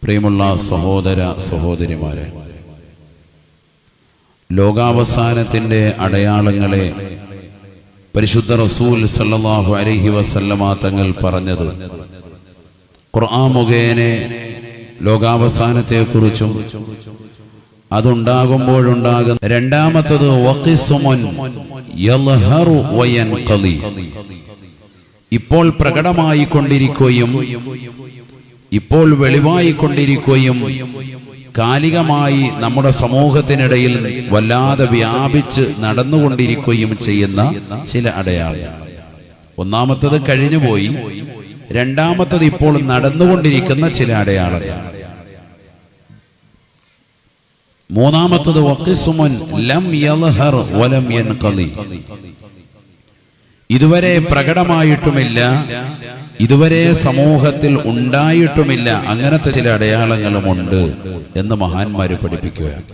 പ്രിയമുള്ള സഹോദര സഹോദരിമാരെ, ലോകാവസാനത്തിൻ്റെ അടയാളങ്ങളെ പരിശുദ്ധ റസൂൽ സല്ലല്ലാഹു അലൈഹി വസല്ലമ തങ്ങൾ പറഞ്ഞത് ഖുർആൻ മുഖേന ലോകാവസാനത്തെക്കുറിച്ചും അതുണ്ടാകുമ്പോഴുണ്ടാകുന്ന രണ്ടാമത്തത് വഖിസ്മുൻ യൽഹറു വയൻഖലി, ഇപ്പോൾ പ്രകടമായിക്കൊണ്ടിരിക്കുകയും ഇപ്പോൾ വെളിവായിക്കൊണ്ടിരിക്കുകയും കാലികമായി നമ്മുടെ സമൂഹത്തിനിടയിൽ വല്ലാതെ വ്യാപിച്ച് നടന്നുകൊണ്ടിരിക്കുകയും ചെയ്യുന്ന ചില അടയാളങ്ങൾ. ഒന്നാമത്തത് കഴിഞ്ഞുപോയി, രണ്ടാമത്തത് ഇപ്പോൾ നടന്നുകൊണ്ടിരിക്കുന്ന ചില അടയാളങ്ങൾ. മൂന്നാമത്തത് വഖിസ്മുൻ ലം യൽഹർ വലം യൻഖലി, ഇതുവരെ പ്രകടമായിട്ടുമില്ല, ഇതുവരെ സമൂഹത്തിൽ ഉണ്ടായിട്ടുമില്ല, അങ്ങനത്തെ ചില അടയാളങ്ങളുമുണ്ട് എന്ന് മഹാന്മാര് പഠിപ്പിക്കുകയാണ്.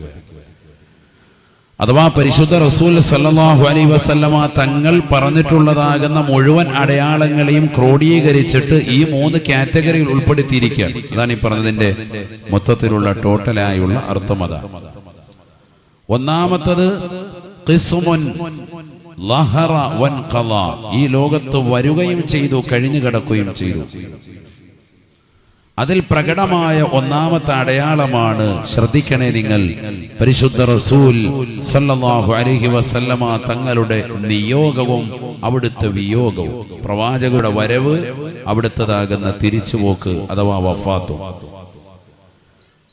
അഥവാ പരിശുദ്ധ റസൂൽ സല്ലല്ലാഹു അലൈഹി വസല്ലമ തങ്ങൾ പറഞ്ഞിട്ടുള്ളതാകുന്ന മുഴുവൻ അടയാളങ്ങളെയും ക്രോഡീകരിച്ചിട്ട് ഈ 3 കാറ്റഗറിയിൽ ഉൾപ്പെടുത്തിയിരിക്കുകയാണ്. അതാണ് ഈ പറഞ്ഞതിന്റെ മൊത്തത്തിലുള്ള ടോട്ടലായുള്ള അർത്ഥം. അതാണ് ഒന്നാമത്തത് ഖിസ്മുൻ ലഹറ വൻഖല, ഈ ലോകത്ത് വരികയും ചെയ്തു, കഴിഞ്ഞു കിടക്കുകയും ചെയ്തു. അതിൽ പ്രകടമായ ഒന്നാമത്തെ അടയാളമാണ്, ശ്രദ്ധിക്കണേ നിങ്ങൾ, പരിശുദ്ധ റസൂൽ സല്ലല്ലാഹു അലൈഹി വസല്ലമ തങ്ങളുടെ നിയോഗവും അവിടുത്തെ വിയോഗവും, പ്രവാചകരുടെ വരവ്, അവിടുത്തതാകുന്ന തിരിച്ചുപോക്ക് അഥവാ വഫാത്തും.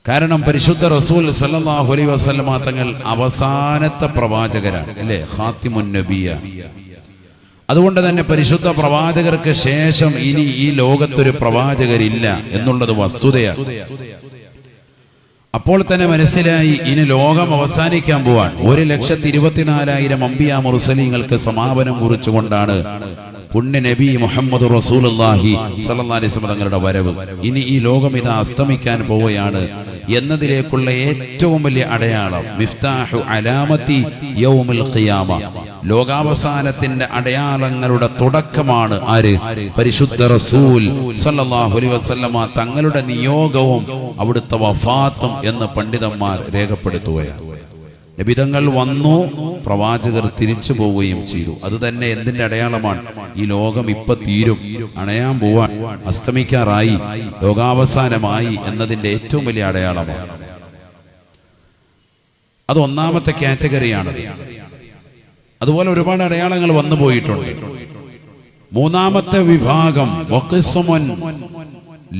കാരണം പരിശുദ്ധ റസൂൽ സല്ലല്ലാഹു അലൈഹി വസല്ലമ തങ്ങൾ അവസാനത്തെ പ്രവാചകരാണ്, അല്ലേ? ഖാത്തിമുൻ നബിയ. അതുകൊണ്ട് തന്നെ പരിശുദ്ധ പ്രവാചകർക്ക് ശേഷം ഇനി ഈ ലോകത്തൊരു പ്രവാചകരില്ല എന്നുള്ളത് വസ്തുതയാണ്. അപ്പോൾ തന്നെ മനസ്സിലായി ഇനി ലോകം അവസാനിക്കാൻ പോവാൻ. 1,24,000 അംബിയാ മുർസലീങ്ങൾക്ക് സമാപനം കുറിച്ചുകൊണ്ടാണ് പുണ്യ നബി മുഹമ്മദ് റസൂലുള്ളാഹി സ്വല്ലല്ലാഹു അലൈഹി വസല്ലം തങ്ങളുടെ വരവ്. ഇനി ഈ ലോകം ഇതാ അസ്തമിക്കാൻ പോവുകയാണ് എന്നതിലേക്കുള്ള ഏറ്റവും വലിയ അടയാളം, മിഫ്താഹു അലാമത്തി യൗമുൽ ഖിയാമ, ലോകാവസാനത്തിന്റെ അടയാളങ്ങളുടെ തുടക്കമാണ് ആര്? പരിശുദ്ധ റസൂൽ സല്ലല്ലാഹു അലൈഹി വസല്ലമ തങ്ങളുടെ നിയോഗവും അവിടുത്തെ വഫാത്തും എന്ന് പണ്ഡിതന്മാർ രേഖപ്പെടുത്തുകയാണ്. നബിതങ്ങൾ വന്നു, പ്രവാചകർ തിരിച്ചു പോവുകയും ചെയ്തു. അത് തന്നെ എന്തിന്റെ അടയാളമാണ്? ഈ ലോകം ഇപ്പൊ തീരും, അണയാൻ പോവാൻ, അസ്തമിക്കാറായി, ലോകാവസാനമായി എന്നതിന്റെ ഏറ്റവും വലിയ അടയാളമാണ്. അത് ഒന്നാമത്തെ കാറ്റഗറിയാണ്. അതുപോലെ ഒരുപാട് അടയാളങ്ങൾ വന്നു പോയിട്ടുണ്ട്. മൂന്നാമത്തെ വിഭാഗം വഖിസ്മുൻ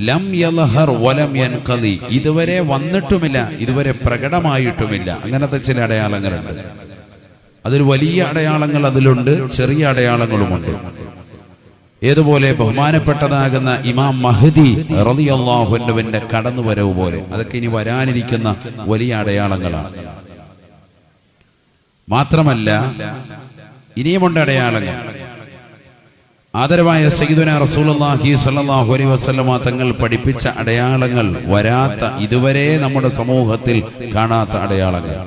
ലം യൽഹർ വലം യൻഖലി, ഇതുവരെ വന്നിട്ടുമില്ല, ഇതുവരെ പ്രകടമായിട്ടുമില്ല, അങ്ങനത്തെ ചില അടയാളങ്ങളുണ്ട്. അതിൽ വലിയ അടയാളങ്ങൾ അതിലുണ്ട്, ചെറിയ അടയാളങ്ങളുമുണ്ട്. ഏതുപോലെ ബഹുമാനപ്പെട്ടതാകുന്ന ഇമാം മഹ്ദി റളിയല്ലാഹു അൻഹുവിന്റെ കടന്നുവരവ് പോലെ, അതൊക്കെ ഇനി വരാനിരിക്കുന്ന വലിയ അടയാളങ്ങളാണ്. മാത്രമല്ല ഇനിയുമുണ്ട് അടയാളങ്ങൾ. ആദരവായ സയ്യിദുനാ റസൂലുള്ളാഹി സ്വല്ലല്ലാഹു അലൈഹി വസല്ലമ തങ്ങൾ പഠിപ്പിച്ച അടയാളങ്ങൾ, വരാത്ത, ഇതുവരെ നമ്മുടെ സമൂഹത്തിൽ കാണാത്ത അടയാളങ്ങൾ.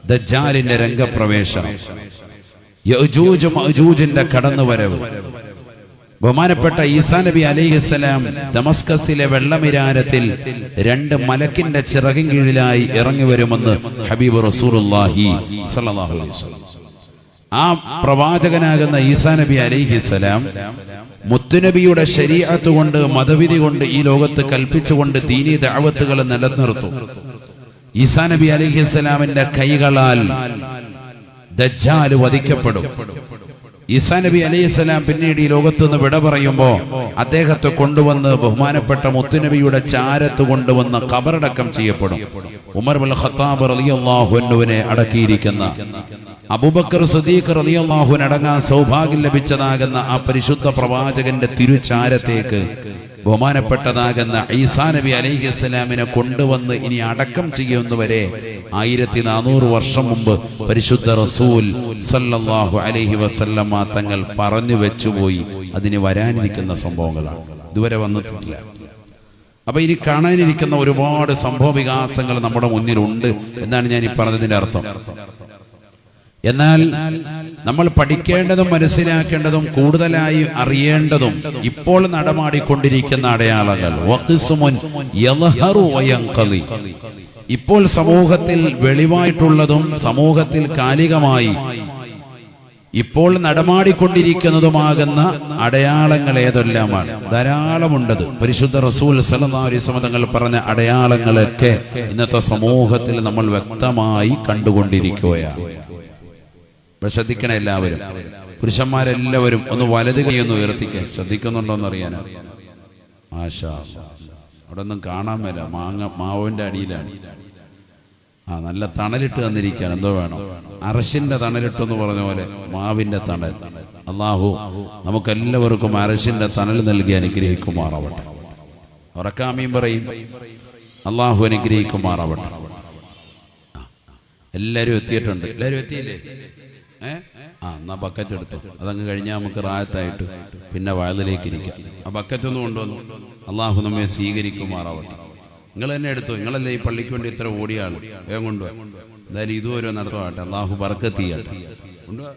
ദജ്ജാലിന്റെ രംഗപ്രവേശനം, യഅജൂജ് മഅജൂജിന്റെ കടന്നുവരവ്, ബഹുമാനപ്പെട്ട ഈസാ നബി അലൈഹിസ്സലാം ദമസ്കസിലെ വെള്ളമിരാരത്തിൽ 2 മലക്കിന്റെ ചിറകിൻ കീഴിലായി ഇറങ്ങി വരുമെന്ന് ഹബീബ് റസൂലുള്ളാഹി സ്വല്ലല്ലാഹു അലൈഹി വസല്ലം. ആ പ്രവാചകനാകുന്ന ഈസാ നബി അലൈഹിസ്സലാം മുത്തുനബിയുടെ ശരീഅത്ത് കൊണ്ട്, മതവിധി കൊണ്ട് ഈ ലോകത്ത് കൽപ്പിച്ചുകൊണ്ട് ദീനീ ദഅവത്തുകൾ നിലനിർത്തും. ഈസാ നബി അലൈഹിസ്സലാമിന്റെ കൈകളാൽ ദജ്ജാൽ വധിക്കപ്പെടും. ഈസാ നബി അലൈഹിസ്സലാം പിന്നീട് ഈ ലോകത്ത് നിന്ന് വിട പറയുമ്പോ അദ്ദേഹത്തെ കൊണ്ടുവന്ന് ബഹുമാനപ്പെട്ട മുത്തുനബിയുടെ ചാരത്ത് കൊണ്ടുവന്ന് ഖബറടക്കം ചെയ്യപ്പെടും. ഉമർ ഇബ്നുൽ ഖത്താബ് റളിയല്ലാഹു അൻഹുവിനെ അടക്കിയിരിക്കുന്ന അബൂബക്കർ സിദ്ദീഖ് റളിയല്ലാഹു അൻഹു അടങ്ങാൻ സൗഭാഗ്യം ലഭിച്ചതാകുന്ന ആ പരിശുദ്ധ പ്രവാചകന്റെ തിരുചാരത്തേക്ക് ബഹുമാനപ്പെട്ടതാകുന്ന ഈസാ നബി അലൈഹിസ്സലാമിനെ കൊണ്ടുവന്ന് ഇനി അടക്കം ചെയ്യുന്നവരെ 1400 വർഷം മുമ്പ് പരിശുദ്ധ റസൂൽ സല്ലല്ലാഹു അലൈഹി വസല്ലമ തങ്ങൾ പറഞ്ഞു വെച്ചുപോയി. അതിന് വരാനിരിക്കുന്ന സംഭവങ്ങളാണ്, ഇതുവരെ വന്നിട്ടില്ല. അപ്പൊ ഇനി കാണാനിരിക്കുന്ന ഒരുപാട് സംഭവ വികാസങ്ങൾ നമ്മുടെ മുന്നിലുണ്ട് എന്നാണ് ഞാൻ ഈ പറഞ്ഞതിന്റെ അർത്ഥം. എന്നാൽ നമ്മൾ പഠിക്കേണ്ടതും മനസ്സിലാക്കേണ്ടതും കൂടുതലായി അറിയേണ്ടതും ഇപ്പോൾ നടമാടിക്കൊണ്ടിരിക്കുന്ന അടയാളങ്ങൾ ഇപ്പോൾ സമൂഹത്തിൽ വെളിവായിട്ടുള്ളതും സമൂഹത്തിൽ കാലികമായി ഇപ്പോൾ നടമാടിക്കൊണ്ടിരിക്കുന്നതുമാകുന്ന അടയാളങ്ങൾ ഏതെല്ലാമാണ്? ധാരാളമുണ്ടത്. പരിശുദ്ധ റസൂൽ സല്ലല്ലാഹു അലൈഹി വസല്ലം തങ്ങൾ പറഞ്ഞ അടയാളങ്ങളൊക്കെ ഇന്നത്തെ സമൂഹത്തിൽ നമ്മൾ വ്യക്തമായി കണ്ടുകൊണ്ടിരിക്കുകയാണ്. ശ്രദ്ധിക്കണം എല്ലാവരും. പുരുഷന്മാരെല്ലാവരും ഒന്ന് വലത് കൈയൊന്ന് ഉയർത്തിക്കാൻ ശ്രദ്ധിക്കുന്നുണ്ടോന്ന് അറിയാനാണ്. ആശാ, അവിടെ ഒന്നും കാണാൻ മേല, മാവിന്റെ അടിയിലാണ്. നല്ല തണലിട്ട് തന്നിരിക്കുകയാണ്. എന്തോ വേണം? അറശിന്റെ തണലിട്ടെന്ന് പറഞ്ഞ പോലെ മാവിന്റെ തണൽ. അല്ലാഹു നമുക്കെല്ലാവർക്കും അറശിന്റെ തണൽ നൽകി അനുഗ്രഹിക്കുമാറാവട്ടെ. ഉറക്കാമീൻ പറയും. അല്ലാഹു അനുഗ്രഹിക്കുമാറാവട്ടെ. എല്ലാവരും എത്തിയിട്ടുണ്ട്. എല്ലാവരും എത്തിയില്ലേ? എന്നാ ബക്കറ്റ് എടുത്തു. അതങ്ങ് കഴിഞ്ഞാൽ നമുക്ക് റായത്തായിട്ട് പിന്നെ വയലിലേക്ക് ഇരിക്കാം. ആ ബക്കറ്റ് ഒന്ന് കൊണ്ടുവന്നു. അള്ളാഹു നമ്മെ സ്വീകരിക്കുമാറാവട്ടെ. നിങ്ങൾ തന്നെ എടുത്തു. നിങ്ങളല്ലേ ഈ പള്ളിക്ക് വേണ്ടി ഇത്ര ഓടിയ ആൾ. വേഗം കൊണ്ടുപോകാം. എന്തായാലും ഇതുവരെ നടത്തുവാട്ടെ. അള്ളാഹു ബർക്കത്ത് ചെയ്യട്ടെ. കൊണ്ടുപോവാ.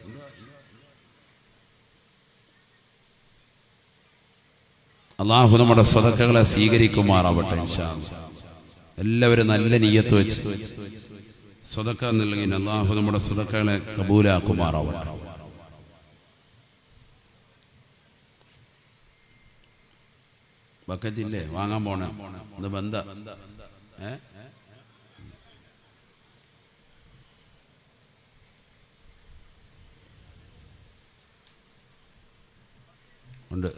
അള്ളാഹു നമ്മുടെ സദഖകളെ സ്വീകരിക്കുമാറാവട്ടെ. ഇൻഷാ അല്ലാഹ് എല്ലാവരും നല്ല നിയ്യത്ത് വെച്ച് സദഖ നൽകി അള്ളാഹു നമ്മുടെ സദഖകളെ കബൂലാക്കുമാറാവട്ടെ. ബക്കറ്റില്ലേ? വാങ്ങാൻ പോണേ? ഇത് ബന്ധ ഉണ്ട്.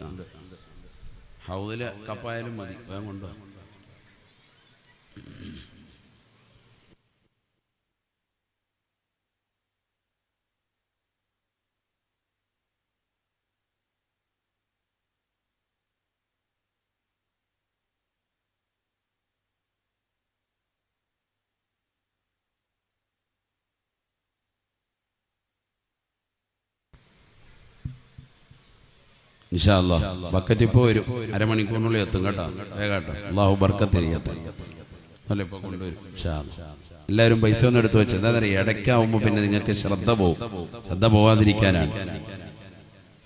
ഹൗദിലെ കപ്പായാലും മതി. വേഗം കൊണ്ടോ. ഇൻഷാ അല്ലാഹ് ബക്കറ്റ് ഇപ്പോൾ വരും. അരമണിക്കൂറിനുള്ളിൽ എത്തും കേട്ടോ. വേഗാട്ടോ. അള്ളാഹു ബർക്കത്ത് ചെയ്യട്ടെ. അല്ല ഇപ്പോൾ കൊണ്ടുവരും. ഇൻഷാ അല്ലാഹ് എല്ലാവരും പൈസ ഒന്നും എടുത്തു വെച്ച്. എന്താ പറയുക, ഇടയ്ക്കാവുമ്പോൾ പിന്നെ നിങ്ങൾക്ക് ശ്രദ്ധ പോവാതിരിക്കാനാണ്.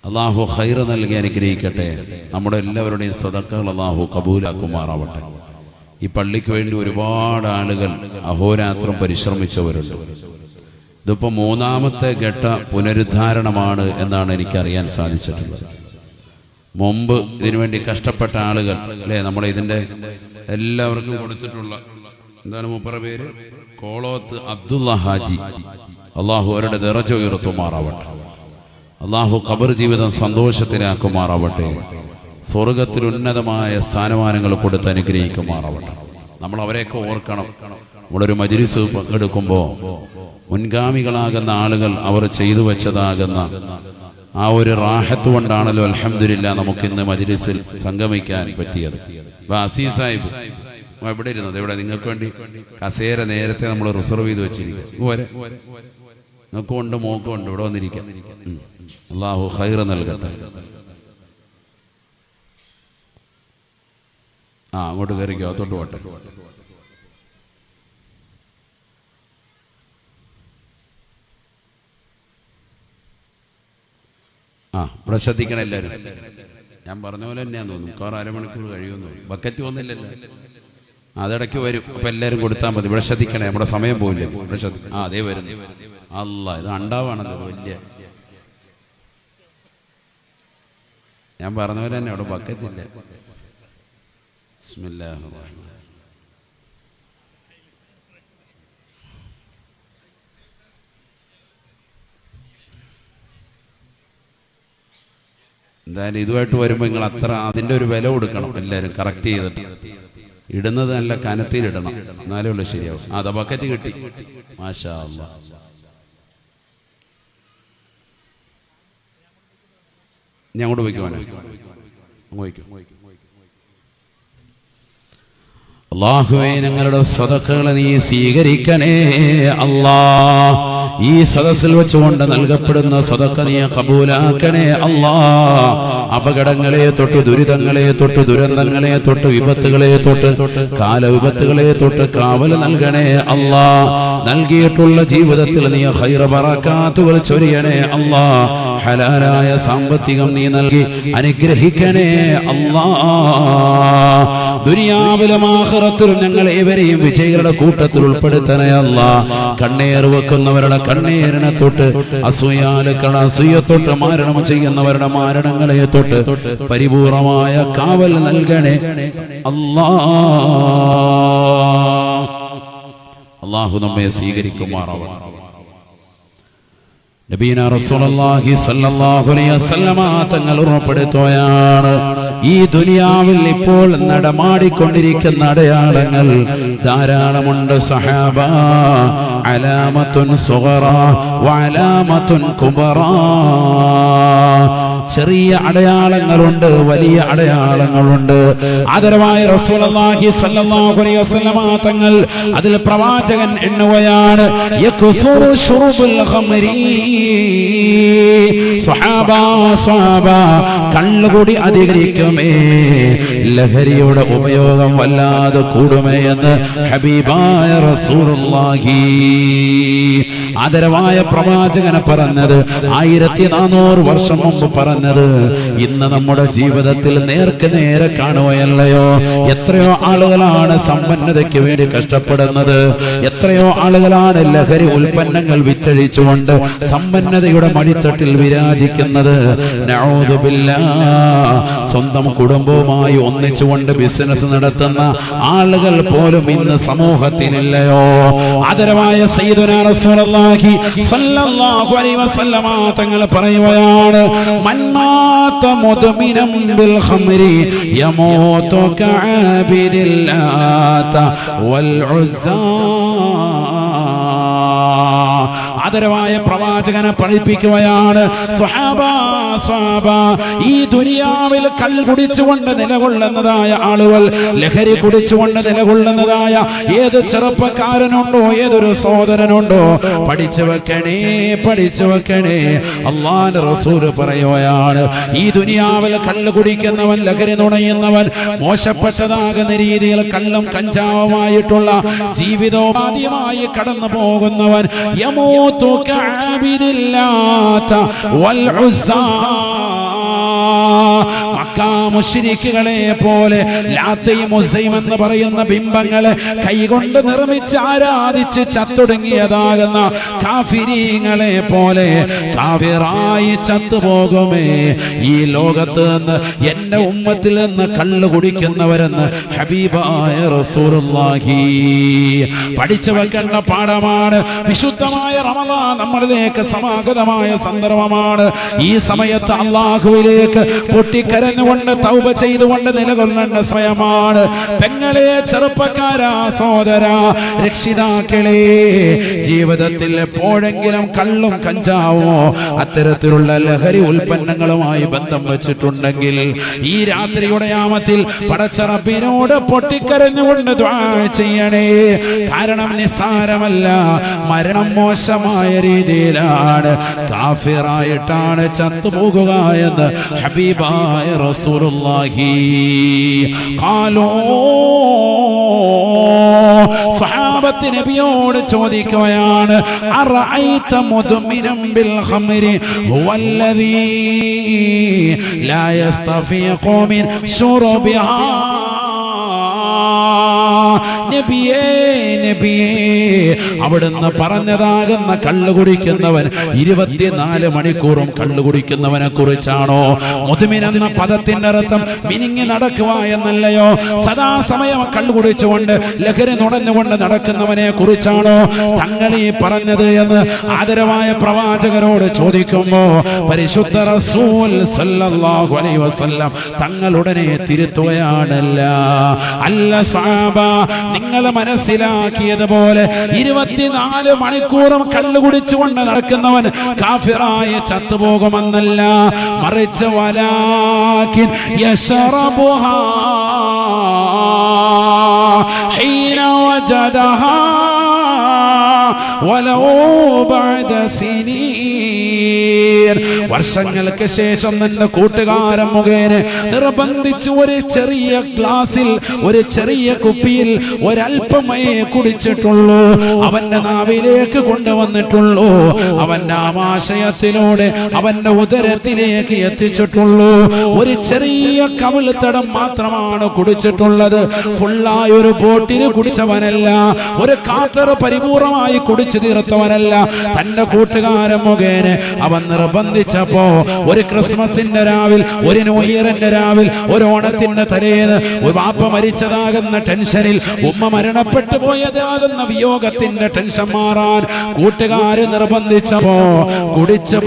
അള്ളാഹു ഖൈർ നൽകി അനുഗ്രഹിക്കട്ടെ. നമ്മുടെ എല്ലാവരുടെയും സദഖകൾ അള്ളാഹു കബൂലാക്കുമാറാവട്ടെ. ഈ പള്ളിക്ക് വേണ്ടി ഒരുപാട് ആളുകൾ അഹോരാത്രം പരിശ്രമിച്ചവരുണ്ട്. ഇതിപ്പോ മൂന്നാമത്തെ ഘട്ട പുനരുദ്ധാരണമാണ് എന്നാണ് എനിക്കറിയാൻ സാധിച്ചിട്ടുള്ളത്. മുമ്പ് ഇതിനുവേണ്ടി കഷ്ടപ്പെട്ട ആളുകൾ അല്ലേ, നമ്മുടെ ഇതിന്റെ എല്ലാവർക്കും കൊടുത്തിട്ടുള്ള എന്താണ് മൂപ്പറ പേര്? കോളോത്ത് അബ്ദുള്ള ഹാജി. അള്ളാഹു അവരുടെ ദറജ ഉയർത്തുമാറാവട്ടെ. അള്ളാഹു ഖബർ ജീവിതം സന്തോഷത്തിലാക്കുമാറാവട്ടെ. സ്വർഗത്തിൽ ഉന്നതമായ സ്ഥാനമാനങ്ങൾ കൊടുത്ത് അനുഗ്രഹിക്കുമാറാവട്ടെ. നമ്മൾ അവരെയൊക്കെ ഓർക്കണം. നമ്മളൊരു മജ്‌ലിസ് പങ്കെടുക്കുമ്പോൾ മുൻഗാമികളാകുന്ന ആളുകൾ അവർ ചെയ്തു വെച്ചതാകുന്ന ആ ഒരു റാഹത്ത് കൊണ്ടാണല്ലോ അൽഹംദുലില്ലാ നമുക്കിന്ന് മജ്‌ലിസിൽ സംഗമിക്കാൻ പറ്റിയത്. അസീസ് സാഹിബ് ഇവിടെ ഇരുന്നത്. ഇവിടെ നിങ്ങൾക്ക് വേണ്ടി കസേര നേരത്തെ നമ്മൾ റിസർവ് ചെയ്ത് വെച്ചിരിക്കും. നിങ്ങൾക്കും ഉണ്ട്, മോക്കും ഉണ്ട്. ഇവിടെ വന്നിരിക്കാം. അല്ലാഹു ഖൈർ നൽകട്ടെ. അങ്ങോട്ട് കയറിക്കോ, അകത്തോട്ട് പോട്ടെ. ഇവിടെ ശ്രദ്ധിക്കണം എല്ലാവരും. ഞാൻ പറഞ്ഞ പോലെ തന്നെയാന്ന് തോന്നുന്നു. മിക്കവാറും അരമണിക്കൂർ കഴിയുമെന്ന് തോന്നുന്നു. ബക്കറ്റ് വന്നില്ലല്ലോ. അതിടയ്ക്ക് വരും. അപ്പൊ എല്ലാവരും കൊടുത്താൽ മതി. ഇവിടെ ശ്രദ്ധിക്കണേ, നമ്മുടെ സമയം പോയില്ലേ. ഇവിടെ ശ്രദ്ധിക്കണം. അതേ വരുന്നു. അല്ലാ, ഇത് അണ്ടാവാണല്ലോ വലിയ. ഞാൻ പറഞ്ഞ പോലെ തന്നെ അവിടെ ബക്കറ്റ് ഇല്ല. ബിസ്മില്ലാഹിർ റഹ്മാനിർ റഹീം. എന്തായാലും ഇതുമായിട്ട് വരുമ്പോൾ നിങ്ങൾ അത്ര അതിൻ്റെ ഒരു വില കൊടുക്കണം. എല്ലാവരും കറക്റ്റ് ചെയ്തിട്ട് ഇടുന്നത് നല്ല കനത്തിലിടണം, എന്നാലേ ഉള്ളൂ ശരിയാവും. അതാ ബക്കറ്റ് കിട്ടി. മാഷാ അല്ലാഹ്. ഞാൻ അങ്ങോട്ട് പോയിക്കോനെ. അല്ലാഹുവേ, ഞങ്ങളുടെ സദഖകളെ നീ സ്വീകരിക്കണേ അല്ലാഹ്. ഈ സദസ്സിൽ വെച്ചുകൊണ്ട് നൽകപ്പെടുന്ന സദഖ നീ ഖബൂലാക്കണേ അല്ലാ. അപകടങ്ങളെ തൊട്ട്, ദുരിതങ്ങളെ തൊട്ട്, ദുരന്തങ്ങളെ തൊട്ട്, വിപത്തുകളെ തൊട്ട്, കാലവിപത്തുകളെ തൊട്ട് കാവൽ നൽകണേ അല്ലാ. നൽകിയിട്ടുള്ള ജീവിതത്തിൽ നീ ഖൈർ ബറകാത്തുകൾ ചൊരിയണേ അല്ലാ. ഹലാലായ സാമ്പത്തികം നീ നൽകി അനുഗ്രഹിക്കണേ അല്ലാ. ദുനിയാവിലും ആഖിറത്തിലും ഞങ്ങൾ ഏവരെയും വിജയികളുടെ കൂട്ടത്തിൽ ഉൾപ്പെടുത്തണേ അല്ലാ. കണ്ണേർ വെക്കുന്നവരുടെ കണ്ണേറിനെ തൊട്ട്, അസൂയാലുക്കളുടെ അസൂയ തൊട്ട്, മാരണം ചെയ്യുന്നവരുടെ മാരണങ്ങളെ തൊട്ട് പരിപൂർണമായ കാവൽ നൽകണേ അല്ലാ. അല്ലാഹു നമ്മെ സ്വീകരിക്കുമാറാവട്ടെ. നബീന റസൂലുള്ളാഹി സ്വല്ലല്ലാഹു അലൈഹി വസല്ലമ തങ്ങൾ ഉറപ്പെടുത്തുകയാണ്, ഈ ദുനിയാവിൽ ഇപ്പോൾ നടമാടിക്കൊണ്ടിരിക്കുന്ന അടയാളങ്ങൾ ധാരാളമുണ്ട് സഹാബ. അലാമത്തുൻ സുഗറ വഅലാമത്തുൻ കുബറ. ചെറിയ അടയാളങ്ങളുണ്ട്, വലിയ അടയാളങ്ങളുണ്ട്. ആദരവായ റസൂലുള്ളാഹി സ്വല്ലല്ലാഹു അലൈഹി വസല്ലമ തങ്ങൾ അതിൽ പ്രവാചകൻ എണ്ണുകയാണ്, യക്ഫുറു ശുർബുൽ ഖമരി. സ്വഹാബ കള്ളുകൂടി അധികരിക്കുമേ, ലഹരിയുടെ ഉപയോഗം വല്ലാതെ കൂടുമേ എന്ന് ഹബീബായ റസൂലുള്ളാഹി. ആദരവായ പ്രവാചകനെ പറഞ്ഞത് 1400 വർഷം മുമ്പ് പറഞ്ഞത് ഇന്ന് നമ്മുടെ ജീവിതത്തിൽ നേർക്ക് നേരെ കാണുകയല്ലയോ? എത്രയോ ആളുകളാണ് സമ്പന്നതയ്ക്ക് വേണ്ടി കഷ്ടപ്പെടുന്നത്, എത്രയോ ആളുകളാണ് ലഹരി ഉൽപ്പന്നങ്ങൾ വിറ്റഴിച്ചുകൊണ്ട് സമ്പന്നതയുടെ മടിത്തട്ടിൽ വിരാജിക്കുന്നത്. നഊദു ബില്ലാഹ്. സ്വന്തം കുടുംബവുമായി ഒന്നിച്ചുകൊണ്ട് ബിസിനസ് നടത്തുന്ന ആളുകൾ പോലും ഇന്ന് സമൂഹത്തിനില്ലയോ? ആദരവായ സയ്യിദുനാ റസൂലുള്ളാഹി സ്വല്ലല്ലാഹു അലൈഹി വസല്ലമ തങ്ങൾ പറയുകയാണ്, മൻ മാത മുദ്മിനം ബിൽ ഖംരി യമൂതു കഅബിദില്ലാത വൽ ഉസ്സാ. ആദരവായ പ്രവാചകനെ പഠിപ്പിക്കുകയാണ്, സ്വഹാബ ഈ ദുനിയാവിൽ കള്ള് കുടിച്ചുകൊണ്ട് നിലകൊള്ളുന്നതായ ആളുകൾ, ലഹരി കുടിച്ചുകൊണ്ട് നിലകൊള്ളുന്നതായ ഏത് ചെറുപ്പക്കാരനുണ്ടോ, ഏതൊരു സഹോദരനുണ്ടോ, പഠിച്ചു വെക്കണേ. അല്ലാഹുവിന്റെ റസൂൽ പറയുകയാണ്, ഈ ദുനിയാവിൽ കള്ള് കുടിക്കുന്നവൻ, ലഹരി നുണയുന്നവൻ, മോശപ്പെട്ടതാകുന്ന രീതിയിൽ കള്ളും കഞ്ചാവുമായിട്ടുള്ള ജീവിതോപാധിയുമായി കടന്നു പോകുന്നവൻ യമൂതു കഅബിദില്ലാത വൽ ഉസ്സാ. മുശ്രിക്കുകളെ പോലെ ലാത്തയും ഉസ്സയും എന്ന് പറയുന്ന ബിംബങ്ങളെ കൈകൊണ്ട് നിർമ്മിച്ച് ആരാധിച്ച് ചത്തൊടുങ്ങിയതാകുന്ന കാഫിരീങ്ങളെ പോലെ കാഫിറായി ചത്തുപോകുമേ ഈ ലോകത്ത് നിന്ന്, എന്റെ ഉമ്മത്തിൽ നിന്ന് കള്ളു കുടിക്കുന്നവരെന്ന് ഹബീബായ റസൂലുള്ളാഹി. പഠിച്ചു വെക്കേണ്ട പാഠമാണ്. വിശുദ്ധമായ റമളാൻ നമ്മളിലേക്ക് സമാഗതമായ സന്ദർഭമാണ്. ഈ സമയത്ത് അല്ലാഹുവിലേക്ക് പൊട്ടിക്കരഞ്ഞുകൊണ്ട് തൗബ ചെയ്തുകൊണ്ട് നിലകൊള്ളേണ്ട സമയമാണ്. പെങ്ങളെ, ചെറുപ്പക്കാരാ, സഹോദരാ, രക്ഷിതാക്കളെ, ജീവിതത്തിൽ എപ്പോഴെങ്കിലും കള്ളും കഞ്ചാവോ അത്തരത്തിലുള്ള ലഹരി ഉൽപ്പന്നങ്ങളുമായി ബന്ധം വെച്ചിട്ടുണ്ടെങ്കിൽ ഈ രാത്രിയുടെ യാമത്തിൽ പടച്ച റബ്ബിനോട് പൊട്ടിക്കരഞ്ഞുകൊണ്ട് ദുആ ചെയ്യണേ. കാരണം നിസ്സാരമല്ല, മരണം മോശമായ രീതിയിലാണ്, കാഫിറായിട്ടാണ് ചത്തുപോകുക എന്ന് ഹബീബായ റസൂലുള്ളാഹി. ഖാലൂ, സ്വഹാബത്ത് നബിയോട് ചോദിക്കുകയാണ്, അറഅയ്ത മുദ്മിനം ബിൽ ഖംരി ഹുവല്ലദീ ലാ യസ്തഫീഖു മിൻ ശുർബിഹാ. നബിയേ, അവിടുന്ന് പറഞ്ഞതാകുന്ന കള്ളുകുടിക്കുന്നവൻ 24 മണിക്കൂറും കള്ളുകുടിക്കുന്നവനെ കുറിച്ചാണോ? മുദ്മിൻ എന്ന പദത്തിന്റെ അർത്ഥം മിനിങ്ങി നടക്കുക എന്നല്ലയോ? സദാസമയം കള്ളുകുടിച്ചുകൊണ്ട് ലഹരി നുണഞ്ഞുകൊണ്ട് നടക്കുന്നവനെ കുറിച്ചാണോ തങ്ങളീ പറഞ്ഞത് എന്ന് ആദരവായ പ്രവാചകരോട് ചോദിക്കുമ്പോ പരിശുദ്ധ റസൂൽ സല്ലല്ലാഹു അലൈഹി വസല്ലം തങ്ങളുടനെ തിരുത്തുകയാണല്ല, അല്ല സഹാബ, നിങ്ങൾ മനസ്സിലാക്കിയതുപോലെ 24 മണിക്കൂറും കള്ളുകുടിച്ചുകൊണ്ട് നടക്കുന്നവൻ കാഫിറായി ചത്തുപോകുമെന്നല്ല, മറിച്ച് വലാകിൻ യശറബുഹാ ഹീന വജദഹാ വലൗ ബഅദ സിനീർ. വർഷങ്ങൾക്ക് ശേഷം നിന്റെ കൂട്ടുകാരൻ മുഖേന നിർബന്ധിച്ച് ഒരു ചെറിയ ഗ്ലാസിൽ, ഒരു ചെറിയ കുപ്പിയിൽ ഒരല്പമേ കുടിച്ചിട്ടുള്ളൂ, അവന്റെ നാവിലേക്ക് കൊണ്ടുവന്നിട്ടുള്ളൂ, അവന്റെ ആമാശയത്തിലൂടെ അവന്റെ ഉദരത്തിലേക്ക് എത്തിച്ചിട്ടുള്ളൂ. ഒരു ചെറിയ കവിൾത്തടം മാത്രമാണ് കുടിച്ചിട്ടുള്ളത്. ഫുള്ളായ ഒരു ബോട്ടിൽ കുടിച്ചവനല്ല, ഒരു കാട്ടർ പരിപൂർണമായി കുടിച്ചു തീർത്തവനല്ല. തന്റെ കൂട്ടുകാരൻ മുഖേന അവൻ നിർബന്ധിച്ചപ്പോ ഒരു ക്രിസ്മസിന്റെ രാവിൽ, ഒരു ന്യൂ ഇയറിന്റെ രാവിൽ, ഒരു ഓണത്തിന്റെ തലേന്ന് ഒരു വാപ്പ മരിച്ചതാകുന്ന ടെൻഷനിൽ, ഉമ്മ മരണപ്പെട്ടു പോയതാകുന്ന വിയോഗത്തിന്റെ ടെൻഷൻ മാറാൻ കൂട്ടുകാര് നിർബന്ധിച്ചപ്പോ കുടിച്ചു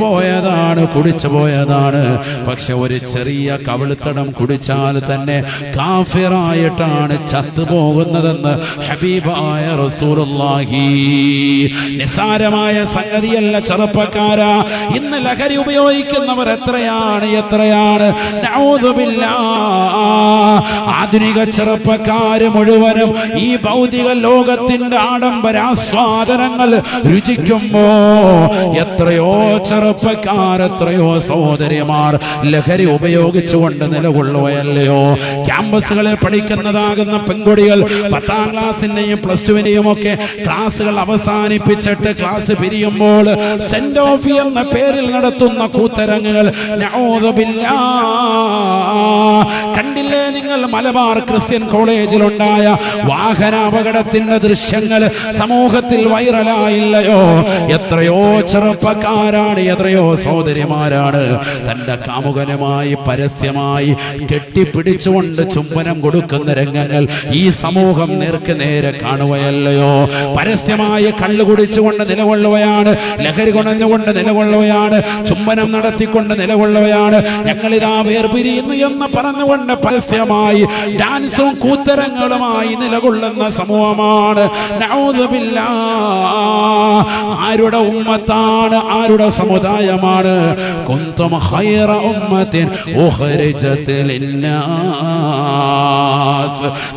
പോയതാണ്. പക്ഷെ ഒരു ചെറിയ കവിൾത്തടം കുടിച്ചാൽ തന്നെ കാഫിറായിട്ടാണ് ചത്തുപോകുന്നതെന്ന് ഹബീബായ റസൂലുള്ളാഹി. നിസ്സാരമായ സംഗതിയല്ല ചെറുപ്പക്കാരാ. ഇന്ന് ലഹരി ഉപയോഗിക്കുന്നവർ എത്രയാണ്. നഊദു ബില്ലാഹ്. ആധുനിക ചെറുപ്പക്കാര് മുഴുവനും ഈ ഭൗതിക ലോകത്തിന്റെ ആഡംബരാസ്വാദനങ്ങൾ രുചിക്കുമ്പോ എത്രയോ ചെറുപ്പക്കാർ, എത്രയോ സഹോദരിമാർ ലഹരി ഉപയോഗിച്ചുകൊണ്ട് നിലകൊള്ളുകയല്ലയോ. ക്യാമ്പസുകളിൽ പഠിക്കുന്നതാകുന്ന പെൺകുടികൾ 10ാം ക്ലാസിന്റെയും +2വിന്റെയും ഒക്കെ ക്ലാസുകൾ അവസാനിപ്പിച്ചിട്ട് ക്ലാസ് പിരിയുമ്പോൾ സെന്റ് ഓഫ് എന്ന പേരിൽ നടത്തുന്ന കൂത്തരങ്ങുകൾ, നഊദു ബില്ലാഹ്. കണ്ടില്ലേ നിങ്ങൾ മലബാർ ക്രിസ്ത്യൻ കോളേജിലുണ്ടായ വാഹനാപകടത്തിന്റെ ദൃശ്യങ്ങൾ സമൂഹത്തിൽ വൈറലായില്ലയോ? എത്രയോ ചെറുപ്പക്കാരാണ്, എത്രയോ സഹോദരിമാരാണ് തന്റെ കാമുകനുമായി പരസ്യമായി കെട്ടിപ്പിടിച്ചുകൊണ്ട് ചുംബനം കൊടുക്കുന്ന രംഗങ്ങൾ ഈ സമൂഹം നേരെ കാണുകയല്ലയോ? പരസ്യമായി കള്ളു കുടിച്ചുകൊണ്ട് നിലകൊള്ളുകയാണ്, ലഹരി കൊണഞ്ഞുകൊണ്ട് നിലകൊള്ളുകയാണ്, ചുംബനം നടത്തിക്കൊണ്ട് നിലകൊള്ളുകയാണ്. ഞങ്ങളിതാ വേർപിരിയുന്നു എന്ന് പറഞ്ഞുകൊണ്ട് പരസ്യമായി ഡാൻസും കൂത്തരങ്ങളുമായി നിലകൊള്ളുന്ന സമൂഹമാണ്. നഊദു ബില്ലാഹ്. ആരുടെ ഉമ്മത്താണ്, ആരുടെ സമുദായമാണ്? കുന്തും ഖൈറ ഉമ്മത്തിൻ ഉഖ്രിജത് ലിന്നാസ്.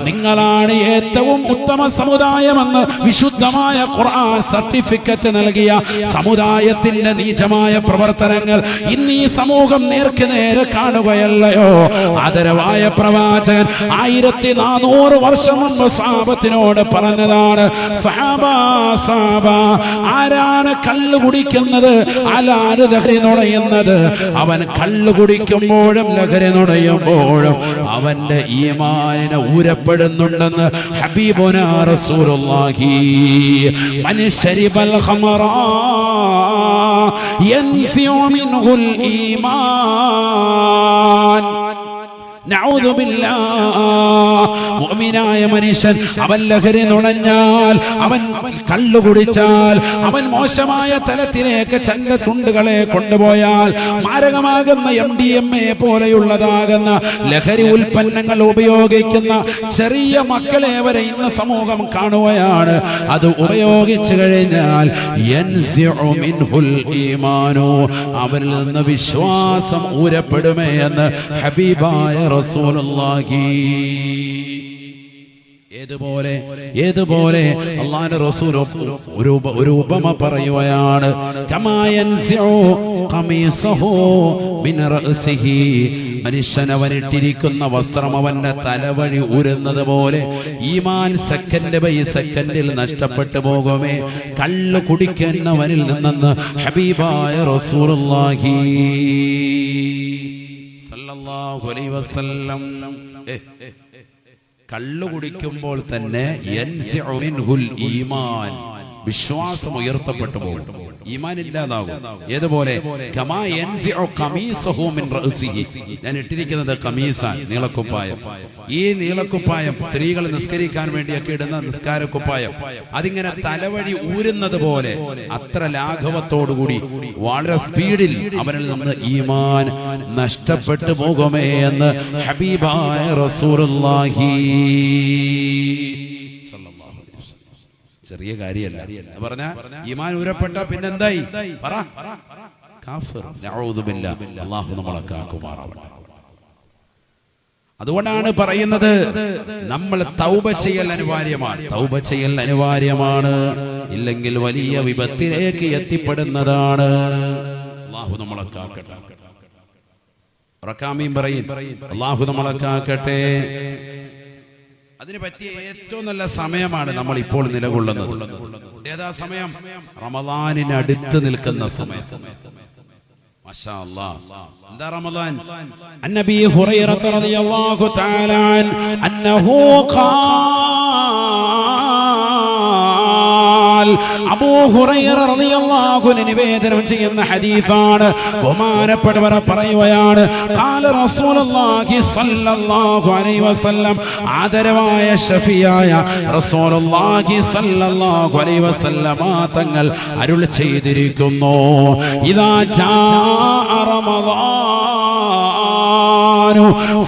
നിങ്ങളാണ് ഏറ്റവും ഉത്തമ സമുദായമെന്ന് വിശുദ്ധമായ ഖുർആൻ സർട്ടിഫിക്കറ്റ് നൽകിയ സമുദായത്തിന്റെ നീചമായ പ്രവർത്തനങ്ങൾ ഇന്ന് ഈ സമൂഹം നേരെ കാണുകയല്ലയോ? ആദരവായ പ്രവാചകൻ 1400 വർഷം മുമ്പ് സഹാബത്തിനോട് പറഞ്ഞതാണ്, സഹാബ ആരാണ് കള്ളു കുടിക്കുന്നത്, ആരാണ് ലഹരി നുണയുന്നത്? അവൻ കള്ളു കുടിക്കുമ്പോഴും ലഹരി നുണയുമ്പോഴും അവന്റെ ഈമാനിനെ ഊരപ്പെടുന്നുണ്ടെന്ന് ഹബീബുനാ റസൂലുള്ളാഹി. മൻ ശരിബൽ ഖമറ യൻസിഉ മിൻഹുൽ ഈമാൻ. നഊദു ബില്ലാഹ്. മുഅ്മിനായ മനുഷ്യൻ അവൻ ലഹരി നുണഞ്ഞാൽ, അവൻ കള്ളു കുടിച്ചാൽ, അവൻ മോശമായ തലത്തിലേക്ക് ചണ്ട തുണ്ടുകളെ കൊണ്ടുപോയാൽ, മാരകമാകുന്ന MDMA പോലെയുള്ളതാകുന്ന ലഹരി ഉൽപ്പന്നങ്ങൾ ഉപയോഗിക്കുന്ന ചെറിയ മക്കളെ വരെ ഇന്ന് സമൂഹം കാണുകയാണ്. അത് ഉപയോഗിച്ചു കഴിഞ്ഞാൽ യൻസിഉ മിൻഹുൽ ഈമാനു, അവരിൽ നിന്ന് വിശ്വാസം ഊരപ്പെടുമേ എന്ന് ഹബീബായ റസൂലുള്ളാഹി. ഏതുപോലെ അല്ലാഹുവിന്റെ റസൂൽ ഒരു ഉപമ പറയുകയാണ്. കമാ യൻസിഉ ഖമീസഹു മിൻ റഅസിഹി. മനുഷ്യനവനിട്ടിരിക്കുന്ന വസ്ത്രം അവന്റെ തലവഴി ഊരുന്നത് പോലെ ഈമാൻ സെക്കൻഡ് ബൈ സെക്കൻഡിൽ നഷ്ടപ്പെട്ടു പോകുമേ കള്ളു കുടിക്കുന്നവനിൽ നിന്നെന്ന് ഹബീബായ റസൂലുള്ളാഹി സല്ലല്ലാഹു അലൈഹി വസല്ലം. കള്ളു കുടിക്കുമ്പോൾ തന്നെ യൻസിഉ മിൻഹുൽ ഈമാൻ, വിശ്വാസം ഉയർത്തപ്പെട്ടു പോകും, ഈമാൻ ഇല്ലാതാകും. ഏതുപോലെ കമാ യൻസിഉ ഖമീസഹു മിൻ റഅസിഹി. ഞാൻ ഇട്ടിരിക്കുന്നത് ഖമീസാൻ, നീളക്കുപ്പായം. ഈ നീളക്കുപ്പായം സ്ത്രീകൾ നിസ്കരിക്കാൻ വേണ്ടിയൊക്കെ ഇടുന്ന നിസ്കാരക്കുപ്പായം, അതിങ്ങനെ തലവഴി ഊരുന്നത് പോലെ അത്ര ലാഘവത്തോടുകൂടി വളരെ സ്പീഡിൽ അവനിൽ നിന്ന് ഈമാൻ നഷ്ടപ്പെട്ടു പോകുമേ എന്ന് ഹബീബായ റസൂലുള്ളാഹി. ചെറിയ കാര്യമല്ല പറഞ്ഞ ഈമാൻ ഊരപ്പെട്ട പിന്നെന്തായി? കാഫിർ. നഊദു ബില്ലാഹ്. അല്ലാഹു നമ്മളെ കാക്കുമാറാവട്ടെ. അതുകൊണ്ടാണ് പറയുന്നത് നമ്മൾ തൗബ ചെയ്യൽ അനിവാര്യമാണ്. ഇല്ലെങ്കിൽ വലിയ വിപത്തിലേക്ക് എത്തിപ്പെടുന്നതാണ്. അല്ലാഹു നമ്മളെ കാക്കട്ടെ. റക്കാമീൻ പറയും അല്ലാഹു നമ്മളെ കാക്കട്ടെ. അതിന് പറ്റിയ ഏറ്റവും നല്ല സമയമാണ് നമ്മൾ ഇപ്പോൾ നിലകൊള്ളുന്നത്. ഏതാ സമയം? റമദാനിന് അടുത്ത് നിൽക്കുന്ന സമയം. മാഷാ അല്ലാഹ്. എന്താ റമദാൻ? അന്നബി ഹുറൈറ റളിയല്ലാഹു തആല അൻഹു ഖാൽ, അബൂ ഹുറൈറ റളിയല്ലാഹു അൻഹു നിവേദനം ചെയ്യുന്ന ഹദീസാണ്. ബഹുമാനപ്പെട്ടവർ പറയുകയാണ്, ഖാല റസൂലുള്ളാഹി സ്വല്ലല്ലാഹു അലൈഹി വസല്ലം, ആദരവായ ഷഫിയായ റസൂലുള്ളാഹി സ്വല്ലല്ലാഹു അലൈഹി വസല്ലം തങ്ങൾ അരുൾ ചെയ്തിരിക്കുന്നു, ഇദാ ജാ റമദാനു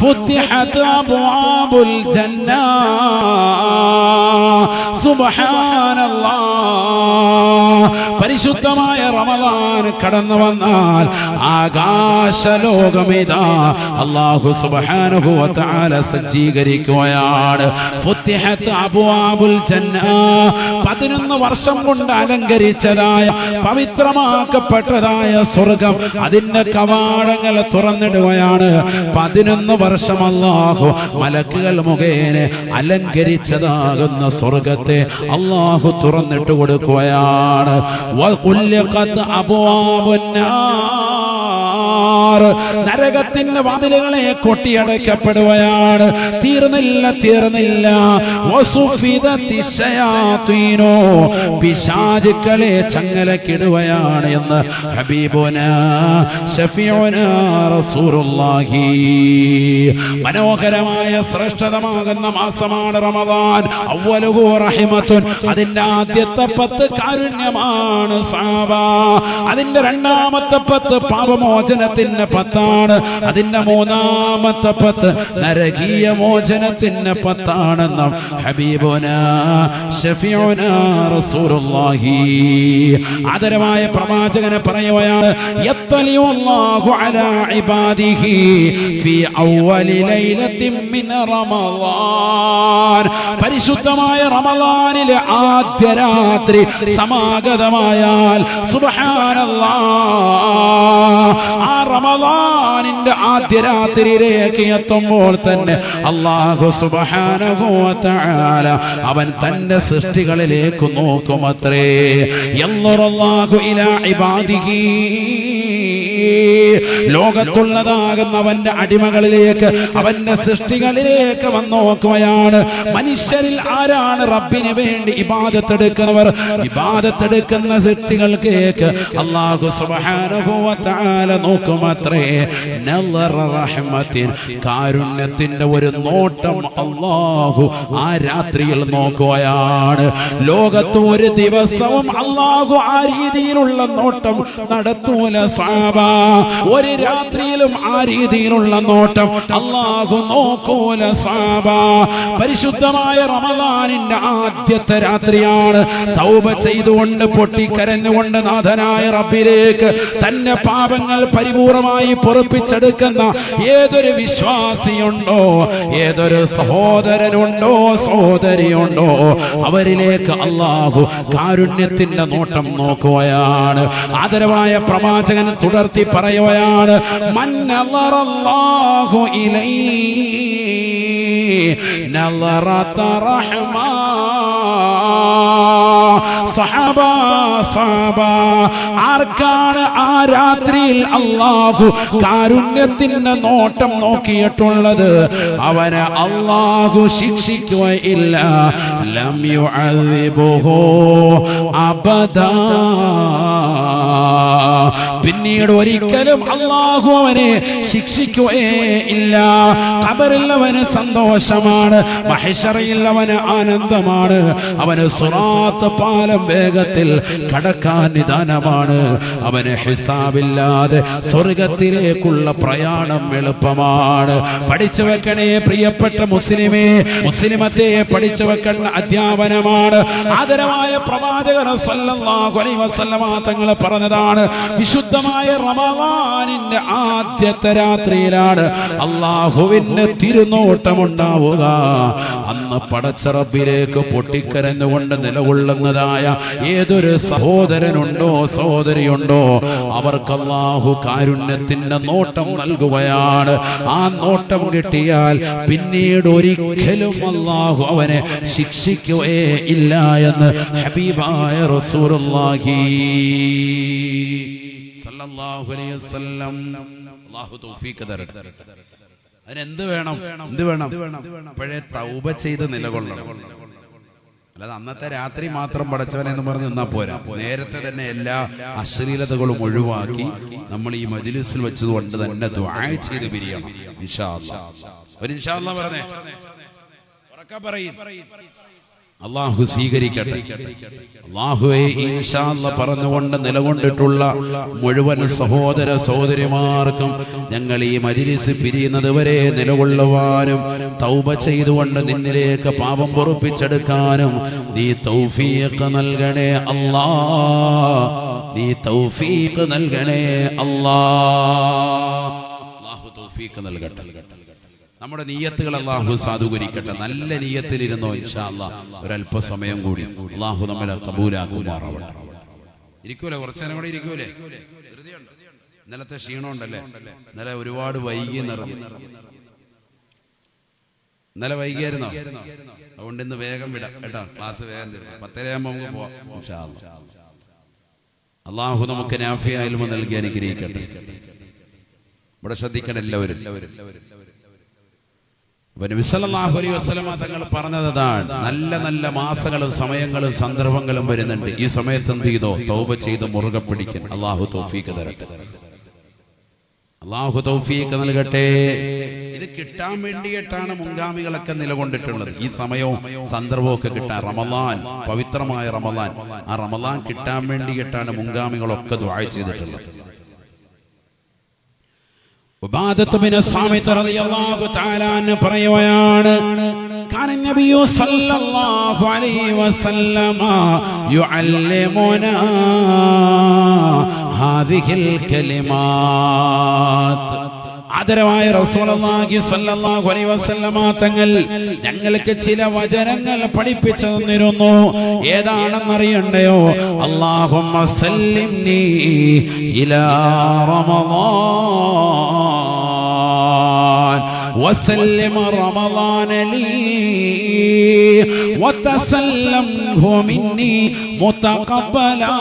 ഫുത്തിഹത് അബ്വാബുൽ ജന്ന. സുബ്ഹാനല്ലാഹ്. പരിശുദ്ധമായ റമദാൻ കടന്നു വന്നാൽ ആകാശലോകമിതാ അല്ലാഹു സുബ്ഹാനഹു വ തആല സജ്ജീകരിക്കുകയാണ്. ഫുത്തിഹത് അബ്വാബുൽ ജന്ന. 11 വർഷം കൊണ്ട് അലങ്കരിച്ചതായ പവിത്രമാക്കപ്പെട്ടതായ സ്വർഗം, അതിന്റെ കവാടങ്ങൾ തുറന്നിടുകയാണ്. 11 വർഷം അല്ലാഹു മലക്കുകൾ മുഖേന അലങ്കരിച്ചതാകുന്ന സ്വർഗത്തെ അല്ലാഹു തുറന്നിട്ട് കൊടുക്കുകയാണ്. വഖുല്ലിഖത് അബ്വാബുൻ നാർ. നരകത്തിന്റെ വാതിലുകളെ കൊട്ടിയടക്കപ്പെടുകയാണ്. തീർന്നില്ല. വസുഫിദത്തിശ് ശയാത്തീനു. പിശാചുക്കളെ ചങ്ങലക്കിടുകയാണ് എന്ന് ഹബീബുനാ ശഫീഉനാ റസൂലുള്ളാഹി. മനോഹരമായ ശ്രേഷ്ഠതമാകുന്ന മാസമാണ് റമദാൻ. അവ്വലുഹു റഹ്മത്തുൻ. അതിന്റെ ആദ്യത്തെ 10 കാരുണ്യമാണ് സഹാബ. അതിന്റെ രണ്ടാമത്തെ 10 പാപമോചനത്തിന്റെ 10ആണ്. അതിന്റെ മൂന്നാമത്തെ 10 നരകീയ മോചനത്തിന്റെ 10ആണെന്ന് ഹബീബുനാ ശഫീഉനാ റസൂലുള്ളാഹി. ആദരവായ പ്രവാചകനെ പറയുകയാണ്, യത്തലിഉ അല്ലാഹു അലാ ഇബാദിഹി ഫീ അവ്വലി ലൈലത്തിൻ മിൻ റമളാൻ. പരിശുദ്ധമായ റമളാനിലെ ആദ്യ രാത്രി സമാഗതമായാൽ സുബ്ഹാനല്ലാഹ്, ആ റമളാനിന്റെ ആദ്യ രാത്രിയിലേക്ക് എത്തുമ്പോൾ തന്നെ അല്ലാഹു സുബ്ഹാനഹു വ തആല അവൻ തന്റെ സൃഷ്ടികളിലേക്ക് നോക്കുമത്രേ. യൻദുറുല്ലാഹു ഇലാ ഇബാദിഹി. ലോകത്തുള്ളതാകുന്ന അവന്റെ അടിമകളിലേക്ക്, അവന്റെ സൃഷ്ടികളിലേക്ക് വന്ന് നോക്കുകയാണ്. മനുഷ്യരിൽ ആരാണ് റബ്ബിന് വേണ്ടി ഇബാദത്തെടുക്കുന്നവർ? ഇബാദത്തെടുക്കുന്ന സൃഷ്ടികൾക്ക് അല്ലാഹു സുബ്ഹാനഹു വ തആല നോക്കുമത്രേ. നളറ റഹ്മത്തിൻ. കാരുണ്യത്തിന്റെ ഒരു നോട്ടം അല്ലാഹു ആ രാത്രിയിൽ നോക്കുകയാണ്. ലോകത്ത് ഒരു ദിവസവും അല്ലാഹു ആ രീതിയിലുള്ള നോട്ടം നടത്തൂല സഹാബ. ഒരു രാത്രിയിലും ആ രീതിയിലുള്ള നോട്ടം അല്ലാഹു നോക്കൂല സഹാബ. പരിശുദ്ധമായ റമളാനിന്റെ ആദ്യത്തെ രാത്രിയാണ്. തൗബ ചെയ്തുകൊണ്ട് പൊട്ടിക്കരഞ്ഞുകൊണ്ട് നാഥനായ റബ്ബിലേക്ക് തന്റെ പാപങ്ങൾ പരിപൂർണമായി പൊറുപ്പിച്ചെടുക്കുന്ന ഏതൊരു വിശ്വാസിയുണ്ടോ, ഏതൊരു സഹോദരനുണ്ടോ, സഹോദരിയുണ്ടോ, അവരിലേക്ക് അല്ലാഹു കാരുണ്യത്തിന്റെ നോട്ടം നോക്കുകയാണ്. ആദരവായ പ്രവാചകൻ തുടർത്തി പറയുകയാണ്, മൻ നളറല്ലാഹു ഇലൈഹി നളറത റഹ്മ. സഹാബ, ആർക്കാണ് ആ രാത്രിയിൽ അല്ലാഹു കാരുണ്യത്തിന്റെ നോട്ടം നോക്കിയിട്ടുള്ളത്? അവനെ അല്ലാഹു ശിക്ഷിക്കുകയില്ല. ലം യുഅദ്ദിബുഹു അബദാ. പിന്നീട് ഒരിക്കലും അല്ലാഹു അവനെ ശിക്ഷിക്കുകയില്ല. ഖബറിൽ അവന് സന്തോഷമാണ്, മഹ്ശറിൽ അവന് ആനന്ദമാണ്, അവന് സിറാത്ത് പാലം വേഗത്തിൽ കടക്കാൻ നിദാനമാണ്, അവന് ഹിസാബില്ലാതെ സ്വർഗത്തിലേക്കുള്ള പ്രയാണം എളുപ്പമാണ്. പഠിച്ചു വെക്കണേ പ്രിയപ്പെട്ട മുസ്ലിമേ, മുസ്ലിമത്തെ പഠിച്ചു വെക്കേണ്ട അധ്യാപനമാണ്. ആദരവായ പ്രവാചകൻ സല്ലല്ലാഹു അലൈഹി വസല്ലമ തങ്ങൾ പറഞ്ഞതാണ്, വിശുദ്ധ പരിശുദ്ധമായ റമളാനിന്റെ ആദ്യത്തെ രാത്രിയിലാണ് അല്ലാഹുവിന്റെ തിരുനോട്ടമുണ്ടാവുക. അന്ന് പടച്ച റബ്ബിലേക്ക് പൊട്ടിക്കരഞ്ഞുകൊണ്ട് നിലകൊള്ളുന്നതായ ഏതൊരു സഹോദരനുണ്ടോ സഹോദരിയുണ്ടോ അവർക്ക് അല്ലാഹു കാരുണ്യത്തിന്റെ നോട്ടം നൽകുകയാണ്. ആ നോട്ടം കിട്ടിയാൽ പിന്നീട് ഒരിക്കലും അല്ലാഹു അവനെ ശിക്ഷിക്കുകയേ ഇല്ല എന്ന് ഹബീബായ റസൂലുള്ളാഹി സല്ലല്ലാഹു അലൈഹി വസല്ലം. അല്ലാഹു തൗഫീഖ് തരട്ടെ. അതിനെന്ത് വേണം? എന്ത് വേണം? അപ്പോഴേ തൗബ ചെയ്ത് നിലകൊള്ളണം. അല്ലാതെ അന്നത്തെ രാത്രി മാത്രം പടച്ചവനെന്ന് പറഞ്ഞ് നിന്നാ പോരാ. നേരത്തെ തന്നെ എല്ലാ അശ്ലീലതകളും ഒഴിവാക്കി നമ്മൾ ഈ മജ്ലിസിൽ വെച്ചതുകൊണ്ട് തന്നെ ദുആ ചെയ്ത് പിരിയണം. ഇൻഷാ അല്ലാഹ്. ഒരു ഇൻഷാ അല്ലാഹ് പറഞ്ഞേ, ഉറക്കെ പറയും. അല്ലാഹു സ്വീകരിക്കട്ടെ. അല്ലാഹുവേ ഇൻഷാ അല്ലാഹ് പറഞ്ഞുകൊണ്ട് നിലകൊണ്ടിട്ടുള്ള മുഴുവൻ സഹോദര സഹോദരിമാർക്കും ഞങ്ങൾ ഈ മജ്ലിസ് പിരിയുന്നത് വരെ നിലകൊള്ളുവാനും തൗബ ചെയ്തുകൊണ്ട് നിന്നിലേക്ക് പാപം പൊറുപ്പിച്ചെടുക്കാനും നീ തൗഫീഖ് നൽകണേ അല്ലാഹ്. നീ തൗഫീഖ് നൽകണേ അല്ലാഹ്. അല്ലാഹു തൗഫീഖ് നൽകട്ടെ. നമ്മുടെ നിയ്യത്തുകൾ അല്ലാഹു സാധൂകരിക്കട്ടെ. നല്ല നിയ്യത്തിലിരുന്നോ ഇൻഷാ അല്ലാഹ്. ഒരല്പസമയം കൂടി അല്ലാഹു നമ്മളെ കബൂലാക്കുമാറാവട്ടെ. ഇരിക്കൂലേ? കുറച്ചു നേരം കൂടെ ഇരിക്കൂലേ? ഇന്നലത്തെ ക്ഷീണമുണ്ടല്ലേ? ഇന്നലെ ഒരുപാട് വൈകി നിറഞ്ഞു. ഇന്നലെ വൈകിയായിരുന്നോ? അതുകൊണ്ട് ഇന്ന് വേഗം വിടാം കേട്ടോ. ക്ലാസ് വേഗം 10:30 നമുക്ക് പോവാം ഇൻഷാ അല്ലാഹ്. അല്ലാഹു നമുക്ക് നാഫിയ ഇൽമ നൽകി അനുഗ്രഹിക്കട്ടെ. ഇവിടെ ശ്രദ്ധിക്കണം എല്ലാവരും. നബി സല്ലല്ലാഹു അലൈഹി വസല്ലമ തങ്ങൾ പറഞ്ഞതാണ്, നല്ല നല്ല മാസങ്ങളും സമയങ്ങളും സന്ദർഭങ്ങളും വരുന്നുണ്ട്. ഈ സമയത്ത് എന്ത് ചെയ്തോ? തൗബ ചെയ്ത് മുറുകെ പിടിക്കാൻ അല്ലാഹു തൗഫീഖ് തരട്ടെ. അല്ലാഹു തൗഫീഖ് നൽകട്ടെ. ഇത് കിട്ടാൻ വേണ്ടിയിട്ടാണ് മുൻഗാമികളൊക്കെ നിലകൊണ്ടിട്ടുള്ളത്. ഈ സമയവും സന്ദർഭവും ഒക്കെ കിട്ടാൻ, റമളാൻ, പവിത്രമായ റമളാൻ, ആ റമളാൻ കിട്ടാൻ വേണ്ടിയിട്ടാണ് മുൻഗാമികളൊക്കെ ദുആ ചെയ്തിട്ടുള്ളത്. ഉബാദത്ത് ബിൻ സാമിത്ത് റളിയല്ലാഹു തആല അൻഹു പറയുകയാണ്, കാന നബിയു സല്ലല്ലാഹു അലൈഹി വസല്ലമ യുഅല്ലിമുനാ ഹാദിഹിൽ കലിമാത്ത്. ആദരവായ റസൂലുള്ളാഹി സ്വല്ലല്ലാഹു അലൈഹി വസല്ലമ തങ്ങൾ ഞങ്ങൾക്ക് ചില വചനങ്ങൾ പഠിപ്പിച്ചു തന്നിരുന്നു. ഏതാണെന്നറിയണ്ടയോ? അല്ലാഹുമ്മ സല്ലിംനി ഇലാ റമളാൻ വസല്ലിം റമളാന ലീ വതസല്ലംഹു മിന്നി മുതഖബ്ബലാ.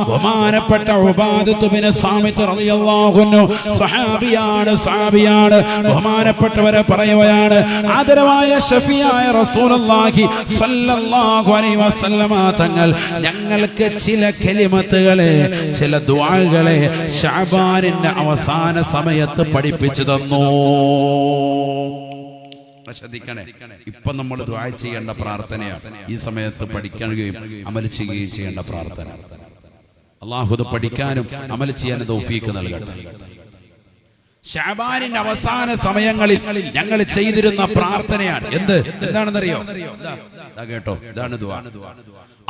ബഹുമാനപ്പെട്ട ഉബാദത്ത് ബിൻ സാമിത്ത് റളിയല്ലാഹു അൻഹു സഹാബിയാണ്. ബഹുമാനപ്പെട്ടവരെ പറയുകയാണ്, ആദരവായ ഷഫീആയ റസൂലുള്ളാഹി സ്വല്ലല്ലാഹു അലൈഹി വസല്ലമ തങ്ങൾ ഞങ്ങൾക്ക് ചില കലിമത്തുകളെ, ചില ദുആകളെ ശഅബാനിന്റെ അവസാന സമയത്ത് പഠിപ്പിച്ചു തന്നു. ശ്രദ്ധിക്കണേ. ഇപ്പൊ നമ്മൾ ദുആ ചെയ്യേണ്ട പ്രാർത്ഥനയാണ്. ഈ സമയത്ത് പഠിക്കുകയും അമൽ ചെയ്യുകയും ചെയ്യേണ്ട പ്രാർത്ഥന. അല്ലാഹു ഇത് പഠിക്കാനും അമൽ ചെയ്യാനും തൗഫീഖ് നൽകട്ടെ. ശഅബാനിന്റെ അവസാന സമയങ്ങളിൽ ഞങ്ങൾ ചെയ്തിരുന്ന പ്രാർത്ഥനയാണ്. എന്താണെന്നറിയോ? കേട്ടോ, ഇതാണ് ദുആ.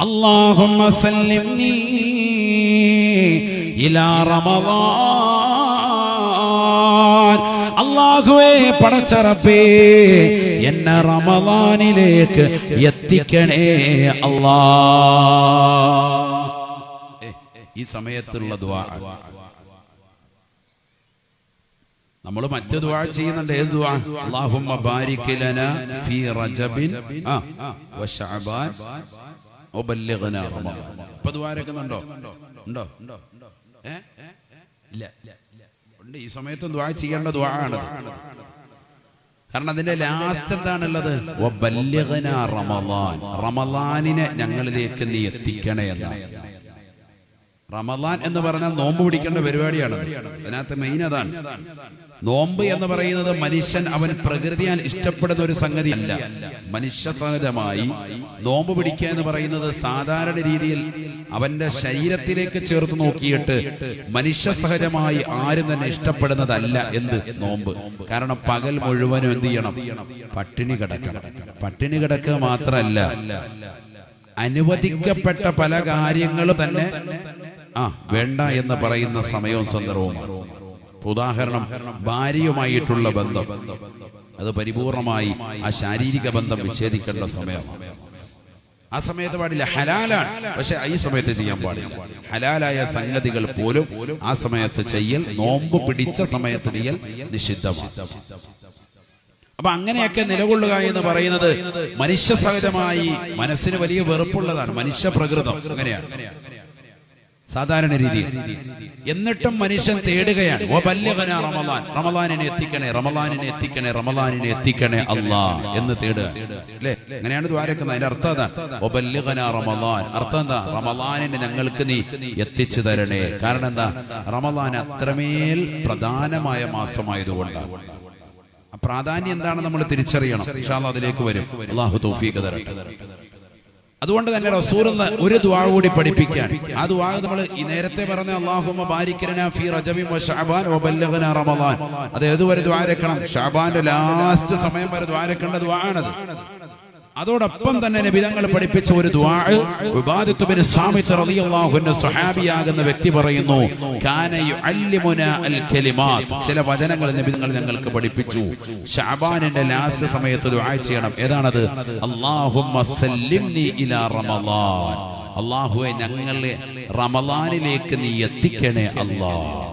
അല്ലാഹുമ്മ സല്ലിംനി ഇലാ റമളാൻ. അല്ലാഹുവേ, പടച്ച റബ്ബേ, എന്നെ റമളാനിലേക്ക് എത്തിക്കണേ അല്ലാഹ്. ഈ സമയത്തുള്ള ദുആ. നമ്മൾ മറ്റു ദുആ ചെയ്യുന്നുണ്ട്. ഏത് ദുആ? അല്ലാഹുമ്മ ബാരിക് ലനാ ഫീ റജബിൻ വശഅബാൻ വബല്ലിഗ്നാ റമളാൻ. ഇപ്പോ ദുആ രക്കുന്നുണ്ടോ? ഉണ്ടോ? ഇല്ല. ഉണ്ട്. ഈ സമയത്തും ദുആ ചെയ്യേണ്ട ദുആ ആണ്. കാരണം അതിന്റെ ലാസ്റ്റ് എന്താണുള്ളത്? വബല്ലിഗ്നാ റമളാൻ. റമളാനിനെ ഞങ്ങളിലേക്ക് നീ എത്തിക്കണേ എന്നാണ്. റമളാൻ എന്ന് പറഞ്ഞാൽ നോമ്പ് പിടിക്കേണ്ട പരിപാടിയാണ്. അതിനകത്ത് മെയിൻ അതാണ്. നോമ്പ് എന്ന് പറയുന്നത് മനുഷ്യൻ അവൻ പ്രകൃതിയാൽ ഇഷ്ടപ്പെടുന്ന ഒരു സംഗതി അല്ല. മനുഷ്യ സഹജമായി നോമ്പ് പിടിക്കുക എന്ന് പറയുന്നത് സാധാരണ രീതിയിൽ അവന്റെ ശരീരത്തിലേക്ക് ചേർത്ത് നോക്കിയിട്ട് മനുഷ്യ സഹജമായി ആരും തന്നെ ഇഷ്ടപ്പെടുന്നതല്ല എന്ത് നോമ്പ്. കാരണം പകൽ മുഴുവനും എന്ത് ചെയ്യണം? പട്ടിണി കിടക്കണം. പട്ടിണി കിടക്കുക മാത്രമല്ല, അനുവദിക്കപ്പെട്ട പല കാര്യങ്ങളും തന്നെ വേണ്ട എന്ന് പറയുന്ന സമയവും സന്ദർഭവുമാണ്. ഉദാഹരണം, ഭാര്യയുമായിട്ടുള്ള ബന്ധം, അത് പരിപൂർണമായി ആ ശാരീരിക ബന്ധം വിച്ഛേദിക്കേണ്ട സമയമാണ്. ആ സമയത്ത് പാടില്ല, ഹലാലാണ്, പക്ഷെ ഈ സമയത്ത് ചെയ്യാൻ പാടില്ല. ഹലാലായ സംഗതികൾ പോലും ആ സമയത്ത് ചെയ്യൽ, നോമ്പ് പിടിച്ച സമയത്ത് ചെയ്യൽ നിഷിദ്ധമാണ്. അപ്പൊ അങ്ങനെയൊക്കെ നിലകൊള്ളുക എന്ന് പറയുന്നത് മനുഷ്യ സഹജമായി മനസ്സിന് വലിയ വെറുപ്പുള്ളതാണ്. മനുഷ്യ പ്രകൃതം അങ്ങനെയാണ്, സാധാരണ രീതി. എന്നിട്ടും മനുഷ്യൻ തേടുകയാണ്, റമളാനിനെ എത്തിക്കണേ, റമളാനിനെ എത്തിക്കണേ, റമളാനിനെ എത്തിക്കണേ അല്ലാ എന്ന് തേടുക അല്ലേ? അങ്ങനെയാണ് ദ്വാരക്കുന്നത്. അതിന്റെ അർത്ഥം എന്താ? റമളാൻ. അർത്ഥം എന്താ? റമളാനിനെ ഞങ്ങൾക്ക് നീ എത്തിച്ചു തരണേ. കാരണം എന്താ? റമളാൻ അത്രമേൽ പ്രധാനമായ മാസമായതുകൊണ്ടാണ്. പ്രാധാന്യം എന്താണ് നമ്മൾ തിരിച്ചറിയണം. ഇൻഷാ അല്ലാഹ് അതിലേക്ക് വരും. അല്ലാഹു തൗഫീഖ് തരട്ടെ. അതുകൊണ്ട് തന്നെ റസൂലുള്ള ഒരു ദുആ കൂടി പഠിപ്പിക്കാൻ. ആ ദുആ നമ്മൾ ഈ നേരത്തെ പറഞ്ഞ അല്ലാഹുമ്മ ബാരിക് ലനാ ഫീ റജബിൻ വ ശഅബാൻ വ ബല്ലഗ്നാ റമളാൻ, അത് ഏതുവരെ ദുആ രക്കണം? ശഅബാന്റെ ലാസ്റ്റ് സമയം വരെ ദുആ രക്കേണ്ട ദുആ ആണത്. അതോടൊപ്പം തന്നെ നബി തങ്ങൾ പഠിപ്പിച്ച ഒരു ദുആ, ഉബാദത്ത് ബിൻ സാമിത്ത് റളിയല്ലാഹു അൻഹു സ്വഹാബിയാകുന്ന വ്യക്തി പറയുന്നു, കാന യുഅല്ലിമുനാ അൽ കലിമാത്ത്, ചില വചനങ്ങൾ നബി തങ്ങൾ ഞങ്ങൾക്ക് പഠിപ്പിച്ചു. ശഅബാനിന്റെ ലാസ്റ്റ് സമയത്ത് ദുആ ചെയ്യണം. ഏതാണത്? അല്ലാഹുമ്മ സല്ലിംനി ഇലാ റമളാൻ, അല്ലാഹുവേ ഞങ്ങളെ റമളാനിലേക്ക് നീ എത്തിക്കണേ അല്ലാഹ്.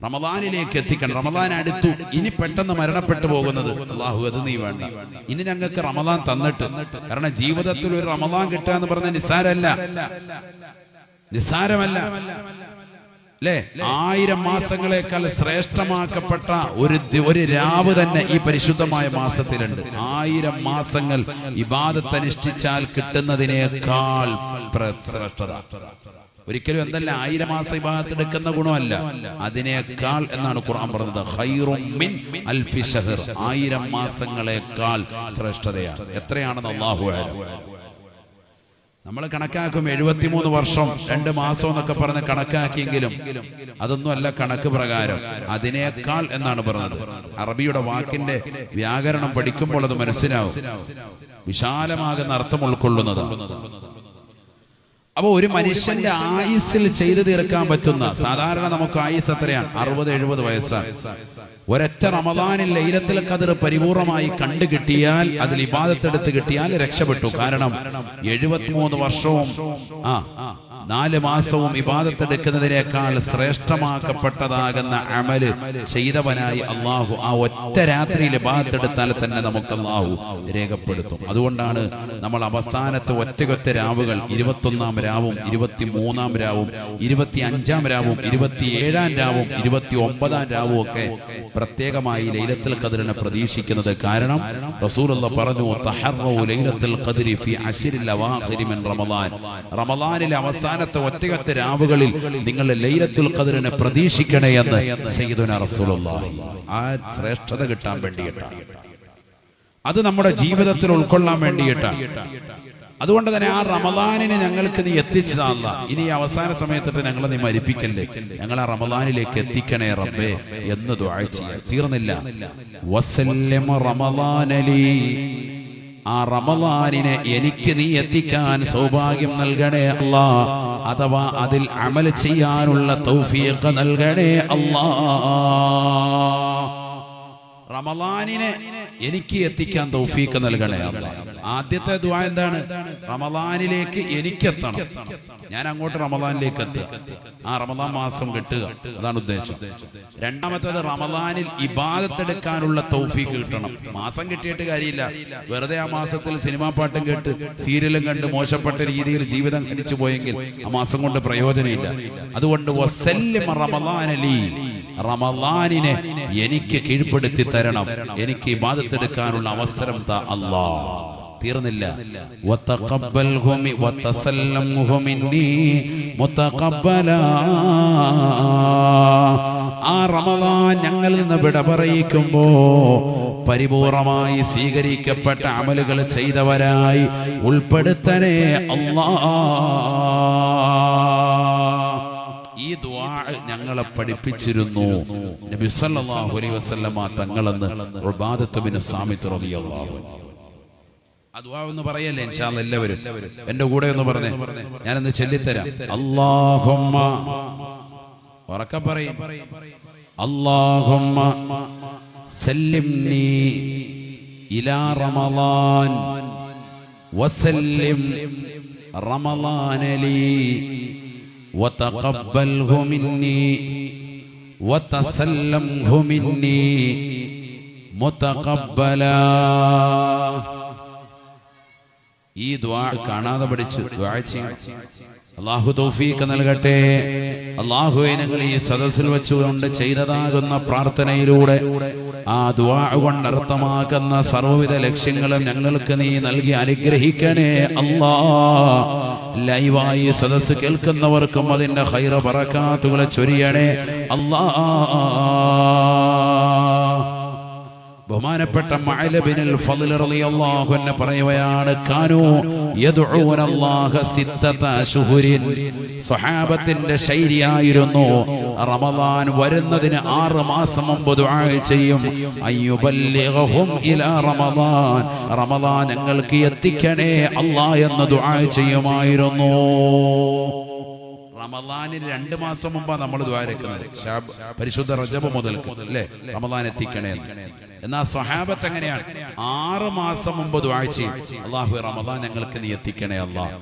റമളാനിലേക്ക് എത്തിക്കണം. റമളാൻ അടുത്തു, ഇനി പെട്ടെന്ന് മരണപ്പെട്ടു പോകുന്നത്, അല്ലാഹു അത് നീ വേണ്ട, ഇനി ഞങ്ങൾക്ക് റമളാൻ തന്നിട്ട്. കാരണം ജീവിതത്തിൽ ഒരു റമളാൻ കിട്ടുക എന്ന് പറഞ്ഞ നിസ്സാരമല്ല അല്ലേ? 1000 മാസങ്ങളെക്കാൾ ശ്രേഷ്ഠമാക്കപ്പെട്ട ഒരു രാവ് തന്നെ ഈ പരിശുദ്ധമായ മാസത്തിലുണ്ട്. 1000 മാസങ്ങൾ ഇബാദത്ത് അനുഷ്ഠിച്ചാൽ കിട്ടുന്നതിനേക്കാൾ ശ്രേഷ്ഠത ഒരിക്കലും എന്തല്ല 1000 മാസം ഇബാദത്ത് എടുക്കുന്ന ഗുണമല്ല, അതിനേക്കാൾ എന്നാണ് ഖുർആൻ പറഞ്ഞത്. ഖൈറും മിൻ അൽഫി ശഹർ, 1000 മാസങ്ങളെക്കാൾ ശ്രേഷ്ഠതയാണ്. എത്രയാണെന്ന് അല്ലാഹു അഅലം. നമ്മൾ കണക്കാക്കും 73 വർഷം 2 മാസം എന്നൊക്കെ പറഞ്ഞ് കണക്കാക്കിയെങ്കിലും അതൊന്നും അല്ല കണക്ക് പ്രകാരം, അതിനേക്കാൾ എന്നാണ് പറഞ്ഞത്. അറബിയുടെ വാക്കിന്റെ വ്യാകരണം പഠിക്കുമ്പോൾ അത് മനസ്സിലാവും, വിശാലമാകുന്ന അർത്ഥം ഉൾക്കൊള്ളുന്നതാണ്. അപ്പൊ ഒരു മനുഷ്യന്റെ ആയുസ്സിൽ ചെയ്തു തീർക്കാൻ പറ്റുന്ന, സാധാരണ നമുക്ക് ആയുസ് എത്രയാണ്? 60-70 വയസ്സാണ്. ഒരൊറ്റ റമളാനിൽ ലൈലത്തുൽ ഖദ്ർ പരിപൂർണമായി കണ്ടു കിട്ടിയാൽ, അതിൽ ഇബാദത്ത് കിട്ടിയാൽ രക്ഷപ്പെട്ടു. കാരണം 73 വർഷവും 4 മാസവും ഇബാദത്ത് എടുക്കുന്നതിനേക്കാൾ ശ്രേഷ്ഠമാക്കപ്പെട്ടതാകുന്ന അമല് ചെയ്തവനായി അള്ളാഹു ആ ഒറ്റ രാത്രിയിൽ ഇബാദത്ത് എടുത്താൽ തന്നെ നമുക്ക് അള്ളാഹു രേഖപ്പെടുത്തും. അതുകൊണ്ടാണ് നമ്മൾ അവസാനത്തെ ഒറ്റ രാവുകൾ, 21-ാം രാവും 23-ാം രാവും 25-ാം രാവും 27-ാം രാവും 29-ാം രാവും ഒക്കെ പ്രത്യേകമായി ലൈലത്തുൽ ഖദ്റിനെ പ്രതീക്ഷിക്കുന്നത്. കാരണം റസൂലുള്ളാഹി പറഞ്ഞു, തഹറു ലൈലത്തുൽ ഖദ്രി ഫി അശ്രിൽ അവാഖിരി മിൻ റമളാൻ, റമളാനിലെ അവസാനത്തെ ഒറ്റ രാവുകളിൽ നിങ്ങൾ ലൈലത്തുൽ ഖദ്റിനെ പ്രതീക്ഷിക്കണേ എന്ന് സയ്യിദുനാ റസൂലുള്ളാഹി. ആ ശ്രേഷ്ഠത കിട്ടാൻ വേണ്ടിയിട്ടാണ്, അത് നമ്മുടെ ജീവിതത്തിൽ ഉൾക്കൊള്ളാൻ വേണ്ടിയിട്ടാണ്. അതുകൊണ്ട് തന്നെ ആ റമളാനിനെ ഞങ്ങൾക്ക് നീ എത്തിച്ചതാ, ഇനി അവസാന സമയത്തിട്ട് ഞങ്ങളെ നീ മരിപ്പിക്കല്ലേ, ഞങ്ങൾ ആ റമളാനിലേക്ക് എത്തിക്കണേ റബ്ബേ എന്ന് ദുആ ചെയ്യാൻ തീർന്നില്ല. വസല്ലം റമളാനലി, ആ റമളാനിനെ എനിക്ക് നീ എത്തിക്കാൻ സൗഭാഗ്യം നൽകണേ അല്ലാ, അഥവാ അതിൽ അമൽ ചെയ്യാനുള്ള തൗഫീഖ് നൽകണേ അല്ലാ. റമളാനിനെ എനിക്ക് എത്തിക്കാൻ തൗഫീഖ് നൽകണേ അല്ലാ. ആദ്യത്തെ ദുആ എന്താണ്? റമളാനിലേക്ക് എനിക്കെത്തണം, ഞാൻ അങ്ങോട്ട് റമളാനിലേക്ക് എത്തുക, ആ റമളാൻ മാസം കിട്ടുക, അതാണ് ഉദ്ദേശം. രണ്ടാമത്തേത് റമളാനിൽ ഇബാദത്ത് എടുക്കാനുള്ള തൗഫീഖ് കിട്ടണം. മാസം കിട്ടിയിട്ട് കാര്യമില്ല, വെറുതെ ആ മാസത്തിൽ സിനിമാ പാട്ടും കേട്ട് സീരിയലും കണ്ട് മോശപ്പെട്ട രീതിയിൽ ജീവിതം കഴിച്ചു പോയെങ്കിൽ ആ മാസം കൊണ്ട് പ്രയോജനമില്ല. അതുകൊണ്ട് വസല്ലം റമളാനലി, റമളാനിനെ എനിക്ക് കീഴ്പ്പെടുത്തി തരണം, എനിക്ക് ഇബാദത്ത് എടുക്കാനുള്ള അവസരം താ അല്ലാ. തീർന്നില്ല. ആ റമളാൻ ഞങ്ങളിൽ നിന്ന് വിട പറയിക്കുമ്പോ പരിപൂർണമായി സ്വീകരിക്കപ്പെട്ട അമലുകൾ ചെയ്തവരായി ഉൾപ്പെടുത്തണേ അല്ലാ. ഈ ദുആ ഞങ്ങളെ പഠിപ്പിച്ചിരുന്നു നബി സല്ലല്ലാഹു അലൈഹി വസല്ലമ തങ്ങളെന്ന് ഉബാദത്ത് ബിൻ സാമിത്ത് റളിയല്ലാഹു അൻഹു. ദുആ ഒന്ന് പറയല്ലേ ഇൻഷാ അല്ലാഹ് എല്ലാവരും എന്റെ കൂടെ ഒന്ന് പറഞ്ഞേ, ഞാനൊന്ന് ചൊല്ലിത്തരാം. അല്ലാഹുമ്മ, ഉറക്കെ പറയും, അല്ലാഹുമ്മ സല്ലിംനി ഇലാ റമളാൻ വസല്ലിം റമളാന ലീ വതഖബ്ബൽഹു മിന്നി വതസല്ലംഹു മിന്നി മുതഖബ്ബലാ. ഈ ദുആ കാണാതെ പഠിച്ച് ദുആ ചെയ്യണം. അല്ലാഹു തൗഫീഖ് നൽകട്ടെ. അല്ലാഹുവേ, ഞങ്ങൾ ഈ സദസ്സിൽ വെച്ചുകൊണ്ട് ചെയ്തതാകുന്ന പ്രാർത്ഥനയിലൂടെ ആ ദുആ കൊണ്ട് അർത്ഥമാക്കുന്ന സർവ്വവിധ ലക്ഷ്യങ്ങളും ഞങ്ങൾക്ക് നീ നൽകി അനുഗ്രഹിക്കണേ അല്ലാഹ്. ലൈവായി സദസ്സ് കേൾക്കുന്നവർക്കും അതിന്റെ ഖൈറ ബറകാത്തുകളെ ചൊരിയണേ അല്ലാഹ്. ബഹുമാനപ്പെട്ട മഅല ബിനുൽ ഫളൽ റളിയല്ലാഹു അൻഹു പറയുകയാണ്, കാനൂ യദ്ഉനല്ലാഹ സിത്തത അശ്ഹുരിൻ. സ്വഹാബത്തിന്റെ ശൈലിയായിരുന്നു റമളാൻ വരുന്നതിന് 6 മാസം മുമ്പ് ദുആ ചെയ്യും. അയ്യുബല്ലിഗഹും ഇലാ റമളാൻ, റമളാൻ ഞങ്ങൾക്ക് എത്തിക്കണേ അല്ലാഹ് എന്ന് ദുആ ചെയ്യുമായിരുന്നു. റമളാനിന് 2 മാസം മുമ്പാണ് നമ്മൾ ദുആ ചെയ്യുന്നത്. പരിശുദ്ധ റജബ് മുതൽ അല്ലേ റമളാൻ എത്തിക്കണേ. എന്നാൽ സ്വഹാബത്ത് എങ്ങനെയാണ്? 6 മാസം മുമ്പ് ദുആ ചെയ്യും, അല്ലാഹു റമളാൻ ഞങ്ങൾക്ക് നീ എത്തിക്കണേ അല്ലാഹ്,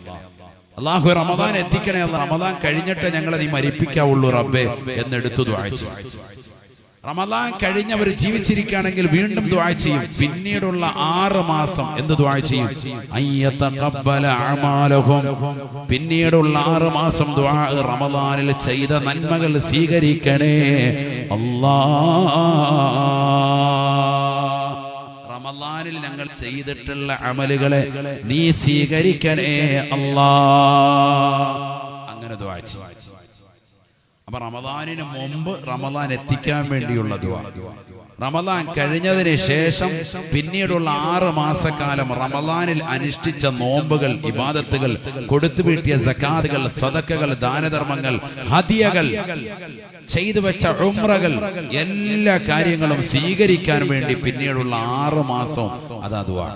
അല്ലാഹു റമളാൻ എത്തിക്കണേ അല്ലാഹ്, റമളാൻ കഴിഞ്ഞിട്ട് ഞങ്ങളെ നീ മരിപ്പിക്കാവുള്ളൂ റബ്ബേ എന്നെടുത്ത് ദുആ ചെയ്യും. റമളാൻ കഴിഞ്ഞവർ ജീവിച്ചിരിക്കുകയാണെങ്കിൽ വീണ്ടും ദുആ ചെയ്യും. പിന്നീടുള്ള 6 മാസം എന്ത് ദുആ ചെയ്യും? അയ്യതഖബ്ബല അഅമാലഹും. പിന്നീടുള്ള 6 മാസം ദുആ, റമളാനിൽ ചെയ്ത നന്മകൾ സ്വീകരിക്കണേ അല്ലാഹ്. റമളാനിൽ ഞങ്ങൾ ചെയ്തിട്ടുള്ള അമലുകളെ നീ സ്വീകരിക്കണേ അല്ലാഹ്. അങ്ങനെ ദുആ ചെയ്യും. അപ്പൊ റമളാനിന് മുമ്പ് റമളാൻ എത്തിക്കാൻ വേണ്ടിയുള്ള ദുആ, റമളാൻ കഴിഞ്ഞതിന് ശേഷം പിന്നീടുള്ള 6 മാസക്കാലം റമളാനിൽ അനുഷ്ഠിച്ച നോമ്പുകൾ, ഇബാദത്തുകൾ, കൊടുത്തു വീട്ടിയ സകാത്തുകൾ, സദഖകൾ, ദാനധർമ്മങ്ങൾ, ഹദിയകൾ, ചെയ്തു വെച്ച ഉംറകൾ, എല്ലാ കാര്യങ്ങളും സ്വീകരിക്കാൻ വേണ്ടി പിന്നീടുള്ള 6 മാസം അതാ ദുആ.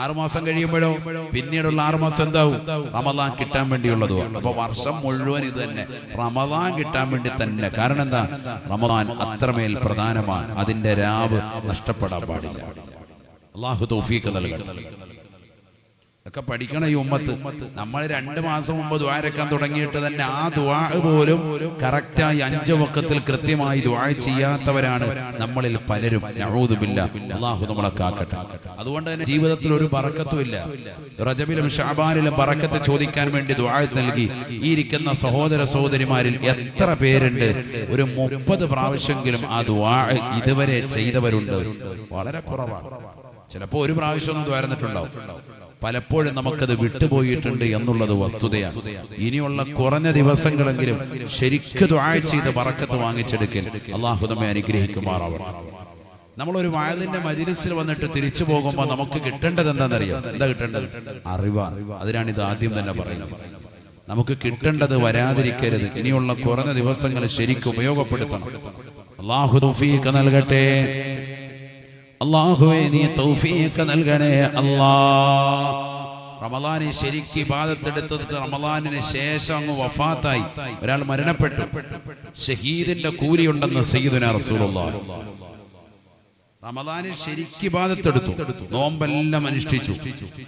6 മാസം കഴിയുമ്പോഴോ പിന്നീടുള്ള 6 മാസം എന്താവും? റമളാൻ കിട്ടാൻ വേണ്ടിയുള്ള ദുആ. അപ്പൊ വർഷം മുഴുവൻ ഇത് തന്നെ, റമളാൻ കിട്ടാൻ വേണ്ടി തന്നെ. കാരണം എന്താ? റമളാൻ അത്രമേൽ പ്രധാനമാണ്, അതിന്റെ രാവ് നഷ്ടപ്പെടാൻ പാടില്ല. അല്ലാഹു തൗഫീഖ് നൽകട്ടെ. ഒക്കെ പഠിക്കണം ഈ ഉമ്മത്ത്. നമ്മൾ 2 മാസം മുമ്പ് ദുആ ഇറക്കാൻ തുടങ്ങിയിട്ട് തന്നെ ആ ദുആ പോലും കറക്റ്റായി 5 വഖത്തിൽ കൃത്യമായി ദുആ ചെയ്യാത്തവരാണ് നമ്മളിൽ പലരും. നഊദു ബില്ലാഹ്, അല്ലാഹു നമ്മളെ കാക്കട്ടെ. അതുകൊണ്ട് തന്നെ ജീവിതത്തിൽ ഒരു ബറക്കത്തും ഇല്ല. റജബിലും ശഅബാനിലും ബറക്കത്ത് ചോദിക്കാൻ വേണ്ടി ദുആ നൽകി ഈ ഇരിക്കുന്ന സഹോദര സഹോദരിമാരിൽ എത്ര പേരുണ്ട് ഒരു 30 പ്രാവശ്യമെങ്കിലും ആ ദുആ ഇതുവരെ ചെയ്തവരുണ്ട്? വളരെ കുറവാണ്. ചിലപ്പോൾ ഒരു പ്രാവശ്യം ഒന്നും ദ്വാരന്നിട്ടുണ്ടാവും. പലപ്പോഴും നമുക്കത് വിട്ടുപോയിട്ടുണ്ട് എന്നുള്ളത് വസ്തുതയാണ്. ഇനിയുള്ള കുറഞ്ഞ ദിവസങ്ങളെങ്കിലും ശരിക്ക് ദുആ ചെയ്ത് ബറക്കത്ത് വാങ്ങിച്ചെടുക്കൽ അല്ലാഹു നമ്മെ അനുഗ്രഹിക്കുമാറാവണം. നമ്മളൊരു വഅദിന്റെ മജ്‌ലിസിൽ വന്നിട്ട് തിരിച്ചു പോകുമ്പോൾ നമുക്ക് കിട്ടേണ്ടത് എന്താണെന്നറിയാം? എന്താ കിട്ടേണ്ടത്? അറിവാണ്. അതിനാണ് ഇത് ആദ്യം തന്നെ പറയുന്നത്. നമുക്ക് കിട്ടേണ്ടത് വരാതിരിക്കരുത്. ഇനിയുള്ള കുറഞ്ഞ ദിവസങ്ങൾ ശരിക്കും ഉപയോഗപ്പെടുത്തണം. അല്ലാഹു തൗഫീഖ് നൽകട്ടെ. അല്ലാഹുവേ, നീ തൗഫീഖ് നൽകണേ അല്ലാഹ്. റമളാനിൽ ശരിക്ക് ഇബാദത്തെടുത്തിട്ട് റമളാനിന് ശേഷം അങ്ങ് വഫാത്തായി ഒരാൾ മരണപ്പെട്ടു. ഷഹീദിന്റെ കൂലിയുണ്ടെന്ന് സയ്യിദുനാ റസൂലുള്ളാഹി. റമളാനിൽ ശരിക്ക് ഇബാദത്തെടുത്തു, നോമ്പെല്ലാം അനുഷ്ഠിച്ചു,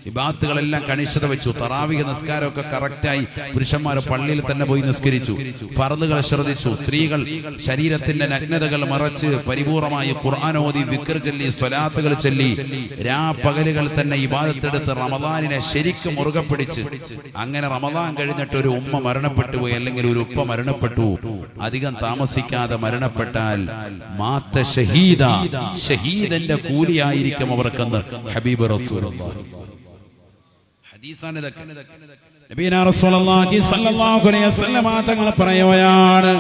ഇബാദത്തുകളെല്ലാം കണിശത വെച്ചു, തറാവീഹ് നിസ്കാരമൊക്കെ കറക്റ്റായി പുരുഷന്മാർ പള്ളിയിൽ തന്നെ പോയി നിസ്കരിച്ചു, ഫർളുകൾ ശ്രദ്ധിച്ചു, സ്ത്രീകൾ ശരീരത്തിന്റെ നഗ്നതകൾ മറച്ച് പരിപൂർണമായി ഖുർആൻ ഓതി, ദിക്ർ ചൊല്ലി, സ്വലാത്തുകൾ ചൊല്ലി, രാപ്പകലുകൾ തന്നെ ഇബാദത്തെടുത്ത് റമളാനിനെ ശരിക്കും മുറുകെ പിടിച്ച്. അങ്ങനെ റമളാൻ കഴിഞ്ഞിട്ട് ഒരു ഉമ്മ മരണപ്പെട്ടു പോയി, അല്ലെങ്കിൽ ഒരു ഉപ്പ മരണപ്പെട്ടു, അധികം താമസിക്കാതെ മരണപ്പെട്ടാൽ മാത്ത ഷഹീദ, ഷഹീദിന്റെ കൂലിയായിരിക്കും അവർക്കെന്ന് ഹബീബ് റസൂലുള്ളാഹി. ഹദീസാണ് ഇതൊക്കെ. നബിയനാ റസൂലുള്ളാഹി സ്വല്ലല്ലാഹു അലൈഹി വസല്ലം തങ്ങൾ പറയുകയാണ്,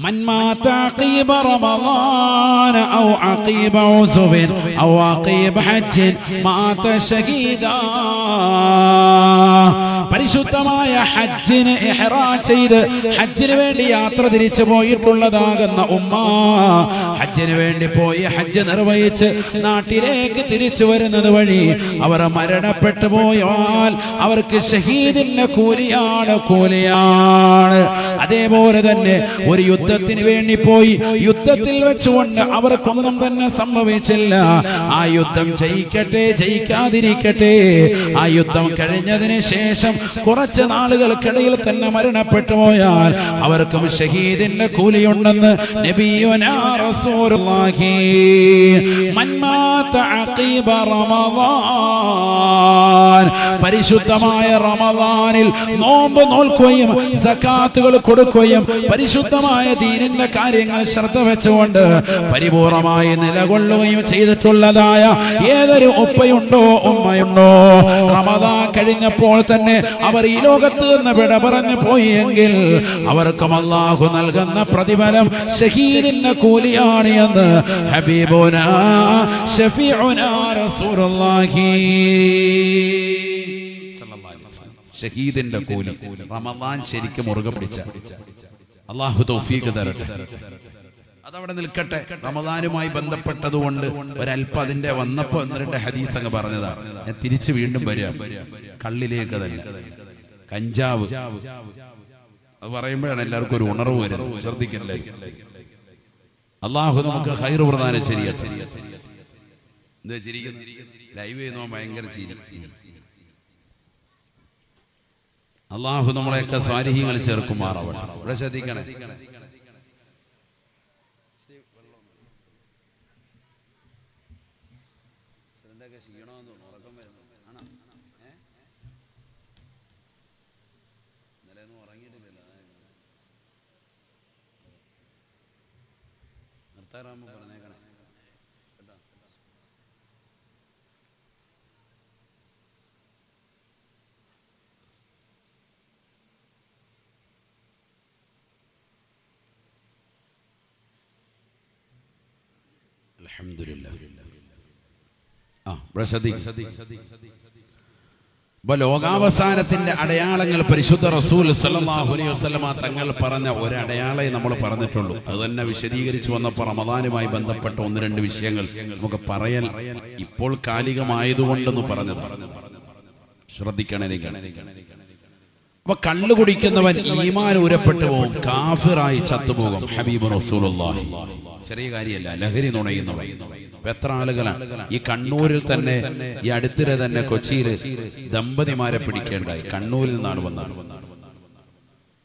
من مات عقيب رمضان أو عقيب عزب أو عقيب حج مات شهيدا. പരിശുദ്ധമായ ഹജ്ജിന് ഇഹ്റാം ചെയ്ത് ഹജ്ജിന് വേണ്ടി യാത്ര തിരിച്ചു പോയിട്ടുള്ളതാകുന്ന ഉമ്മ, ഹജ്ജിന് വേണ്ടി പോയി ഹജ്ജ് നിർവഹിച്ച് നാട്ടിലേക്ക് തിരിച്ചു വരുന്നത് വഴി അവർ മരണപ്പെട്ടു പോയാൽ അവർക്ക് ഷഹീദിന്റെ കൂലിയാണ്. അതേപോലെ തന്നെ ഒരു യുദ്ധത്തിന് വേണ്ടി പോയി യുദ്ധത്തിൽ വെച്ചുകൊണ്ട് അവർക്കൊന്നും തന്നെ സംഭവിച്ചില്ല. ആ യുദ്ധം ജയിക്കട്ടെ ജയിക്കാതിരിക്കട്ടെ, ആ യുദ്ധം കഴിഞ്ഞതിന് ശേഷം കുറച്ച് നാളുകൾക്കിടയിൽ തന്നെ മരണപ്പെട്ടു പോയാൽ അവർക്കും ഷഹീദിന്റെ കൂലിയുണ്ടെന്ന് നബിയുനാ റസൂലുള്ളാഹി. മൻ മാത അഖീബ റമളാൻ, പരിശുദ്ധമായ റമളാനിൽ നോമ്പ് നോൽക്കുകയും സകാത്തുകൾ കൊടുക്കുകയും പരിശുദ്ധമായ ദീനിന്റെ കാര്യങ്ങൾ ശ്രദ്ധ വെച്ചുകൊണ്ട് പരിപൂർണമായി നിലകൊള്ളുകയും ചെയ്തിട്ടുള്ളതായ ഏതൊരു ഉപ്പയുണ്ടോ ഉമ്മയുണ്ടോ, റമളാൻ കഴിഞ്ഞപ്പോൾ തന്നെ അവർ ഈ ലോകത്ത് നിന്ന് വിട പറഞ്ഞു പോയി എങ്കിൽ അവർക്കും അല്ലാഹു നൽകുന്ന പ്രതിഫലം ഷഹീദിന്റെ കൂലിയാണ് എന്ന് ഹബീബുനാ ശഫീഉനാ റസൂലുള്ളാഹി. ഷഹീദിന്റെ കൂലി റമളാൻ ശരിക്കും മുറുകെ പിടിച്ച അല്ലാഹു തൗഫീഖ് തരട്ടെ. അതവിടെ നിൽക്കട്ടെ. റമളാനുമായി ബന്ധപ്പെട്ടതുകൊണ്ട് ഒരല്പം അതിന്റെ വന്നപ്പോ 1-2 ഹദീസ് അങ്ങ് പറഞ്ഞതാണ്. ഞാൻ തിരിച്ചു വീണ്ടും വരിക കള്ളിലേക്ക് തന്നെ. കഞ്ചാവ് അത് പറയുമ്പോഴാണ് എല്ലാവർക്കും ഒരു ഉണർവ് വരുന്നത്. ശ്രദ്ധിക്കല്ലേ. അള്ളാഹു നമുക്ക് ഖൈർ പ്രദാനം ചെയ്യട്ടെ. എന്താ ചിരിക്കുന്നത്? ലൈവ് ചെയ്യുന്നോ ഭയങ്കര ചിരി. അള്ളാഹു നമ്മളെയൊക്കെ സ്വാലിഹീങ്ങൾ ചേർക്കുമാറാവട്ടെ. ഇവിടെ ശ്രദ്ധിക്കണേ. ലോകാവസാനത്തിന്റെ അടയാളങ്ങൾ പരിശുദ്ധ റസൂൽ സല്ലല്ലാഹു അലൈഹി വസല്ലമ തങ്ങൾ പറഞ്ഞ ഒരു അടയാളേ നമ്മൾ പറഞ്ഞിട്ടുള്ളൂ. അത് തന്നെ വിശദീകരിച്ചു വന്നപ്പോൾ റമദാനുമായി ബന്ധപ്പെട്ട 1-2 വിഷയങ്ങൾ നമുക്ക് പറയാൻ ഇപ്പോൾ കാലികമായതുകൊണ്ടെന്ന് പറഞ്ഞതാണ്. ശ്രദ്ധിക്കണേ. അപ്പൊ കള്ളു കുടിക്കുന്നവൻ ഈമാൻ ഉരപ്പെട്ടു പോകും, കാഫിറായി ചത്തുപോകും. ഹബീബ് റസൂലുള്ളാഹി. ചെറിയ കാര്യമല്ല, ലഹരി നുണയുന്നവൻ. എത്ര ആളുകളാണ് ഈ കണ്ണൂരിൽ തന്നെ, ഈ അടുത്തിടെ തന്നെ കൊച്ചിയിൽ ദമ്പതിമാരെ പിടിക്കേണ്ടായി. കണ്ണൂരിൽ നിന്നാണ് വന്നത്.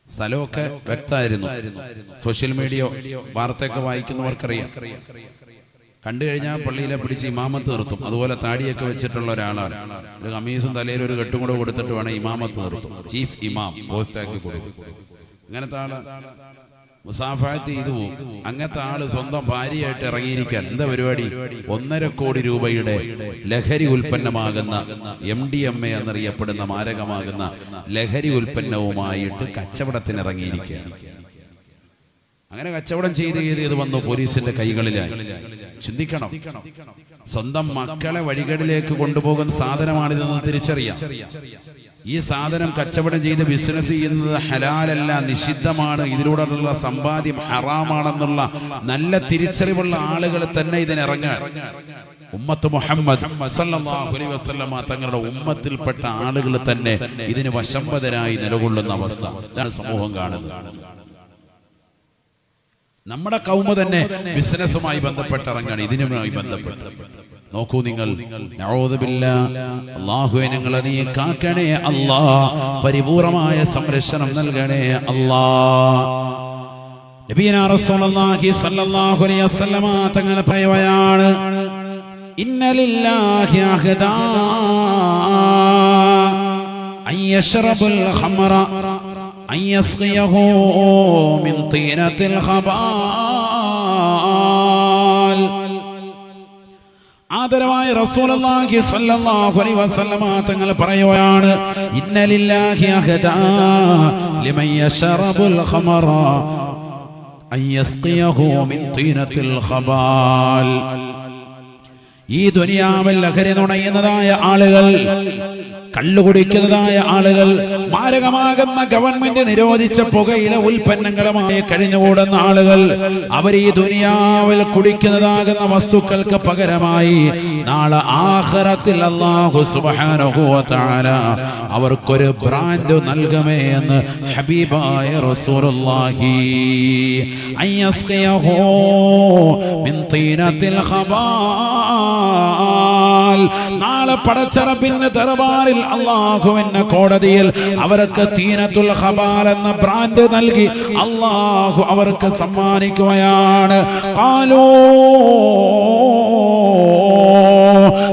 സ്ഥലമൊക്കെ വ്യക്തമായിരുന്നു. സോഷ്യൽ മീഡിയ വാർത്തയൊക്കെ വായിക്കുന്നവർക്കറിയാം. കണ്ടു കഴിഞ്ഞാൽ പള്ളിയിലെ പിടിച്ച് ഇമാമത്ത് നിർത്തും. അതുപോലെ താടിയൊക്കെ വെച്ചിട്ടുള്ള ഒരാളാണ്. ഒരു കമ്മീസും തലയിൽ ഒരു കെട്ടും കൂടെ കൊടുത്തിട്ട് വേണം ഇമാമത്ത് നിർത്തും. ചീഫ് ഇമാം പോസ്റ്റാക്കി കൊടുക്കും. അങ്ങനത്തെ ആള് മുസാഫാത്ത് ചെയ്തു പോകും. അങ്ങനത്തെ ആള് സ്വന്തം ഭാര്യയായിട്ട് ഇറങ്ങിയിരിക്കാൻ എന്താ പരിപാടി? 1.5 കോടി രൂപയുടെ ലഹരി ഉൽപ്പന്നമാകുന്ന MDMA എന്നറിയപ്പെടുന്ന മാരകമാകുന്ന ലഹരി ഉൽപ്പന്നവുമായിട്ട് കച്ചവടത്തിന് ഇറങ്ങിയിരിക്കുകയാണ്. അങ്ങനെ കച്ചവടം ചെയ്ത് ഇത് വന്നു പോലീസിന്റെ കൈകളിലായി. ചിന്തിക്കണം. സ്വന്തം മക്കളെ വഴികളിലേക്ക് കൊണ്ടുപോകുന്ന സാധനമാണിതെന്ന് തിരിച്ചറിയാം. ഈ സാധനം കച്ചവടം ചെയ്ത് ബിസിനസ് ചെയ്യുന്നത് ഹലാലല്ല, നിഷിദ്ധമാണ്, ഇതിലൂടെയുള്ള സമ്പാദ്യം ഹറാമാണെന്നുള്ള നല്ല തിരിച്ചറിവുള്ള ആളുകൾ തന്നെ ഇതിനിറങ്ങാൻ. ഉമ്മത്ത് മുഹമ്മദ് സല്ലല്ലാഹു അലൈഹി വസല്ലമ തങ്ങളുടെ ഉമ്മത്തിൽപ്പെട്ട ആളുകൾ തന്നെ ഇതിന് വശംവദരായി നിലകൊള്ളുന്ന അവസ്ഥ ഇതാണ് സമൂഹം കാണുന്നത്. നമ്മുടെ കൗമ തന്നെ ബിസിനസ്സുമായി ബന്ധപ്പെട്ടിറങ്ങാണ്. ഇതിനുമായി ബന്ധപ്പെട്ട് നോക്കൂ നിങ്ങൾ. അല്ലാഹുവേ ഞങ്ങളെ നീ കാക്കണേ അല്ലാ, പരിപൂർണമായ സംരക്ഷണം നൽകണേ അല്ലാ. നബിയനാ റസൂലുള്ളാഹി സ്വല്ലല്ലാഹു അലൈഹി വസല്ലമ തങ്ങൾ പറയുകയാണ്, ഇന്ന ലില്ലാഹി അഹദാ അയ്യശ്റബുൽ ഖംറ അയ്യസ്ഖിയഹു മിൻ തീനത്തിൽ ഖബാൽ. ആദരവായ റസൂലുള്ളാഹി സ്വല്ലല്ലാഹു അലൈഹി വസല്ലമ തങ്ങൾ പറയുകയാണ്, ഇന്ന ലില്ലാഹി അഹദാ ലിമൻ യശ്റബുൽ ഖമറ അയ്യസ്ഖിയഹു മിൻ തീനത്തിൽ ഖബാൽ. ഈ ദുനിയാവിൽ ലഹരി നുണയുന്നതായ ആളുകൾ, കള്ളുകുടിക്കുന്നതായ ആളുകൾ, മാരകമാകുന്ന ഗവൺമെന്റ് നിരോധിച്ച പുകയില ഉൽപ്പന്നങ്ങളുമായി കഴിഞ്ഞുകൂടുന്ന ആളുകൾ, അവർ ഈ ദുനിയാവിൽ കുടിക്കുന്നതാകുന്ന വസ്തുക്കൾക്ക് പകരമായി നാളെ ആഖിറത്തിൽ അല്ലാഹു സുബ്ഹാനഹു വ തആല അവർക്കൊരു ബ്രാൻഡ് നൽകുമേ എന്ന് ഹബീബായ റസൂലുള്ളാഹി. അയ്യസ്ഖിയഹു മിൻ തീനത്തിൽ ഖബാൽ. നാളെ പടച്ചറബിന്റെ ദർബാറിൽ അല്ലാഹുവിന്റെ കോടതിയിൽ അവർക്ക് തീനത്തുൽ ഖബാൽ എന്ന ബ്രാൻഡ് നൽകി അല്ലാഹു അവർക്ക് സമ്മാനിക്കുകയാണ്. ഖാലൂ,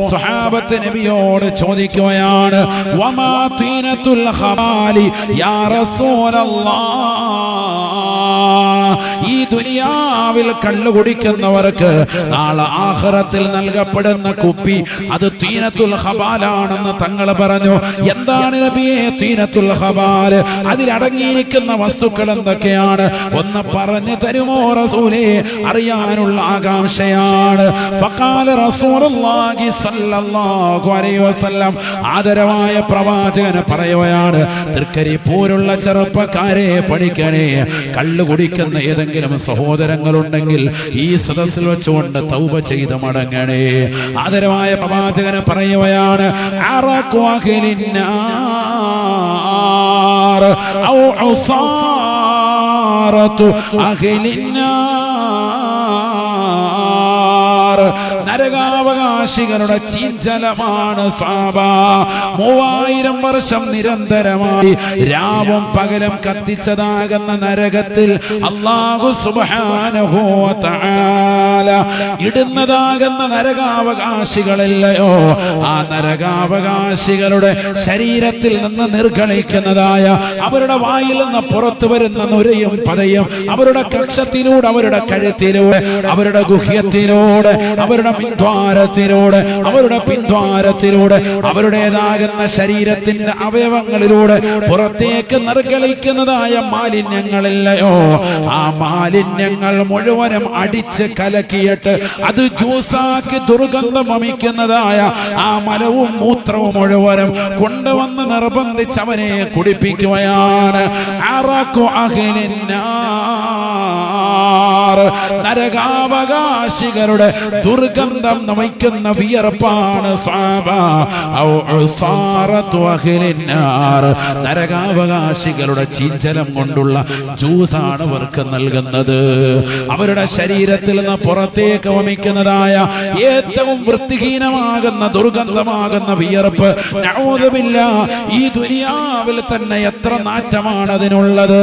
സ്വഹാബത്ത് നബിയോട് ചോദിക്കുകയാണ്, വമാ തീനത്തുൽ ഖബാലി യാ റസൂലല്ലാഹ്. ഈ ദുനിയാവിൽ കള്ളു കുടിക്കുന്നവർക്ക് നാളെ ആഖിറത്തിൽ നൽകപ്പെടുന്ന കുപ്പി അത് തീനത്തുൽ ഖബാലാണെന്ന് തങ്ങൾ പറഞ്ഞു. എന്താണ് നബിയെ തീനത്തുൽ ഖബാൽ? അതിലടങ്ങിയിരിക്കുന്ന വസ്തുക്കൾ എന്തൊക്കെയാണ്? ഒന്ന് പറഞ്ഞു തരുമോ റസൂലേ? അറിയാനുള്ള ആകാംക്ഷയാണ്. ഫഖാല റസൂലുള്ളാഹി സ്വല്ലല്ലാഹു അലൈഹി വസല്ലം, ആദരവായ പ്രവാചകൻ പറയുകയാണ്, തൃക്കരിപ്പൂരുള്ള ചെറുപ്പക്കാരെ പഠിക്കണേ. കള്ളു കുടിക്കുന്ന ഏതെങ്കിലും സഹോദരങ്ങളുണ്ടെങ്കിൽ ഈ സദസ്സിൽ വെച്ചുകൊണ്ട് തൗബ ചെയ്ത് മടങ്ങണേ. ആദരവായ പ്രവാചകൻ പറയുകയാണ്, അറഖു അഹ്ലിന്നാർ ഔ ഉസാറതു അഹ്ലിന്നാർ. നരകാവകാശികളുടെ ചീഞ്ചലമാണ് സാബ. 3000 വർഷം നിരന്തരമായി രാവും പകലും കത്തിച്ചതാകുന്ന നരകത്തിൽ അല്ലാഹു സുബ്ഹാനഹു വ തആല ഇടുന്നതാകുന്ന നരകാവകാശികളല്ലയോ, ആ നരകാവകാശികളുടെ ശരീരത്തിൽ നിന്ന് നിർഗളിക്കുന്നതായ, അവരുടെ വായിൽ നിന്ന് പുറത്തു വരുന്ന നുരയും പതയും അവരുടെ കക്ഷത്തിലൂടെ, അവരുടെ കഴുത്തിലൂടെ, അവരുടെ ഗുഹ്യത്തിലൂടെ, അവരുടെ പിൻദ്വാരത്തിലൂടെ, അവരുടെ പിൻദ്വാരത്തിലൂടെ, അവരുടേതാകുന്ന ശരീരത്തിന്റെ അവയവങ്ങളിലൂടെ പുറത്തേക്ക് നിർഗളിക്കുന്നതായ മാലിന്യങ്ങളില്ലയോ, ആ മാലിന്യങ്ങൾ മുഴുവനും അടിച്ച് കലക്കിയിട്ട് അത് ജ്യൂസാക്കി ദുർഗന്ധം വമിക്കുന്നതായ ആ മലവും മൂത്രവും മുഴുവനും കൊണ്ടുവന്ന് നിർബന്ധിച്ച് അവനെ കുടിപ്പിക്കുകയാണ്. അറഖു അഹ്ലിന്നാർ. നരകാവകാശികളുടെ ദുർഗന്ധം നമിക്കുന്ന വിയർപ്പാണ് സാബ. ഔ ഉസാറതു അഹ്ലിന്നാർ. നരകാവകാശികളുടെ ചീഞ്ചലം കൊണ്ടുള്ള ജ്യൂസാണ് അവർക്ക് നൽകുന്നത്. അവരുടെ ശരീരത്തിൽ നിന്ന് പുറത്തേക്ക് വമിക്കുന്നതായ ഏറ്റവും വൃത്തിഹീനമാകുന്ന ദുർഗന്ധമാകുന്ന വിയർപ്പ്, നഊദു ബില്ലാഹ്, ഈ ദുനിയാവിൽ തന്നെ എത്ര നാറ്റമാണ് അതിനുള്ളത്.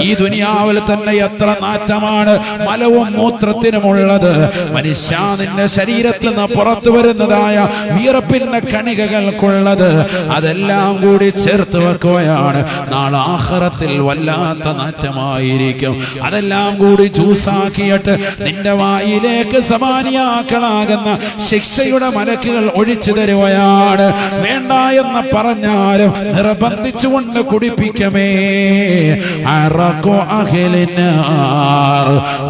ഈ ദുനിയാവിൽ തന്നെ എത്ര നാറ്റമാണ് മലവും മൂത്രത്തിനുമുള്ളത്. മനുഷ്യ, നിന്റെ ശരീരത്തിൽ നിന്ന് പുറത്തു വരുന്നതായ വിയർപ്പിന്റെ കണികകൾക്കുള്ളത്, അതെല്ലാം കൂടി ചേർത്ത് വെക്കുകയാണ്. നാളെ ആഖിറത്തിൽ വല്ലാത്ത നാറ്റമായിരിക്കും. അതെല്ലാം കൂടി ജ്യൂസാക്കിയിട്ട് നിന്റെ വായിലേക്ക് സമാനിയാക്കളാകുന്ന ശിക്ഷയുടെ മലക്കുകൾ ഒഴിച്ചു തരുകയാണ്. വേണ്ട എന്ന് പറഞ്ഞാലും നിർബന്ധിച്ചുകൊണ്ട് കുടിപ്പിക്കമേ. അറഖു അഹ്ലിന്നാർ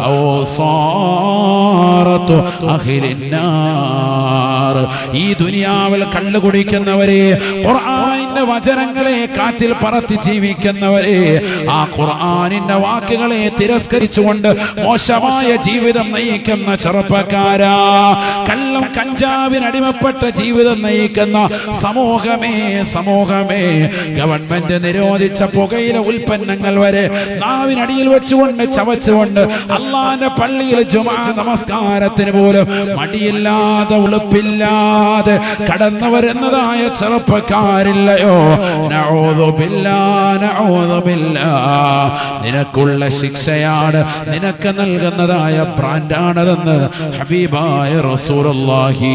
ഔ സാറതു അഹ്ലിന്നാർ. ഈ ദുനിയാവിൽ കള്ളു കുടിക്കുന്നവരെ, ഖുർആനിന്റെ വചനങ്ങളെ കാറ്റിൽ പറത്തി ജീവിക്കുന്നവരെ, ആ ഖുർആനിന്റെ വാക്കുകളെ തിരസ്കരിച്ചുകൊണ്ട് മോശമായ ജീവിതം നയിക്കുന്ന ചെറുപ്പക്കാരാ, കള്ളം കഞ്ചാവിനടിമപ്പെട്ട ജീവിതം നയിക്കുന്ന സമൂഹമേ, സമൂഹമേ, ഗവൺമെന്റ് നിരോധിച്ച പുകയില ഉൽപ്പന്നങ്ങൾ വരെ നാവിനടിയിൽ വെച്ചുകൊണ്ട് ചവച്ചുകൊണ്ട് അള്ളാന്റെ പള്ളിയിൽ ജുമാ നമസ്കാരത്തിന് പോലും മടിയില്ലാതെ ഉളുപ്പില്ലാതെ കടന്നു വരുന്നതായ ചെറുപ്പക്കാരില്ലയോ. നഊദു ബില്ലാഹ്, നഊദു ബില്ലാഹ്. നിനക്കുള്ള ശിക്ഷയാണ്, നിനക്ക് നൽകുന്നതായ ബ്രാൻഡാണതെന്ന് ഹബീബായ റസൂലുള്ളാഹി.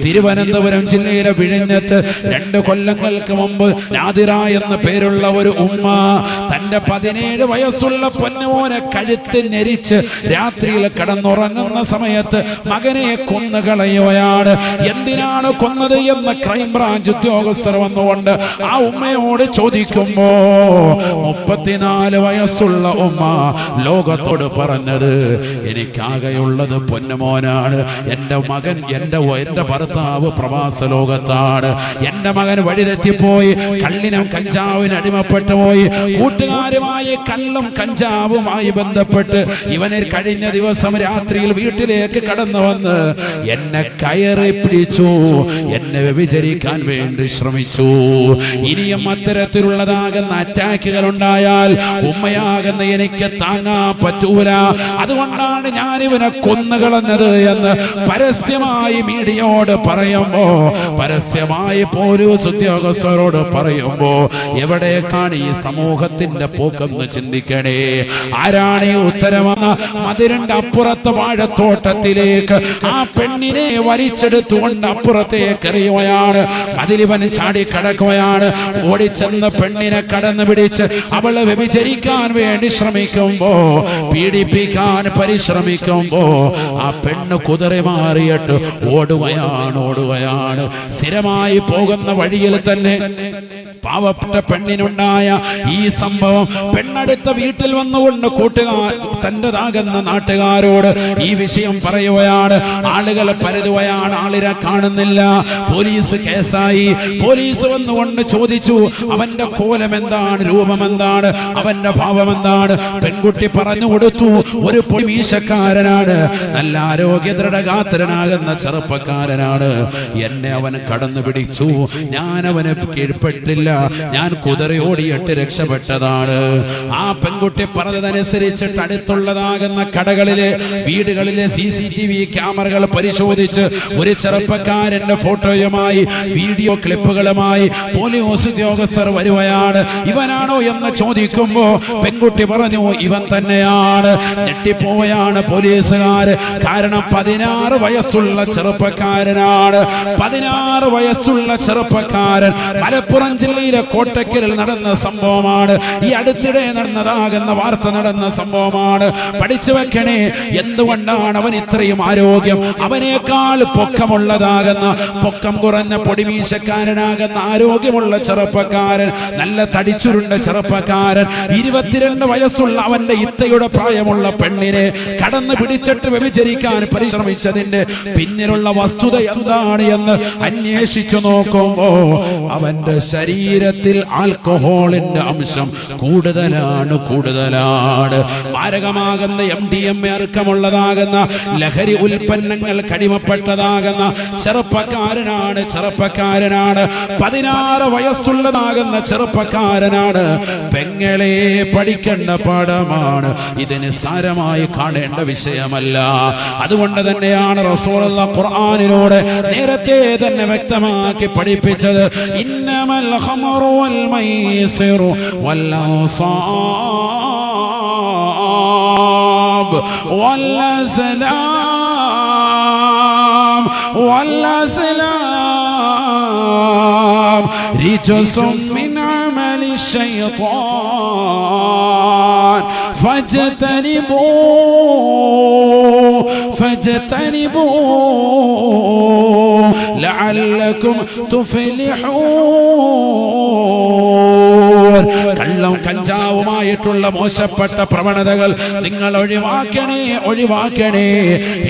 തിരുവനന്തപുരം ജില്ലയിലെ വിഴിഞ്ഞത്ത് 2 കൊല്ലങ്ങൾക്ക് മുമ്പ് നാദിറ എന്ന പേരുള്ള ഒരു ഉമ്മ തന്റെ 17 വയസ്സുള്ള പൊന്നുമോനെ കഴുത്ത് ഞെരിച്ച് രാത്രിയിൽ കിടന്നുറങ്ങുന്ന സമയത്ത് മകനെ കൊന്നുകളയുകയാണ്. എന്തിനാണ് കൊന്നത് എന്ന് ക്രൈംബ്രാഞ്ച് ഉദ്യോഗസ്ഥർ വന്നുകൊണ്ട് ആ ഉമ്മയോട് ചോദിക്കുമ്പോ 34 വയസ്സുള്ള ഉമ്മ ലോകത്തോട് പറഞ്ഞത്, എനിക്കാകെയുള്ളത് പൊന്നുമോനാണ്. എന്റെ മകൻ, എന്റെ ഭർത്താവ് പ്രവാസ ലോകത്താണ്. എന്റെ മകൻ വഴിതെറ്റിപ്പോയി, കള്ളിനും കഞ്ചാവിനും അടിമപ്പെട്ടു പോയി. കൂട്ടുകാരുമായി കള്ളും കഞ്ചാവുമായി ബന്ധപ്പെട്ട് ഇവനെ കഴിഞ്ഞ ദിവസം രാത്രിയിൽ വീട്ടിലേക്ക് കടന്നു വന്ന് എന്നെ കയറി പിടിച്ചു, എന്നെ വ്യഭിചരിക്കാൻ വേണ്ടി ശ്രമിച്ചു. ഇനിയും അത്തരത്തിലുള്ളതാകുന്ന അറ്റാക്കുകൾ ഉണ്ടായാൽ ഉമ്മയാകുന്ന എനിക്ക് താങ്ങാൻ പറ്റൂല. അതുകൊണ്ടാണ് ഞാൻ ഇവനെ കൊന്നുകളഞ്ഞത് എന്ന് പരസ്യമായി മീഡിയയോട് പറയുമ്പോ, പരസ്യമായി പോലീസ് ഉദ്യോഗസ്ഥരോട് പറയുമ്പോ എവിടേക്കാണ് ഈ സമൂഹത്തിന്റെ പോക്കെന്ന് ചിന്തിക്കണേ. ആരാണ് ഈ ഉത്തരമെന്ന്? മതിലിന്റെ അപ്പുറത്ത് വാഴത്തോട്ടത്തിലേക്ക് ആ പെണ്ണിനെ വലിച്ചെടുത്തുകൊണ്ട് അപ്പുറത്തേക്ക് എറിയുകയാണ്. അതിലിവൻ ചാടി കടക്കുകയാണ്. ഓടിച്ചെന്ന പെണ്ണിനെ കടന്നു പിടിച്ച് അവളെ വ്യഭിചരിക്കാൻ വേണ്ടി ശ്രമിക്കുമ്പോ, പീഡിപ്പിക്കാൻ പരിശ്രമിക്കുമ്പോ ആ പെണ്ണ് കുതിറി മാറിയിട്ട് ഓടുകയാണ്. സ്ഥിരമായി പോകുന്ന വഴിയിൽ തന്നെ പാവപ്പെട്ട പെണ്ണിനുണ്ടായ ഈ സംഭവം പെണ്ണടുത്ത വീട്ടിൽ വന്നുകൊണ്ട് തന്റേതാകുന്ന നാട്ടുകാരോട് ഈ വിഷയം പറയുകയാണ്. ആളുകൾ പരതുകയാണ്, ആളിനെ കാണുന്നില്ല. പോലീസ് കേസായി. പോലീസ് വന്നുകൊണ്ട് ചോദിച്ചു, അവന്റെ കോലം എന്താണ്, രൂപം എന്താണ്, അവന്റെ ഭാവം എന്താണ്? പെൺകുട്ടി പറഞ്ഞു കൊടുത്തു, ഒരു പൊടിമീശക്കാരനാണ്, നല്ല ആരോഗ്യ ദൃഢഗാത്രനാകുന്ന ചെറുപ്പക്കാരനാണ്. എന്നെ അവൻ കടന്നു പിടിച്ചു, ഞാൻ അവന് കീഴ്പ്പെട്ടില്ല, ഞാൻ കുതിറി ഓടിയിട്ട് രക്ഷപ്പെട്ടതാണ്. ആ പെൺകുട്ടി പറഞ്ഞതനുസരിച്ചിട്ട് അടുത്തുള്ളതാകുന്ന കടകളിലെ, വീടുകളിലെ CCTV ക്യാമറകൾ പരിശോധിച്ച് ഒരു ചെറുപ്പക്കാരന്റെ ഫോട്ടോയുമായി, വീഡിയോ ക്ലിപ്പുകളുമായി പോലീസ് ഉദ്യോഗസ്ഥർ വരുകയാണ്. ഇവനാണോ എന്ന് ചോദിക്കുമ്പോ പെൺകുട്ടി പറഞ്ഞു, ഇവൻ തന്നെയാണ്. ഞെട്ടിപ്പോയാണ് പോലീസുകാർ. കാരണം 16 വയസ്സുള്ള ചെറുപ്പക്കാരനാണ്. 16 വയസ്സുള്ള ചെറുപ്പക്കാരൻ മലപ്പുറം ജില്ലയിലെ കോട്ടക്കലിൽ നടന്ന സംഭവമാണ്. ഈ അടുത്തിടെ നടന്നതാകുന്ന വാർത്ത നടന്ന സംഭവമാണ്. പഠിച്ചു വെക്കണേ. എന്തുകൊണ്ടാണ് അവൻ ഇത്രയും ആരോഗ്യം? അവനേക്കാൾ പൊക്കമുള്ളതാകുന്ന, പൊക്കം കുറഞ്ഞ പൊടിമീശക്കാരനാകുന്ന ആരോഗ്യമുള്ള ചെറുപ്പക്കാരൻ, നല്ല തടിച്ചുരുണ്ട ചെറുപ്പക്കാരൻ, 22 വയസ്സുള്ള അവന്റെ ഇത്തയുടെ പ്രായമുള്ള പെണ്ണിനെ കടന്നു പിടിച്ചിട്ട് വ്യഭിചരിക്കാൻ പരിശ്രമിച്ചതിന്റെ പിന്നിലുള്ള വസ്തുത എന്താണ് എന്ന് അന്വേഷിച്ചു നോക്കുമ്പോ അവന്റെ ശരീരത്തിൽ ആൽക്കഹോളിന്റെ അംശം കൂടുതലാണ്. മാരകമാകുന്ന MDMA അടക്കമുള്ളതാകുന്ന ലഹരി ഉൽപ്പന്നങ്ങൾ കടിമപ്പെട്ടതാകുന്ന ചെറുപ്പക്കാരനാണ്. 16 വയസ്സുള്ളതാകുന്ന ചെറുപ്പക്കാരനാണ്. പെങ്ങളെ, പഠിക്കേണ്ട പാഠമാണ്. ഇതിന് സാരമായി കാണേണ്ട വിഷയമല്ല. അതുകൊണ്ട് തന്നെയാണ് റസൂലുള്ളാഹി ഖുർആനിലൂടെ നേരത്തെ തന്നെ വ്യക്തമാക്കി പഠിപ്പിച്ചത്, ഇന്നമൽ ഖമറു വൽ മൈസിറു വൽ അൻസാബ് വൽ അസ്ലാം റിജ്സും മിൻ അമലി ശൈത്താൻ فاجتنبوه لعلكم تفلحون. കള്ളം കഞ്ചാവുമായിട്ടുള്ള മോശപ്പെട്ട പ്രവണതകൾ നിങ്ങൾ ഒഴിവാക്കണേ.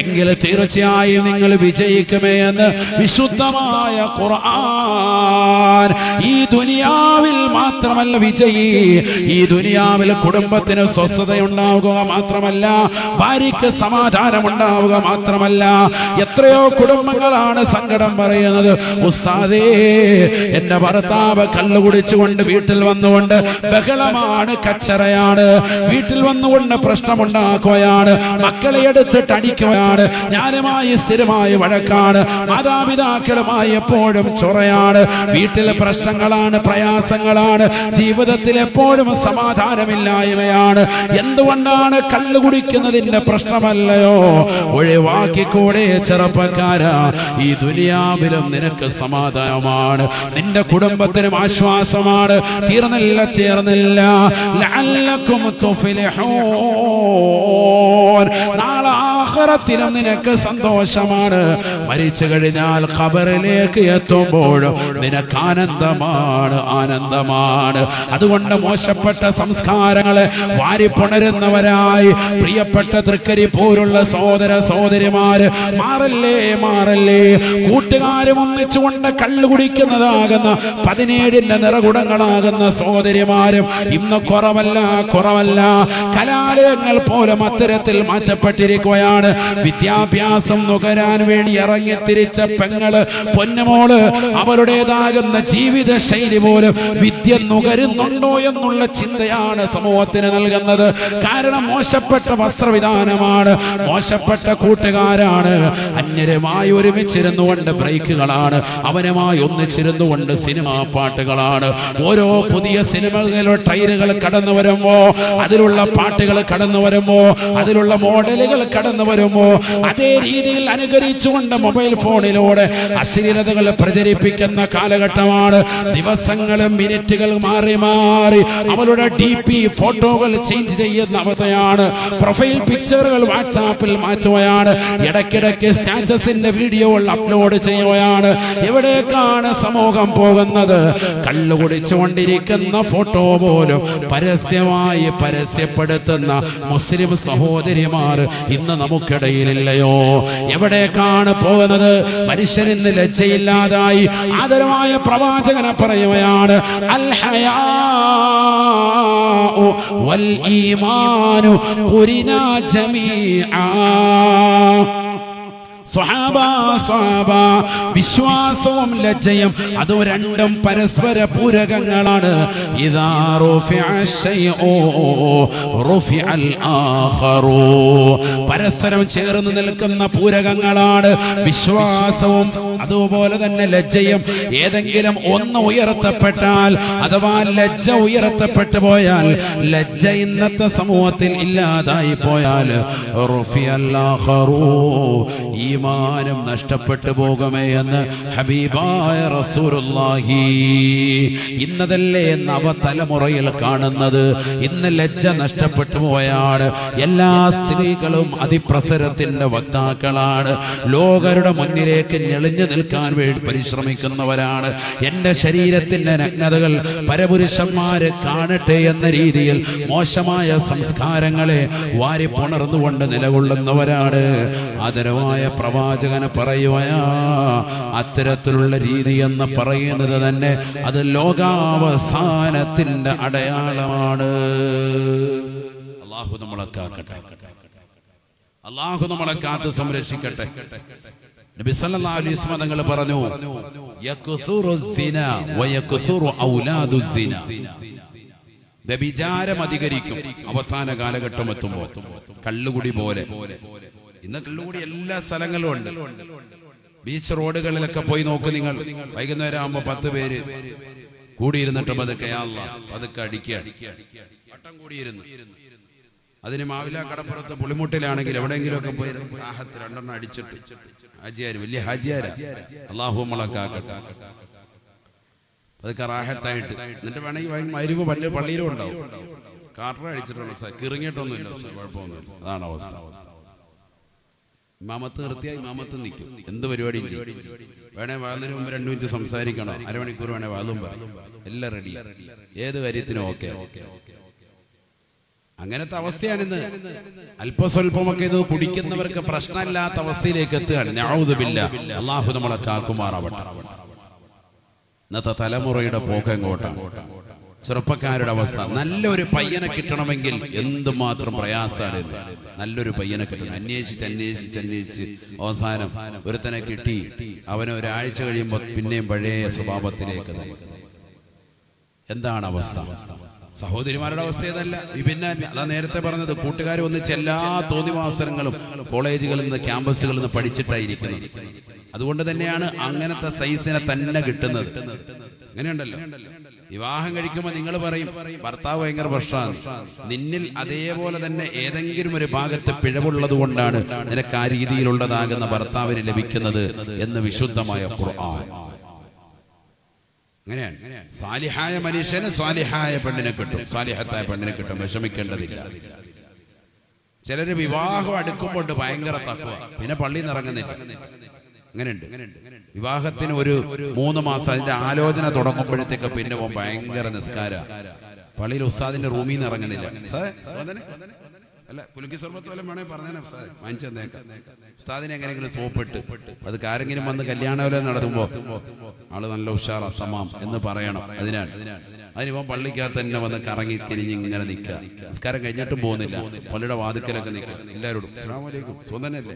എങ്കിൽ തീർച്ചയായും നിങ്ങൾ വിജയിക്കുമേ എന്ന് വിശുദ്ധമായ ഖുർആൻ. ഈ ദുനിയാവിൽ മാത്രമല്ല വിജയി, ഈ ദുനിയാവിൽ കുടുംബത്തിന് സ്വസ്ഥതയുണ്ടാവുക മാത്രമല്ല, ഭാര്യയ്ക്ക് സമാധാനം ഉണ്ടാവുക മാത്രമല്ല, എത്രയോ കുടുംബങ്ങളാണ് സങ്കടം പറയുന്നത്, ഉസ്താദേ എന്റെ ഭർത്താവ് കള്ളു കുടിച്ചുകൊണ്ട് വീട്ടിൽ വന്നുകൊണ്ട് ബഹളമാണ്, കച്ചറയാണ്, വീട്ടിൽ വന്നുകൊണ്ട് പ്രശ്നമുണ്ടാക്കുകയാണ്, മക്കളെ എടുത്തിട്ട് അടിക്കുകയാണ്, ഞാനുമായി സ്ഥിരമായി വഴക്കാണ്, മാതാപിതാക്കളുമായി എപ്പോഴും ചൊറയാണ്, വീട്ടിലെ പ്രശ്നങ്ങളാണ്, പ്രയാസങ്ങളാണ്, ജീവിതത്തിൽ എപ്പോഴും സമാധാനമില്ലായ്മയാണ്. എന്തുകൊണ്ടാണ്? കള്ളു കുടിക്കുന്നതിന്റെ പ്രശ്നമല്ലയോ? ഒഴിവാക്കിക്കൂടെ ചെറുപ്പക്കാരാ? ഈ ദുനിയാവിലും നിനക്ക് സമാധാനമാണ്, നിന്റെ കുടുംബത്തിനും ആശ്വാസമാണ്. തീർന്നില്ല തീർന്നില്ല. ലഅല്ലകും തുഫ്ലിഹൂൻ, നാളെ ആഖിറത്തിലും നിനക്ക് സന്തോഷമാണ്. മരിച്ചു കഴിഞ്ഞാൽ ഖബറിലേക്ക് എത്തുമ്പോൾ നിനക്ക് ആനന്ദമാണ്, ആനന്ദമാണ്. അതുകൊണ്ട് മോശപ്പെട്ട സംസ്കാരങ്ങളെ വാരിപ്പുണരുന്നവരായി പ്രിയപ്പെട്ട തൃക്കരിപ്പൂരുള്ള സഹോദര സഹോദരിമാര് മാറല്ലേ, മാറല്ലേ. കൂട്ടുകാരും ഒന്നിച്ചുകൊണ്ട് കള്ളു കുടിക്കുന്നതാകുന്ന 17ന്റെ നിറകുടങ്ങളാകുന്ന സഹോദരിമാരും ഇന്ന് കുറവല്ല, കുറവല്ല. കലാലയങ്ങൾ പോലും അത്തരത്തിൽ മാറ്റപ്പെട്ടിരിക്കുകയാണ്. വിദ്യാഭ്യാസം നുകരാൻ വേണ്ടി ഇറങ്ങി തിരിച്ച പെങ്ങള്, പൊന്നുമോള്, അവരുടേതാകുന്ന ജീവിത ശൈലി പോലും വിദ്യ നുകരുന്നുണ്ടോ എന്നുള്ള ചിന്തയാണ് സമൂഹത്തിന് നൽകുന്നത്. കാരണം മോശപ്പെട്ട വസ്ത്രവിധാനമാണ്, മോശപ്പെട്ട കൂട്ടുകാരാണ്, അന്യരുമായി ഒരുമിച്ചിരുന്നുകൊണ്ട് ബ്രേക്കുകളാണ്, അവനുമായി ഒന്നിച്ചിരുന്നുകൊണ്ട് സിനിമാ പാട്ടുകളാണ്. ഓരോ പുതിയ സിനിമകളുടെ ട്രെയിലുകൾ കടന്നു വരുമ്പോ, അതിലുള്ള പാട്ടുകൾ കടന്നു വരുമ്പോ, അതിലുള്ള മോഡലുകൾ കടന്നു വരുമ്പോ അതേ രീതിയിൽ അനുകരിച്ചുകൊണ്ട് മൊബൈൽ ഫോണിലൂടെ അശ്ലീലതകൾ പ്രചരിപ്പിക്കുന്ന കാലഘട്ടമാണ്. ദിവസങ്ങളും മിനിറ്റുകൾ മാറി മാറി അവരുടെ DP ഫോട്ടോകൾ ചേഞ്ച് ചെയ്യുന്ന അവസ്ഥയാണ്. പ്രൊഫൈൽ പിക്ചറുകൾ വാട്സാപ്പിൽ മാറ്റുകയാണ്. ഇടയ്ക്കിടയ്ക്ക് സ്റ്റാറ്റസിന്റെ വീഡിയോകൾ അപ്ലോഡ് ചെയ്യുകയാണ്. എവിടേക്കാണ് സമൂഹം പോകുന്നത്? കള്ളു കുടിച്ചുകൊണ്ടിരിക്കുന്ന ഫോട്ടോ പോലും പരസ്യമായി പരസ്യപ്പെടുത്തുന്ന മുസ്ലിം സഹോദരിമാർ ഇന്ന് നമുക്കിടയിലില്ലയോ? എവിടേക്കാണ് പോകുന്നത്? മനുഷ്യരിന്ന് ലജ്ജയില്ലാതായി. ആദരമായ പ്രവാചകനെ പറയുകയാണ്, അൽ ഹയാഉ വൽ ഈമാനു ഖുരിനാ ജമീഅ. വിശ്വാസവും ലജ്ജയും അത് രണ്ടും പരസ്പര പൂരകങ്ങളാണ്. ഇദാ റുഫിഅ ശൈഉ റുഫിഅൽ ആഖറു. പരസ്പരം ചേർന്ന് നിൽക്കുന്ന പൂരകങ്ങളാണ് വിശ്വാസവും അതുപോലെ തന്നെ ലജ്ജയും. ഏതെങ്കിലും ഒന്ന് ഉയർത്തപ്പെട്ടാൽ അഥവാ ലജ്ജ ഉയർത്തപ്പെട്ടു പോയാൽ, ലജ്ജ ഇന്നത്തെ സമൂഹത്തിൽ ഇല്ലാതായി പോയാൽ റുഫിഅൽ ആഖറു, ഈമാനും നഷ്ടപ്പെട്ടു പോകുമേ എന്ന് ഹബീബായ റസൂലുള്ളാഹി. ഇന്നതല്ലേ നവതലമുറയിൽ കാണുന്നത്. ഇന്ന് ലജ്ജ നഷ്ടപ്പെട്ടു പോയാണ്. എല്ലാ സ്ത്രീകളും അതിപ്രസരത്തിന്റെ വക്താക്കളാണ്. ലോകരുടെ മുന്നിലേക്ക് ഞെളിഞ്ഞു നിൽക്കാൻ വേണ്ടി പരിശ്രമിക്കുന്നവരാണ്. എന്റെ ശരീരത്തിന്റെ നഗ്നതകൾ പരപുരുഷന്മാര് കാണട്ടെ എന്ന രീതിയിൽ മോശമായ സംസ്കാരങ്ങളെ വാരി പുണർന്നുകൊണ്ട് നിലകൊള്ളുന്നവരാണ്. ആദരവായ പ്രവാചകന് പറയുകയാ, അത്തരത്തിലുള്ള രീതി എന്ന് പറയുന്നത് തന്നെ അത് ലോകാവസാനത്തിന്റെ അടയാളമാണ്. അല്ലാഹു നമ്മളെ കാക്കട്ടെ, അല്ലാഹു നമ്മളെ കാത്ത് സംരക്ഷിക്കട്ടെ. നബി സല്ലല്ലാഹു അലൈഹി വസല്ലം തങ്ങൾ പറഞ്ഞു, യക്സുറു സിന വയക്സുറു ഔലാദു സിന. വ്യഭിചാരം അധികരിക്കും അവസാന കാലഘട്ടം എത്തുമ്പോൾ. കള്ളുകുടി പോലെ. ഇന്ന് കള്ളുകൂടി എല്ലാ സ്ഥലങ്ങളിലും ഉണ്ട്. ബീച്ച് റോഡുകളിലൊക്കെ പോയി നോക്ക് നിങ്ങൾ. വൈകുന്നേരം ആകുമ്പോ 10 പേര് കൂടിയിരുന്നിട്ട് പതുക്കെ പതുക്കെ അടിക്കുക, വട്ടം കൂടിയിരുന്നു. അതിന് മാവില കടപ്പുറത്ത് പുളിമുട്ടിലാണെങ്കിൽ എവിടെയെങ്കിലും ഒക്കെ പോയി ആഹത്ത് 2 അടിച്ചിട്ട് ഹാജിയാര്, വലിയ ഹാജിയാരാ, അല്ലാഹു നമ്മളെ കാക്കട്ടെ. അതൊക്കെ റാഹത്തായിട്ട്. എന്നിട്ട് വേണമെങ്കിൽ മരുവ് പള്ളിയിലും ഉണ്ടാവും. കാർട്ട അടിച്ചിട്ടുള്ള കിറങ്ങിയിട്ടൊന്നുമില്ല, കുഴപ്പമൊന്നുമില്ല. അതാണ് അവസ്ഥ. ഇമാമത്ത് നിർത്തിയാൽ ഇമാമത്ത് നിൽക്കും, എന്ത് പരിപാടിയും ചെയ്യും. വേണേ വാതിന് മുമ്പ് 2 മിനിറ്റ് സംസാരിക്കണോ, അരമണിക്കൂർ വേണേ വാതും പറയും, എല്ലാം റെഡി, ഏത് കാര്യത്തിനും ഓക്കെ. അങ്ങനത്തെ അവസ്ഥയാണിന്ന്. അല്പസ്വല്പമൊക്കെ ഇത് കുടിക്കുന്നവർക്ക് പ്രശ്നമില്ലാത്ത അവസ്ഥയിലേക്ക് എത്തുകയാണ്. നഊദു ബില്ലാഹ്, അല്ലാഹു നമ്മളെ കാക്കുമാറാവട്ടെ. ഇന്നത്തെ തലമുറയുടെ പോക്ക് എങ്ങോട്ടാണ്? ചെറുപ്പക്കാരുടെ അവസ്ഥ. നല്ലൊരു പയ്യനെ കിട്ടണമെങ്കിൽ എന്തുമാത്രം പ്രയാസമാണ്. നല്ലൊരു പയ്യനെ കിട്ടണം, അന്വേഷിച്ച് അവസാനം ഒരുത്തനെ കിട്ടി, അവനെ ഒരാഴ്ച കഴിയുമ്പോൾ പിന്നെയും പഴയ സ്വഭാവത്തിലേക്ക്. എന്താണ് അവസ്ഥ? സഹോദരിമാരുടെ അവസ്ഥ ഏതല്ല, വിഭിന്നല്ല. അതാ നേരത്തെ പറഞ്ഞത്, കൂട്ടുകാർ ഒന്നിച്ച് എല്ലാ തോന്നിവാസനങ്ങളും കോളേജുകളിൽ നിന്ന് ക്യാമ്പസുകളിൽ നിന്ന് പഠിച്ചിട്ടായിരിക്കുന്നത്. അതുകൊണ്ട് തന്നെയാണ് അങ്ങനത്തെ സൈസിനെ തന്നെ കിട്ടുന്നത്. അങ്ങനെയുണ്ടല്ലോ, വിവാഹം കഴിക്കുമ്പോൾ നിങ്ങൾ പറയും ഭർത്താവ് ഭയങ്കര പ്രശ്നമാണ്, നിന്നിൽ അതേപോലെ തന്നെ ഏതെങ്കിലും ഒരു ഭാഗത്ത് പിഴവുള്ളത് കൊണ്ടാണ് നിനക്ക് ആ രീതിയിലുള്ളതാകുന്ന ഭർത്താവിന് ലഭിക്കുന്നത് എന്ന് വിശുദ്ധമായ ഖുർആൻ. അങ്ങനെയാണ്. സാലിഹായ മനുഷ്യന് സാലിഹായ പെണ്ണിനെ കിട്ടും, സാലിഹത്തായ പെണ്ണിനെ കിട്ടും, വിഷമിക്കേണ്ടതില്ല. ചിലര് വിവാഹം അടുക്കുമ്പോൾ ഭയങ്കര തഖ്വ, പിന്നെ പള്ളിയിൽ നിന്ന് ഇറങ്ങുന്നില്ല. അങ്ങനെയുണ്ട്. വിവാഹത്തിന് ഒരു 3 മാസം അതിന്റെ ആലോചന തുടങ്ങുമ്പോഴത്തേക്ക് പിന്നെ ഭയങ്കര നിസ്കാര, പള്ളിയിൽ ഉസ്താദിന്റെ റൂമിൽ നിന്ന് ഇറങ്ങുന്നില്ല. അല്ല, കുലുക്കി സർബത്ത് വല്ലതും വേണേ പറഞ്ഞാൽ വാങ്ങിച്ചേക്കാം. ഉസ്താദിനെ എങ്ങനെയെങ്കിലും സോപ്പിട്ട് അത് ആരെങ്കിലും വന്ന് കല്യാണവരെ നടത്തുമ്പോ ആള് നല്ല ഉഷാറ തമാം എന്ന് പറയണം. അതിനിപ്പം പള്ളിക്കകത്ത് തന്നെ വന്ന് കറങ്ങി തിരിഞ്ഞ് ഇങ്ങനെ നിൽക്കുക. നിസ്കാരം കഴിഞ്ഞിട്ടും പോകുന്നില്ല, പള്ളിയുടെ വാതിക്കലൊക്കെ നിൽക്കുക. എല്ലാവരോടും അസ്സലാമു അലൈക്കും, സ്വന്തനല്ലേ.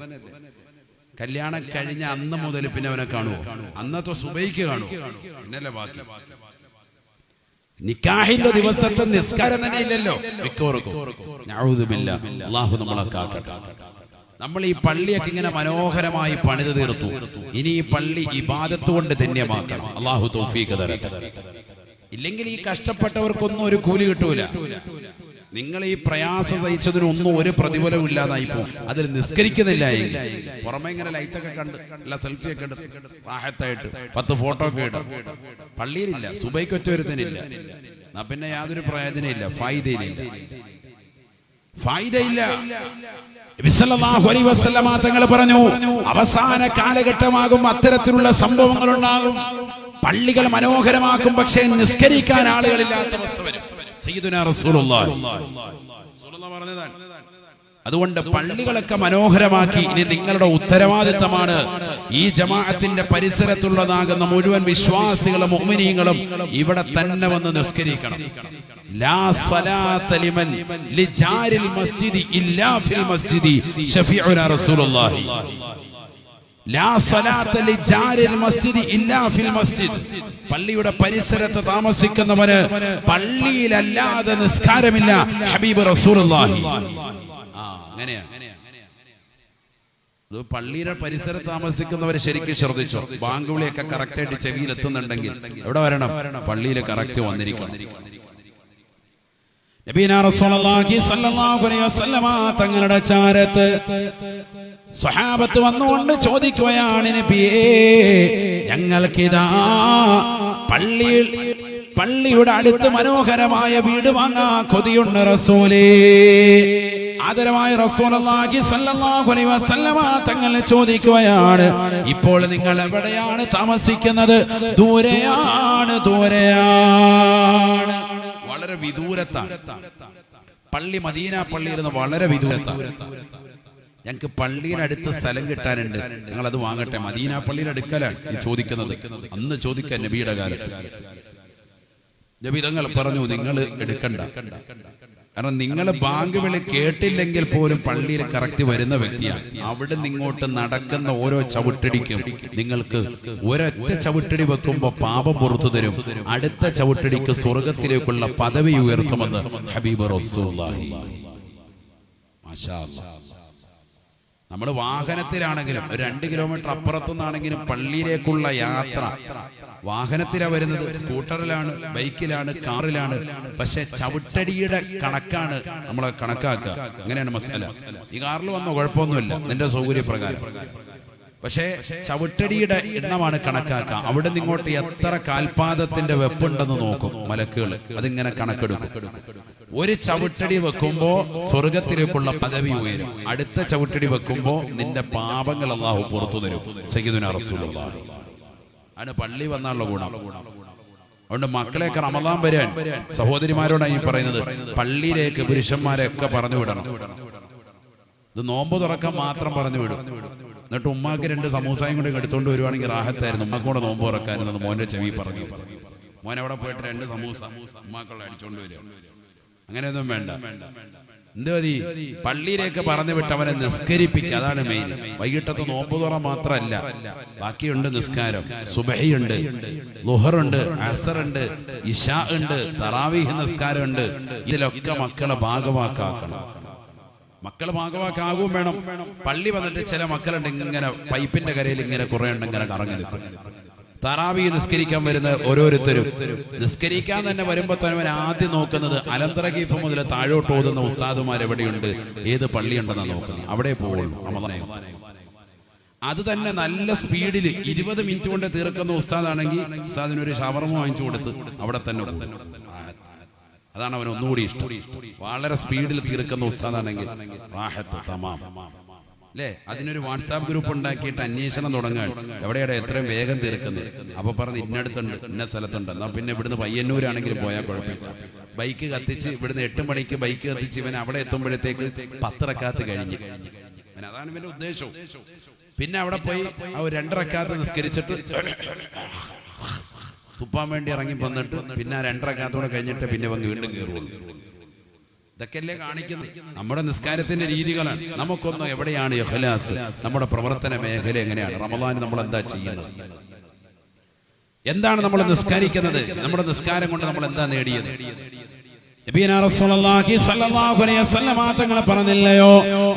കല്യാണം കഴിഞ്ഞ അന്ന് മുതൽ പിന്നെ അവനെ കാണുമോ? അന്നത്തെ സുബൈക്ക് കാണുമോ? പിന്നല്ലേ ബാക്കി. നിക്കാഹിന്റെ ദിവസത്തെ നിസ്കാരം തന്നെ ഇല്ലല്ലോ മിക്കവർക്കും. അല്ലാഹു നമ്മളെ കാക്കട്ടെ. നമ്മൾ ഈ പള്ളിയൊക്കെ ഇങ്ങനെ മനോഹരമായി പണിത് തീർത്തു. ഇനി ഈ പള്ളി ഇബാദത്ത് കൊണ്ട് ധന്യമാക്കണം. അല്ലാഹു തൗഫീഖ് തരട്ടെ. ഇല്ലെങ്കിൽ ഈ കഷ്ടപ്പെട്ടവർക്കൊന്നും ഒരു കൂലി കിട്ടൂല. നിങ്ങൾ ഈ പ്രയാസം സഹിച്ചതിനൊന്നും ഒരു പ്രതിഫലവും ഇല്ലാതായി പോകും. അതിൽ നിസ്കരിക്കുന്നില്ല എങ്കിൽ പുറമെ ഇങ്ങനെ ലൈറ്റൊക്കെ കണ്ട് എല്ലാ സെൽഫിയൊക്കെ എടുത്ത് റാഹത്തായിട്ട് 10 ഫോട്ടോ ഒക്കെ ഇടും. പള്ളിയിലില്ല, സുബൈക്ക് ഒറ്റൊരുത്തനില്ല, എന്നാ പിന്നെ യാതൊരു പ്രയോജനമില്ല, ഫായിദയില്ല. തങ്ങൾ പറഞ്ഞു, അവസാന കാലഘട്ടമാകും അത്തരത്തിലുള്ള സംഭവങ്ങൾ ഉണ്ടാകും. പള്ളികൾ മനോഹരമാക്കും, പക്ഷേ നിസ്കരിക്കാൻ ആളുകളില്ലാത്ത അവസ്ഥ വരും. സയ്യിദുനാ റസൂലുള്ളാഹി പറഞ്ഞതാണ്. അതുകൊണ്ട് പള്ളികളൊക്കെ മനോഹരമാക്കി. ഇനി നിങ്ങളുടെ ഉത്തരവാദിത്തമാണ് ഈ ജമാഅത്തിന്റെ പരിസരത്തുള്ളതാകുന്ന മുഴുവൻ വിശ്വാസികളും മുഅ്മിനീങ്ങളും ഇവിടെ തന്നെ വന്ന് നിസ്കരിക്കണം. ലാ സലാത്ത ലിമൻ ലിജാരിൽ മസ്ജിദി ഇല്ലാ ഫിൽ മസ്ജിദി ശഫീഉനാ റസൂലുള്ളാഹി. ലാ സലാത്ത ലിജാരിൽ മസ്ജിദി ഇല്ലാ ഫിൽ മസ്ജിദ്. പള്ളിയുടെ പരിസരത്ത് താമസിക്കുന്നവന് പള്ളിയിലല്ലാതെ നിസ്കാരമില്ല. ഹബീബ് റസൂലുള്ളാഹി. അത് പള്ളിയുടെ പരിസരത്ത് താമസിക്കുന്നവർ ശരിക്കും ശ്രദ്ധിച്ചോ. ബാങ്ക് വിളിയൊക്കെ കറക്റ്റായിട്ട് ചെവിയിൽ എത്തുന്നുണ്ടെങ്കിൽ എവിടെ വരണം? പള്ളിയിൽ കറക്റ്റ് വന്നിരിക്കണം. നബിനാ റസൂലുള്ളാഹി സ്വല്ലല്ലാഹു അലൈഹി വസല്ലമ തങ്ങളുടെ ചാരത്ത് സ്വഹാബത്ത് വന്നുകൊണ്ട് ചോദിക്കുകയാണ്, നബിയേ, ഞങ്ങൾക്കിതാ പള്ളിയുടെ അടുത്ത് മനോഹരമായ വീട് വാങ്ങാൻ കൊതിയുണ്ട് റസൂലേ. ആദരവായ റസൂലുള്ളാഹി സ്വല്ലല്ലാഹു അലൈഹി വസല്ലമ തങ്ങൾ ചോദിക്കുകയാണ്, ഇപ്പോൾ നിങ്ങൾ എവിടെയാണ് താമസിക്കുന്നത്? ദൂരെയാണ്. വളരെ വിദൂരത്താണ് പള്ളി. മദീന പള്ളിയിൽ നിന്ന് വളരെ വിദൂരത്താണ്. ഞങ്ങൾക്ക് പള്ളിയിനടുത്ത് സ്ഥലം കിട്ടാനുണ്ട്, ഞങ്ങൾ അത് വാങ്ങട്ടെ. മദീന പള്ളിയുടെ അടുക്കലാണ് ഈ ചോദിക്കുന്നത്. അന്ന് ചോദിക്കാൻ നബിയുടെ കാലത്ത് നബി തങ്ങൾ പറഞ്ഞു, നിങ്ങൾ എടുക്കണ്ട. കാരണം നിങ്ങൾ ബാങ്ക് വിളി കേട്ടില്ലെങ്കിൽ പോലും പള്ളിയിൽ കറക്റ്റ് വരുന്ന വ്യക്തിയാണ്. അവിടെ നിങ്ങോട്ട് നടക്കുന്ന ഓരോ ചവിട്ടടിക്കും നിങ്ങൾക്ക് ഒരൊറ്റ ചവിട്ടടി വെക്കുമ്പോ പാപം പുറത്തു തരും. അടുത്ത ചവിട്ടടിക്ക് സ്വർഗത്തിലേക്കുള്ള പദവി ഉയർത്തുമെന്ന് ഹബീബ് റസൂലുള്ളാഹി. മാഷാ അല്ലാഹ്. നമ്മൾ വാഹനത്തിലാണെങ്കിലും 2 കിലോമീറ്റർ അപ്പുറത്തുനിന്നാണെങ്കിലും പള്ളിയിലേക്കുള്ള യാത്ര വാഹനത്തിലാണ് വരുന്നത്. സ്കൂട്ടറിലാണ്, ബൈക്കിലാണ്, കാറിലാണ്. പക്ഷെ ചവിട്ടടിയുടെ കണക്കാണ് നമ്മൾ കണക്കാക്കുക. അങ്ങനെയാണ് മസല. ഈ കാറിൽ വന്നോ കുഴപ്പമൊന്നുമില്ല, നിന്റെ സൗകര്യപ്രകാരം. പക്ഷേ ചവിട്ടടിയുടെ എണ്ണമാണ് കണക്കാക്കുക. അവിടെ നിന്ന് ഇങ്ങോട്ട് എത്ര കാൽപാദത്തിന്റെ വെപ്പുണ്ടെന്ന് നോക്കും മലക്കുകൾ. അതിങ്ങനെ കണക്കെടുക്കും. ഒരു ചവിട്ടടി വെക്കുമ്പോ സ്വർഗത്തിലേക്കുള്ള പദവി ഉയരും. അടുത്ത ചവിട്ടടി വെക്കുമ്പോ നിന്റെ പാപങ്ങൾ അല്ലാഹു പുറത്തു തരും. സയ്യിദുനാ റസൂലുള്ളാഹി. ആണ് പള്ളി വന്നുള്ള ഗുണം. അതുകൊണ്ട് മക്കളെയൊക്കെ റമദാൻ വരാൻ സഹോദരിമാരോടാണ് ഈ പറയുന്നത്, പള്ളിയിലേക്ക് പുരുഷന്മാരെ ഒക്കെ പറഞ്ഞു വിടണം. ഇത് നോമ്പ് തുറക്കാൻ മാത്രം പറഞ്ഞു വിടും. എന്നിട്ട് ഉമ്മാക്ക് 2 സമൂസായും കൂടെ എടുത്തോണ്ട് വരുവാണെങ്കിൽ റാഹത്തായിരുന്നു. ഉമ്മാക്ക് കൂടെ നോമ്പ് തുറക്കാനെന്ന് മോന്റെ ചെവി പറഞ്ഞു. മോൻ അവിടെ പോയിട്ട് 2 സമൂസ ഉമ്മാക്കുള്ള അടിച്ചോണ്ട് വരും. അങ്ങനെയൊന്നും വേണ്ട. എന്ത് മതി? പള്ളിയിലേക്ക് പറഞ്ഞു വിട്ട് അവനെ നിസ്കരിപ്പിക്കുക. അതാണ് മെയിൻ. വൈകിട്ടത്തെ നോമ്പ് തുറ മാത്രമല്ല, ബാക്കിയുണ്ട് നിസ്കാരം. സുബഹിയുണ്ട്, ളുഹറുണ്ട്, അസറുണ്ട്, ഇശാ ഉണ്ട്, തറാവീഹ് നിസ്കാരമുണ്ട്. ഇതിലൊക്കെ മക്കളെ ഭാഗവാക്കാക്കണം. മക്കള് ഭാഗവാക്കാകും വേണം. പള്ളി വന്നിട്ട് ചില മക്കളുണ്ട് ഇങ്ങനെ പൈപ്പിന്റെ കരയിൽ ഇങ്ങനെ കുറെ എണ്ണം ഇങ്ങനെ കറങ്ങി നിൽക്കും. തറാവീഹ് നിസ്കരിക്കാൻ വരുന്ന ഓരോരുത്തരും നിസ്കരിക്കാൻ തന്നെ വരുമ്പോ തന്നെ ആദ്യം നോക്കുന്നത് അലംതറ ഗീഫ് മുതൽ താഴോട്ട് ഓതുന്ന ഉസ്താദുമാർ എവിടെയുണ്ട്, ഏത് പള്ളിയുണ്ടെന്നാണ് നോക്കുന്നത്. അവിടെ പോവുള്ളൂ. അത് തന്നെ നല്ല സ്പീഡിൽ 20 മിനിറ്റ് കൊണ്ട് തീർക്കുന്ന ഉസ്താദാണെങ്കിൽ ഉസ്താദിനൊരു ഷവർമ വാങ്ങിച്ചു കൊടുത്ത് അവിടെ തന്നെ അതാണ് അവൻ ഒന്നുകൂടി ഇഷ്ടം. വളരെ സ്പീഡിൽ തീർക്കുന്ന ഉസ്താദാണെങ്കിൽ അല്ലേ? അതിനൊരു വാട്സാപ്പ് ഗ്രൂപ്പ് ഉണ്ടാക്കിയിട്ട് അന്വേഷണം തുടങ്ങാൻ എവിടെയാണ് എത്രയും വേഗം തീർക്കുന്നത്. അപ്പൊ പറഞ്ഞ് ഇന്നടുത്തുണ്ട്, ഇന്ന സ്ഥലത്തുണ്ട്. എന്നാ പിന്നെ ഇവിടുന്ന് പയ്യന്നൂരാണെങ്കിലും പോയാൽ കുഴപ്പമില്ല. ബൈക്ക് കത്തിച്ച് ഇവിടുന്ന് 8 മണിക്ക് ബൈക്ക് കത്തിച്ച് ഇവൻ അവിടെ എത്തുമ്പോഴത്തേക്ക് 10 റക്അത്ത് കഴിഞ്ഞ്. അതാണ് ഇവന്റെ ഉദ്ദേശവും. പിന്നെ അവിടെ പോയി 2 റക്അത്ത് നിസ്കരിച്ചിട്ട് തുപ്പാൻ വേണ്ടി ഇറങ്ങി വന്നിട്ട് പിന്നെ 2 റക്അത്തോടെ കഴിഞ്ഞിട്ട് പിന്നെ അവൻ വീണ്ടും കയറുള്ളൂ. ഇതൊക്കെയല്ലേ കാണിക്കുന്നത് നമ്മുടെ നിസ്കാരത്തിന്റെ രീതികളാണ്. നമുക്കൊന്നും എവിടെയാണ് ഇഖ്ലാസ്? നമ്മുടെ പ്രവർത്തന മേഖല എങ്ങനെയാണ്? റമദാൻ നമ്മൾ എന്താ ചെയ്യുന്നത്? എന്താണ് നമ്മൾ നിസ്കരിക്കുന്നത്? നമ്മുടെ നിസ്കാരം കൊണ്ട് നമ്മൾ എന്താ നേടിയത്? നബിയനാ റസൂലുള്ളാഹി സ്വല്ലല്ലാഹു അലൈഹി വസല്ലം തങ്ങൾ പറഞ്ഞില്ലയോ,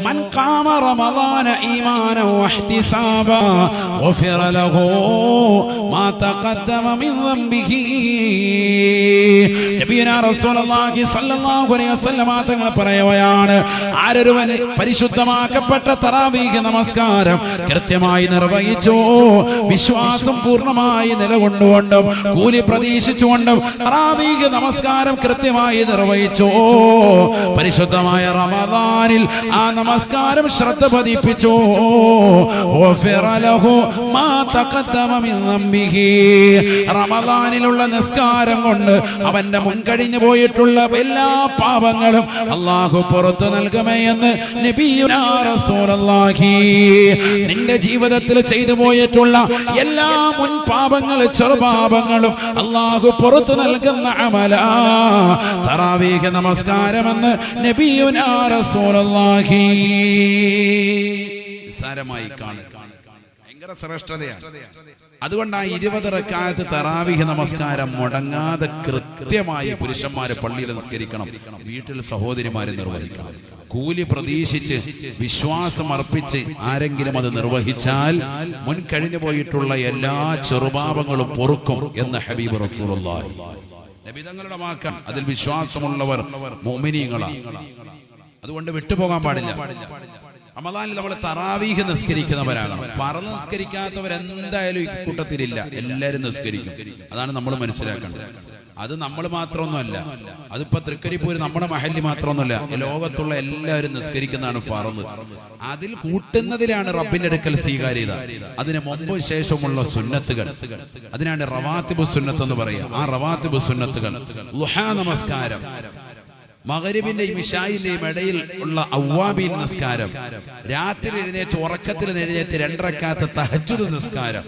മൻ ഖാമ റമദാന ഈമാനൻ വഹ്തിസാബാ ഗുഫിറ ലഹു മാ തഖദ്ദമ മിൻ ദംബിഹി. നബിയനാ റസൂലുള്ളാഹി സ്വല്ലല്ലാഹു അലൈഹി വസല്ലം തങ്ങൾ പറയുകയാണ്, ആരൊരുവൻ പരിശുദ്ധമാക്കപ്പെട്ട തറാവീഹ് നമസ്കാരം കൃത്യമായി നിർവഹിച്ചു, വിശ്വാസം പൂർണ്ണമായി നിലകൊണ്ടുകൊണ്ടും കൂലി പ്രതീക്ഷിച്ചുകൊണ്ടും തറാവീഹ് നമസ്കാരം കൃത്യമായി നിർവഹിച്ചു, പരിശുദ്ധമായ റമദാനിൽ ആ നമസ്കാരം ശ്രദ്ധ പതിപ്പിച്ചു, റമദാനിലുള്ള നിസ്കാരം കൊണ്ട് അവന്റെ മുൻകഴിഞ്ഞു പോയിട്ടുള്ള എല്ലാ പാപങ്ങളും അല്ലാഹു പുറത്തു നൽകുമേ എന്ന് നബിയുനാ റസൂലുള്ളാഹി. നിന്റെ ജീവിതത്തിൽ ചെയ്തു പോയിട്ടുള്ള എല്ലാ മുൻ പാപങ്ങളും ചെറുപാപങ്ങളും അല്ലാഹു പുറത്തു നൽകുന്ന അമലാ തറാവീഹ് നമസ്കാരമെന്ന് നബിയുനാ റസൂലുള്ളാഹി. നിസ്സാരമായി കാണുക, ഭയങ്കര ശ്രേഷ്ഠതയാണ്. അതുകൊണ്ടാണ് 20 റക്അത്ത് തറാവീഹ് നമസ്കാരം മുടങ്ങാതെ കൃത്യമായി പുരുഷന്മാര് പള്ളിയിൽ നിസ്കരിക്കണം, വീട്ടിൽ സഹോദരിമാര് നിർവഹിക്കണം. കൂലി പ്രതീക്ഷിച്ച് വിശ്വാസം അർപ്പിച്ച് ആരെങ്കിലും അത് നിർവഹിച്ചാൽ മുൻ കഴിഞ്ഞു പോയിട്ടുള്ള എല്ലാ ചെറുപാപങ്ങളും പൊറുക്കും എന്ന് ഹബീബ് റസൂലുള്ളാഹി. നബി തങ്ങളുടെ വാക്കാണ്. അതിൽ വിശ്വാസമുള്ളവർ മുഅ്മിനീങ്ങളാണ്. അതുകൊണ്ട് വിട്ടുപോകാൻ പാടില്ല. റമദാനിൽ നമ്മൾ തറാവീഹ് നിസ്കരിക്കുന്നവരാകണം. ഫർള് നിസ്കരിക്കാത്തവരെന്തായാലും ഈ കൂട്ടത്തിലില്ല, എല്ലാവരും നിസ്കരിക്കും. അതാണ് നമ്മൾ മനസ്സിലാക്കേണ്ടത്. അത് നമ്മൾ മാത്രമൊന്നുമല്ല, അതിപ്പോ തൃക്കരിപ്പൂര് നമ്മുടെ മഹല്ലി മാത്രമൊന്നുമല്ല, ലോകത്തുള്ള എല്ലാവരും നിസ്കരിക്കുന്നതാണ് ഫർള്. അതിൽ കൂട്ടുന്നതിലാണ് റബ്ബിന്റെ അടുക്കൽ സ്വീകാര്യത. അതിന് മുമ്പ് ശേഷമുള്ള സുന്നത്തുകൾ, അതിനാണ് റവാത്തിബ് സുന്നത്ത് എന്ന് പറയുക. ആ റവാത്തിബ് സുന്നത്തുകൾ, ളുഹാ നമസ്കാരം, മഗ്രിബിന്റെയും ഇശായിന്റെയും ഇടയിൽ ഉള്ള അവ്വാബീൻ നിസ്കാരം, രാത്രി എഴുന്നേറ്റ് ഉറക്കത്തിൽ എഴുന്നേറ്റ് 2 റക്അത്ത് തഹജ്ജുദ് നിസ്കാരം,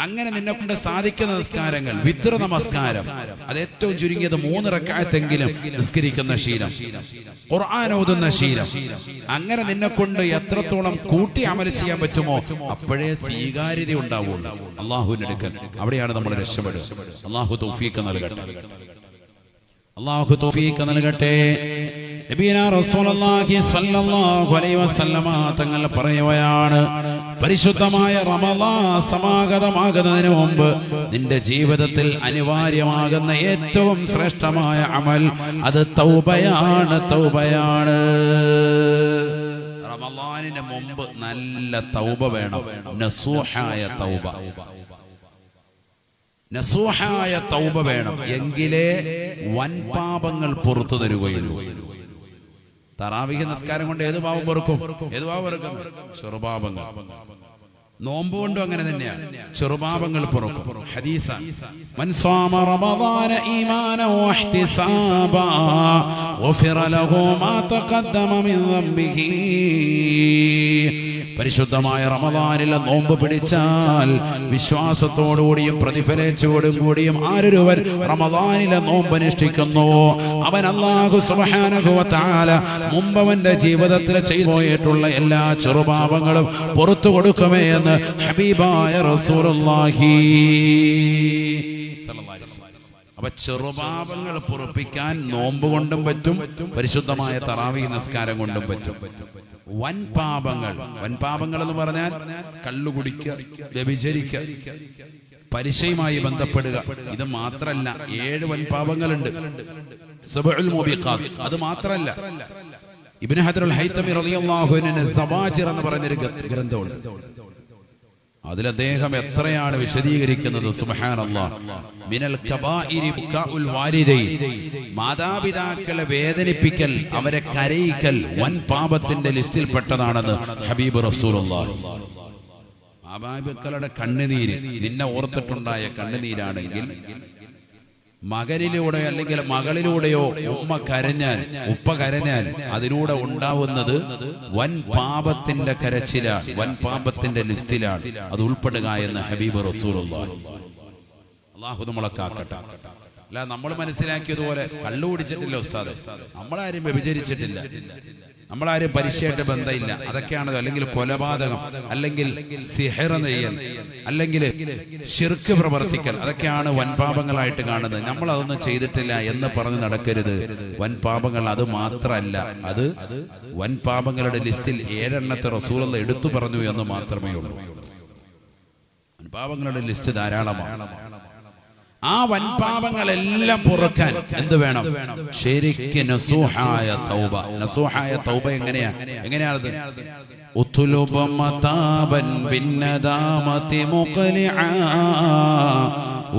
അങ്ങനെ നിന്നെ കൊണ്ട് സാധിക്കുന്ന നിസ്കാരങ്ങൾ, വിത്ർ നമസ്കാരം, അത് ഏറ്റവും ചുരുങ്ങിയത് 3 റക്അത്തെങ്കിലും നിസ്കരിക്കുന്ന ശീലം, ഖുർആൻ ഓതുന്ന ശീലം, അങ്ങനെ നിന്നെ കൊണ്ട് എത്രത്തോളം കൂട്ടി അമൽ ചെയ്യാൻ പറ്റുമോ അപ്പോഴേ സ്വീകാര്യത ഉണ്ടാവുള്ളൂ അല്ലാഹുവിന്റെ അടുക്കൽ. അവിടെയാണ് നമ്മൾ രക്ഷപ്പെടുക. അല്ലാഹു തൗഫീഖ് നൽകട്ടെ. അല്ലാഹു തൗഫീഖ് നൽകട്ടെ. നബിയനാ റസൂലുള്ളാഹി സ്വല്ലല്ലാഹു അലൈഹി വസല്ലമ തങ്ങൾ പറയുകയാണ്, പരിശുദ്ധമായ റമദാൻ സമാഗതമാകുന്നതിന് മുമ്പ് നിന്റെ ജീവിതത്തിൽ അനിവാര്യമാകുന്ന ഏറ്റവും ശ്രേഷ്ഠമായ അമൽ അത് തൗബയാണ്, തൗബയാണ്. റമദാനിന് മുമ്പ് നല്ല തൗബ വേണം, നസൂഹായ തൗബ. നസൂഹായ തൗബ വേണം, എങ്കിലേ വൻപാപങ്ങൾ പുറത്തു തരുകയുള്ളൂ. തറാവീഹ് നിസ്കാരം കൊണ്ട് ഏത് പാപം പൊറുക്കും? ഏത് പാപം പൊറുക്കും? ചെറുപാപങ്ങൾ. നോമ്പ് കൊണ്ടും അങ്ങനെ തന്നെയാണ്, ചെറുപാപങ്ങൾ പൊറുക്കും. ഹദീസാണ്, മൻ സാമ റമദാന ഈമാനൻ വഹ്തിസാബാ ഗുഫിറ ലഹു മാ തഖദ്ദമ മിൻ ദംബിഹി. പരിശുദ്ധമായ റമദാനിലെ നോമ്പ് പിടിച്ചാൽ വിശ്വാസത്തോടുകൂടിയും പ്രതിഫലിച്ചോടുകൂടിയും ആരൊരുവൻ റമദാനിലെ നോമ്പ് അനുഷ്ഠിക്കുന്നു അവൻ അല്ലാഹു സുബ്ഹാനഹു വ തആല മുമ്പവന്റെ ജീവിതത്തിൽ ചെയ്തു പോയിട്ടുള്ള എല്ലാ ചെറുപാപങ്ങളും പുറത്തു കൊടുക്കുമേ എന്ന് ഹബീബായ റസൂലുള്ളാഹി. അപ്പൊ ചെറുപാപങ്ങൾ പൊറുപ്പിക്കാൻ നോമ്പ് കൊണ്ടും പറ്റും, പരിശുദ്ധമായ തറാവീഹ് നിസ്കാരം കൊണ്ടും പറ്റും. വൻപാപങ്ങൾ, വൻപാപങ്ങൾ എന്ന് പറഞ്ഞാൽ കള്ളുകുടിക്കുക, വ്യഭിചരിക്കുക, പലിശയുമായി ബന്ധപ്പെടുക, ഇത് മാത്രല്ല 7 വൻപാപങ്ങളുണ്ട്. സബഉൽ മുബിഖാത്ത്, അത് മാത്രല്ല ഇബ്നു ഹജറുൽ ഹൈതമി റളിയല്ലാഹു അൻഹു സവാജിർ എന്ന് പറഞ്ഞൊരു ഗ്രന്ഥമുണ്ട്. അതിൽ അദ്ദേഹം എത്രയാണ് വിശദീകരിക്കുന്നത്. സുബ്ഹാനല്ലാഹ്. മിനൽ കബായിരി ബുകാഉൽ വാലിദൈൻ, മാതാപിതാക്കളെ വേദനിപ്പിക്കൽ, അവരെ കരയിക്കൽ വൻ പാപത്തിന്റെ ലിസ്റ്റിൽ പെട്ടതാണെന്ന് ഹബീബ് റസൂലുള്ളാഹി. മാതാപിതാക്കളുടെ കണ്ണുനീര്, നിന്നെ ഓർത്തിട്ടുണ്ടായ കണ്ണുനീരാണെങ്കിൽ മകനിലൂടെ അല്ലെങ്കിൽ മകളിലൂടെയോ ഉമ്മ കരഞ്ഞാൽ, ഉപ്പ കരഞ്ഞാൽ അതിലൂടെ ഉണ്ടാവുന്നത് വൻ പാപത്തിന്റെ കരച്ചിലാണ്, വൻ പാപത്തിന്റെ ലിസ്റ്റിലാണ് അത് ഉൾപ്പെടുക എന്ന് ഹബീബ് റസൂലുള്ളാഹി. അല്ലാഹു നമ്മളെ കാക്കട്ടെ. അല്ല, നമ്മൾ മനസ്സിലാക്കിയതുപോലെ കള്ളു കുടിച്ചിട്ടില്ല ഉസ്താദ്, നമ്മളാരും വ്യഭിചരിച്ചിട്ടില്ല, നമ്മളാരും പരിശയായിട്ട് ബന്ധമില്ല, അതൊക്കെയാണ്. അല്ലെങ്കിൽ കൊലപാതകം, അല്ലെങ്കിൽ സിഹ്ർ നെയ്യൽ, അല്ലെങ്കിൽ ശിർക്ക് പ്രവർത്തിക്കൽ, അതൊക്കെയാണ് വൻപാപങ്ങളായിട്ട് കാണുന്നത്. നമ്മൾ അതൊന്നും ചെയ്തിട്ടില്ല എന്ന് പറഞ്ഞ് നടക്കരുത്. വൻപാപങ്ങൾ അത് മാത്രമല്ല, അത് വൻപാപങ്ങളുടെ ലിസ്റ്റിൽ 7 എണ്ണത്തെ റസൂലുള്ളാഹി എടുത്തു പറഞ്ഞു എന്ന് മാത്രമേ ഉള്ളൂ. വൻപാപങ്ങളുടെ ലിസ്റ്റ് ധാരാളമാണ്. ആ വൻപാപങ്ങളെല്ലാം പൊറുക്കാൻ എന്ത് വേണം? ശരിക്കും നസൂഹായ തൗബ. നസൂഹായ തൗബ എങ്ങനെയാണത്? ഉത്ലുബ മതാബൻ ബിന്നദാമതി മുഖലിആ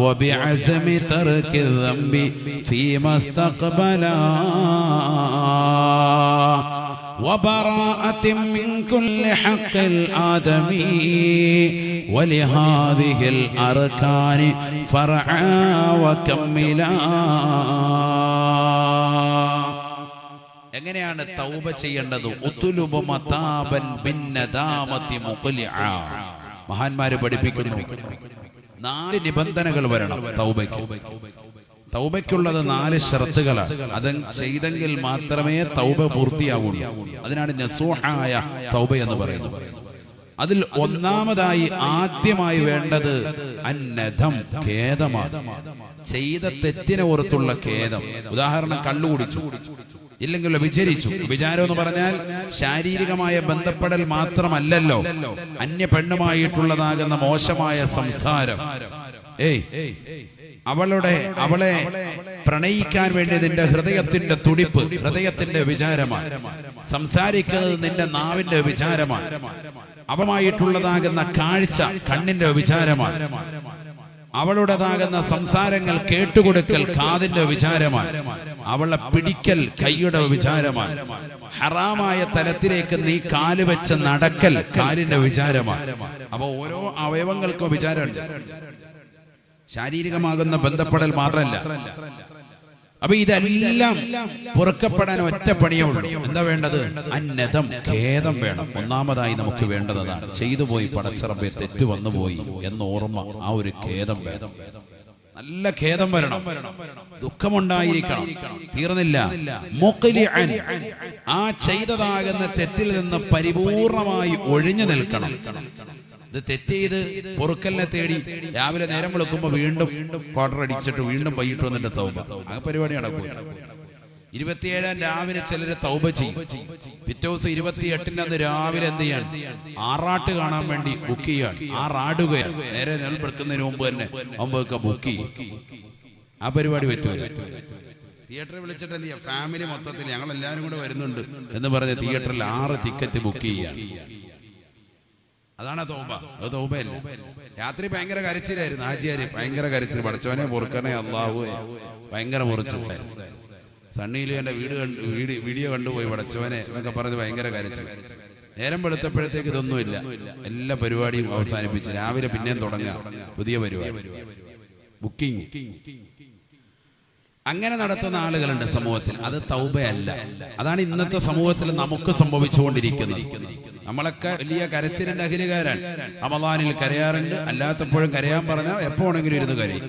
വബിഅസ്മി തർകി ദംബി ഫീമാ ഇസ്തഖബലാ وبراءة من كل حق الآدمي ولهذه الأركان فرعا وكملا. എങ്ങനെയാണ് തൗബ ചെയ്യേണ്ടത്? ഉത്ലുബ മതാബൻ ബിന്നദാമതി മുഖലിആ. മഹാന്മാര് പഠിപ്പിക്കുന്നു 4 നിബന്ധനകൾ വരണം തൗബയ്ക്ക്. തൗബയ്ക്കുള്ളത് 4 ഷർത്തുകളാണ്. അത് ചെയ്തെങ്കിൽ മാത്രമേ തൗബ പൂർത്തിയാവുള്ളൂ. അതിനാണ് നസൂഹായ തൗബ എന്ന് പറയുന്നത്. അതിൽ ഒന്നാമതായി ആദ്യമായി വേണ്ടത് അന്നദം, ഖേദമാണ്. ചെയ്ത തെറ്റിനെ ഓർത്തുള്ള ഖേദം. ഉദാഹരണം, കള്ളു കുടിച്ചു, ഇല്ലെങ്കിൽ വിചരിച്ചു. വിചാരം എന്ന് പറഞ്ഞാൽ ശാരീരികമായ ബന്ധപ്പെടൽ മാത്രമല്ലല്ലോ, അന്യ പെണ്ണുമായിട്ടുള്ളതാകുന്ന മോശമായ സംസാരം. അവളെ പ്രണയിക്കാൻ വേണ്ടി നിന്റെ ഹൃദയത്തിന്റെ തുടിപ്പ്, ഹൃദയത്തിന്റെ വിചാരമാണ്. സംസാരിക്കുന്നത് നിന്റെ നാവിന്റെ വിചാരമാണ്. അവമായിട്ടുള്ളതാകുന്ന കാഴ്ച കണ്ണിന്റെ വിചാരമാണ്. അവളുടേതാകുന്ന സംസാരങ്ങൾ കേട്ടുകൊടുക്കൽ കാതിന്റെ വിചാരമാണ്. അവളെ പിടിക്കൽ കൈയുടെ വിചാരമാണ്. ഹറാമായ തലത്തിലേക്ക് നീ കാല് വെച്ച് നടക്കൽ കാലിന്റെ വിചാരമാണ്. അപ്പൊ ഓരോ അവയവങ്ങൾക്കും വിചാരമുണ്ട്. ശാരീരികമാകുന്ന ബന്ധപ്പെടൽ മാത്രമല്ല. അപ്പൊ ഇതെല്ലാം പൊറുക്കപ്പെടാൻ ഒറ്റ പണിയേ ഉള്ളൂ. എന്താ വേണ്ടത്? അന്നദം, ഖേദം വേണം. ഒന്നാമതായി നമുക്ക് വേണ്ടതാണ്. ചെയ്തു പോയി, പടച്ച റബ്ബേ തെറ്റ് വന്നുപോയി എന്ന ഓർമ്മ, ആ ഒരു ഖേദം വേണം. നല്ല ഖേദം വരണം, ദുഃഖമുണ്ടായിരിക്കണം. തീർന്നില്ല, മുഖ്ലിഅൻ, ആ ചെയ്തതാകുന്ന തെറ്റിൽ നിന്ന് പരിപൂർണമായി ഒഴിഞ്ഞു നിൽക്കണം. ഇത് തെറ്റ് ചെയ്ത് പൊറുക്കലിനെ തേടി രാവിലെ നേരം വിളിക്കുമ്പോൾ വീണ്ടും ക്വാർട്ടർ അടിച്ചിട്ട് വീണ്ടും വൈകിട്ട് വന്നിട്ട് തൗബ, ആ പരിപാടി നടക്കും. 27-ാം രാവിലെ ചിലര് തൗബ ചെയ്യും. പിറ്റേ ദിവസം 28-ന്റെ അന്ന് രാവിലെ എന്ത് ചെയ്യാൻ? ആറാട്ട് കാണാൻ വേണ്ടി ബുക്ക് ചെയ്യാൻ. ആറാടുകയാണ്. നേരെ നെൽ വെക്കുന്നതിന് മുമ്പ് തന്നെ മുമ്പൊക്കെ ബുക്ക് ചെയ്യും. ആ പരിപാടി പറ്റൂല. തിയേറ്ററിൽ വിളിച്ചിട്ട് എന്ത് ചെയ്യാം? ഫാമിലി മൊത്തത്തിൽ ഞങ്ങൾ എല്ലാവരും കൂടെ വരുന്നുണ്ട് എന്ന് പറഞ്ഞ് തിയേറ്ററിൽ 6 ടിക്കറ്റ് ബുക്ക് ചെയ്യാൻ. അതാണ് തൗബ. അത് തൗബയല്ല. രാത്രി ഭയങ്കര കരച്ചിലായിരുന്നു. ഹാജിയാര് ഭയങ്കര കരച്ചിൽ. പഠിച്ചവനെ പൊറുക്കണേ അല്ലാഹു, ഭയങ്കര മുറിച്ചു. സണ്ണിയിലും എന്റെ വീഡിയോ കണ്ടുപോയി, പഠിച്ചവനെ എന്നൊക്കെ പറഞ്ഞ് ഭയങ്കര കരച്ചിൽ. നേരം വെളുത്തപ്പോഴത്തേക്ക് ഇതൊന്നുമില്ല. എല്ലാ പരിപാടിയും അവസാനിപ്പിച്ച് രാവിലെ പിന്നെയും തുടങ്ങുക പുതിയ പരിപാടി, ബുക്കിംഗ്. അങ്ങനെ നടത്തുന്ന ആളുകളുണ്ട് സമൂഹത്തിൽ. അത് തൗബയല്ല. അതാണ് ഇന്നത്തെ സമൂഹത്തിൽ നമുക്ക് സംഭവിച്ചുകൊണ്ടിരിക്കുന്നത്. നമ്മളൊക്കെ വലിയ കരച്ചിലിന്റെ അഹിനുകാരാണ്. റമളാനിൽ കരയാറുണ്ട്, അല്ലാത്തപ്പോഴും കരയാൻ പറഞ്ഞാൽ എപ്പോ വേണമെങ്കിലും ഇരുന്ന് കരയും.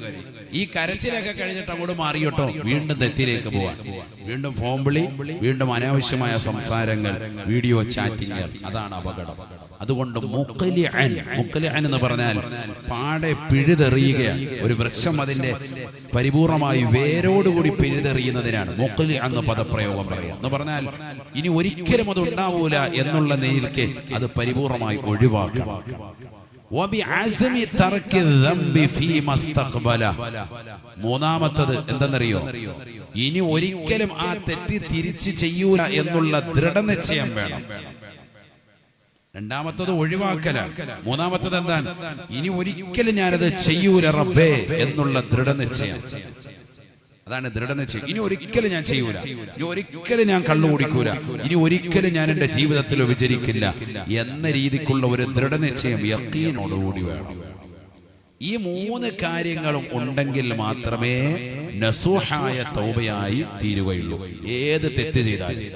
ഈ കരച്ചിലൊക്കെ കഴിഞ്ഞിട്ട് അങ്ങോട്ട് മാറിയോട്ടോ വീണ്ടും തെറ്റിലേക്ക് പോവാൻ, വീണ്ടും ഫോൺ വിളി, വീണ്ടും അനാവശ്യമായ സംസാരങ്ങൾ, വീഡിയോ ചാറ്റിംഗ്. അതാണ് അപകടം. അതുകൊണ്ട് മുഖ്ലിഅൻ എന്ന് പറഞ്ഞാൽ പാടെ പിഴുതെറിയുകയാണ്. ഒരു വൃക്ഷം അതിന്റെ പരിപൂർണമായി വേരോടുകൂടി പിഴുതെറിയുന്നതിനാണ് മുഖ്ലിഅൻ എന്ന പദപ്രയോഗം പറയാം. എന്ന് പറഞ്ഞാൽ ഇനി ഒരിക്കലും അത് ഉണ്ടാവൂല എന്നുള്ള നിലയ്ക്ക് അത് പരിപൂർണമായി ഒഴിവാക്കണം. വബിഅസ്മി തർക്കി ദംബി ഫീമാ ഇസ്തഖ്ബല. മൂന്നാമത്തത് എന്തെന്നറിയോ? ഇനി ഒരിക്കലും ആ തെറ്റ് തിരിച്ചു ചെയ്യൂല എന്നുള്ള ദൃഢനിശ്ചയം വേണം. രണ്ടാമത്തത് ഒഴിവാക്കലാണ്. മൂന്നാമത്തത് എന്താണ്? ഇനി ഒരിക്കലും ഞാനത് ചെയ്യൂല റബ്ബേ എന്നുള്ള ദൃഢനിശ്ചയം. അതാണ് ദൃഢനിശ്ചയം. ഇനി ഒരിക്കലും ഞാൻ ചെയ്യൂല, ഇനി ഒരിക്കലും ഞാൻ കള്ളു കുടിക്കൂല, ഇനി ഒരിക്കലും ഞാൻ എന്റെ ജീവിതത്തിൽ വിചരിക്കില്ല എന്ന രീതിക്കുള്ള ഒരു ദൃഢനിശ്ചയം യഖീനോടുകൂടി വേണം. ഈ മൂന്ന് കാര്യങ്ങളും ഉണ്ടെങ്കിൽ മാത്രമേ നസൂഹായ തൗബയായി തീരുകയുള്ളൂ, ഏത് തെറ്റ് ചെയ്താലും.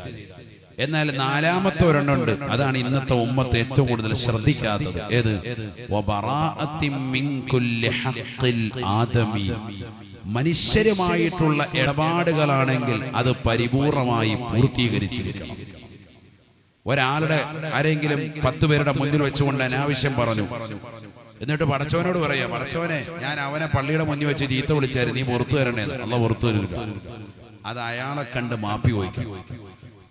എന്നാൽ നാലാമത്തെ ഒരെണ്ണമുണ്ട്, അതാണ് ഇന്നത്തെ ഉമ്മത്ത് ഏറ്റവും കൂടുതൽ ശ്രദ്ധിക്കാത്തത്. ഏത്? വബറാഅത്തിൻ മിൻ കുല്ലി ഹഖ്ഖിൽ ആദമി. മനുഷ്യരുമായിട്ടുള്ള ഇടപാടുകളാണെങ്കിൽ അത് പരിപൂർണമായി പൂർത്തീകരിച്ചിരിക്കണം. ഒരാളുടെ ആരെങ്കിലും 10 പേരുടെ മുന്നിൽ വെച്ചുകൊണ്ട് അനാവശ്യം പറഞ്ഞു, എന്നിട്ട് പടച്ചവനോട് പറയാ, പടച്ചവനെ ഞാൻ അവനെ പള്ളിയുടെ മുന്നിൽ വെച്ച് ചീത്ത വിളിച്ചായിരുന്നു, നീ പുറത്തു തരണേ. അല്ലാഹ് പുറത്തു തരില്ല. അത് അയാളെ കണ്ട് മാപ്പി ചോദിക്കും.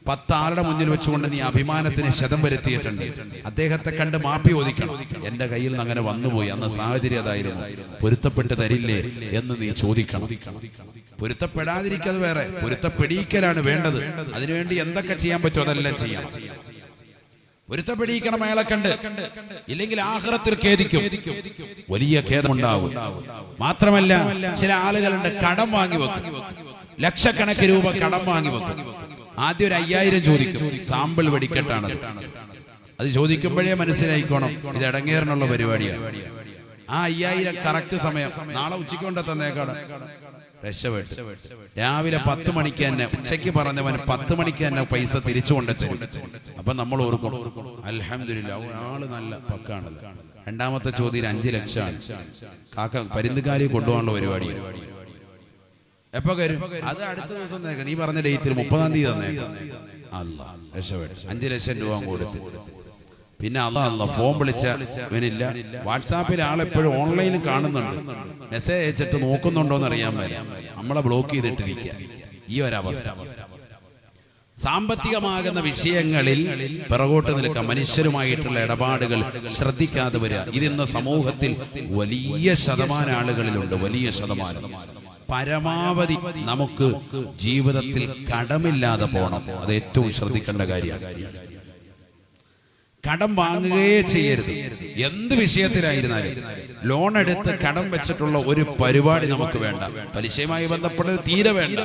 10 ആളുടെ മുന്നിൽ വെച്ചുകൊണ്ട് നീ അഭിമാനത്തിന് ക്ഷതം വരുത്തിയിട്ടുണ്ട്, അദ്ദേഹത്തെ കണ്ട് മാപ്പി ചോദിക്കണം. എന്റെ കയ്യിൽ നിന്ന് അങ്ങനെ വന്നുപോയി, അന്ന് സാഹചര്യം അതായിരുന്നു, പൊരുത്തപ്പെട്ട് തരില്ലേ എന്ന് നീ ചോദിക്കണം. പൊരുത്തപ്പെടാതിരിക്കുന്നത് വേറെ, പൊരുത്തപ്പെടിക്കലാണ് വേണ്ടത്. അതിനുവേണ്ടി എന്തൊക്കെ ചെയ്യാൻ പറ്റുമോ അതെല്ലാം ചെയ്യാം. പൊരുത്തപ്പെടിക്കണം അയാളെ കണ്ട്, ഇല്ലെങ്കിൽ ആഖിറത്തിൽ ഖേദിക്കും, വലിയ ഖേദമുണ്ടാവും. മാത്രമല്ല ചില ആളുകളുണ്ട് കടം വാങ്ങി വെക്കും, ലക്ഷക്കണക്കിന് രൂപ കടം വാങ്ങി വെക്കും. ആദ്യം ഒരു 5000 ചോദിക്കും, സാമ്പിൾ വെടിക്കെട്ടാണ്. അത് ചോദിക്കുമ്പോഴേ മനസ്സിലായിക്കോണം ഇത് ഇടങ്ങേറിനുള്ള പരിപാടിയാണ്. ആ 5000 കറക്റ്റ് സമയം നാളെ ഉച്ചയ്ക്ക് കൊണ്ട് തന്നേക്കാണ്, രക്ഷപ്പെട്ടു. രാവിലെ 10 മണിക്ക് തന്നെ, ഉച്ചയ്ക്ക് പറഞ്ഞവൻ 10 മണിക്ക് തന്നെ പൈസ തിരിച്ചു കൊണ്ടെത്തും. അപ്പൊ നമ്മൾ ഓർക്കും അൽഹംദുലില്ലാഹ് ആള് നല്ല പക്കാണല്ലോ. രണ്ടാമത്തെ ചോദ്യം 5 ലക്ഷമാണ്, കാക്ക പരുന്തുകാരി കൊണ്ടുപോകാനുള്ള പരിപാടിയാണ്. എപ്പോ വരും? അത് അടുത്ത ദിവസം നീ പറഞ്ഞ ഡേറ്റിൽ 30-ാം തീയതി തന്നേക്കാം. അല്ലാഹ് രക്ഷപ്പെട്ടു. 5 ലക്ഷം രൂപ കൊടുത്ത്. പിന്നെ അല്ലാഹ് ഫോൺ വിളിച്ചവനില്ല, വാട്സാപ്പിൽ ആളെപ്പോഴും ഓൺലൈനിൽ കാണുന്നുണ്ട്, മെസ്സേജ് അയച്ചിട്ട് നോക്കുന്നുണ്ടോന്ന് അറിയാൻ വരാം, നമ്മളെ ബ്ലോക്ക് ചെയ്തിട്ടിരിക്കുക. ഈ ഒരവസ്ഥ സാമ്പത്തികമാകുന്ന വിഷയങ്ങളിൽ പിറകോട്ട് നിൽക്കാം, മനുഷ്യരുമായിട്ടുള്ള ഇടപാടുകൾ ശ്രദ്ധിക്കാതെ വരിക. ഇതിന്ന് സമൂഹത്തിൽ വലിയ ശതമാനം ആളുകളിലുണ്ട്, വലിയ ശതമാനം. പരമാവധി നമുക്ക് ജീവിതത്തിൽ കടമില്ലാതെ പോകണം, അത് ഏറ്റവും ശ്രദ്ധിക്കേണ്ട കാര്യമാണ്. കടം വാങ്ങുകയേ ചെയ്യരുത്, എന്ത് വിഷയത്തിലായിരുന്നാലും. ലോൺ എടുത്ത് കടം വെച്ചിട്ടുള്ള ഒരു പരിപാടി നമുക്ക് വേണ്ട, പലിശയുമായി ബന്ധപ്പെട്ടത് തീരെ വേണ്ട.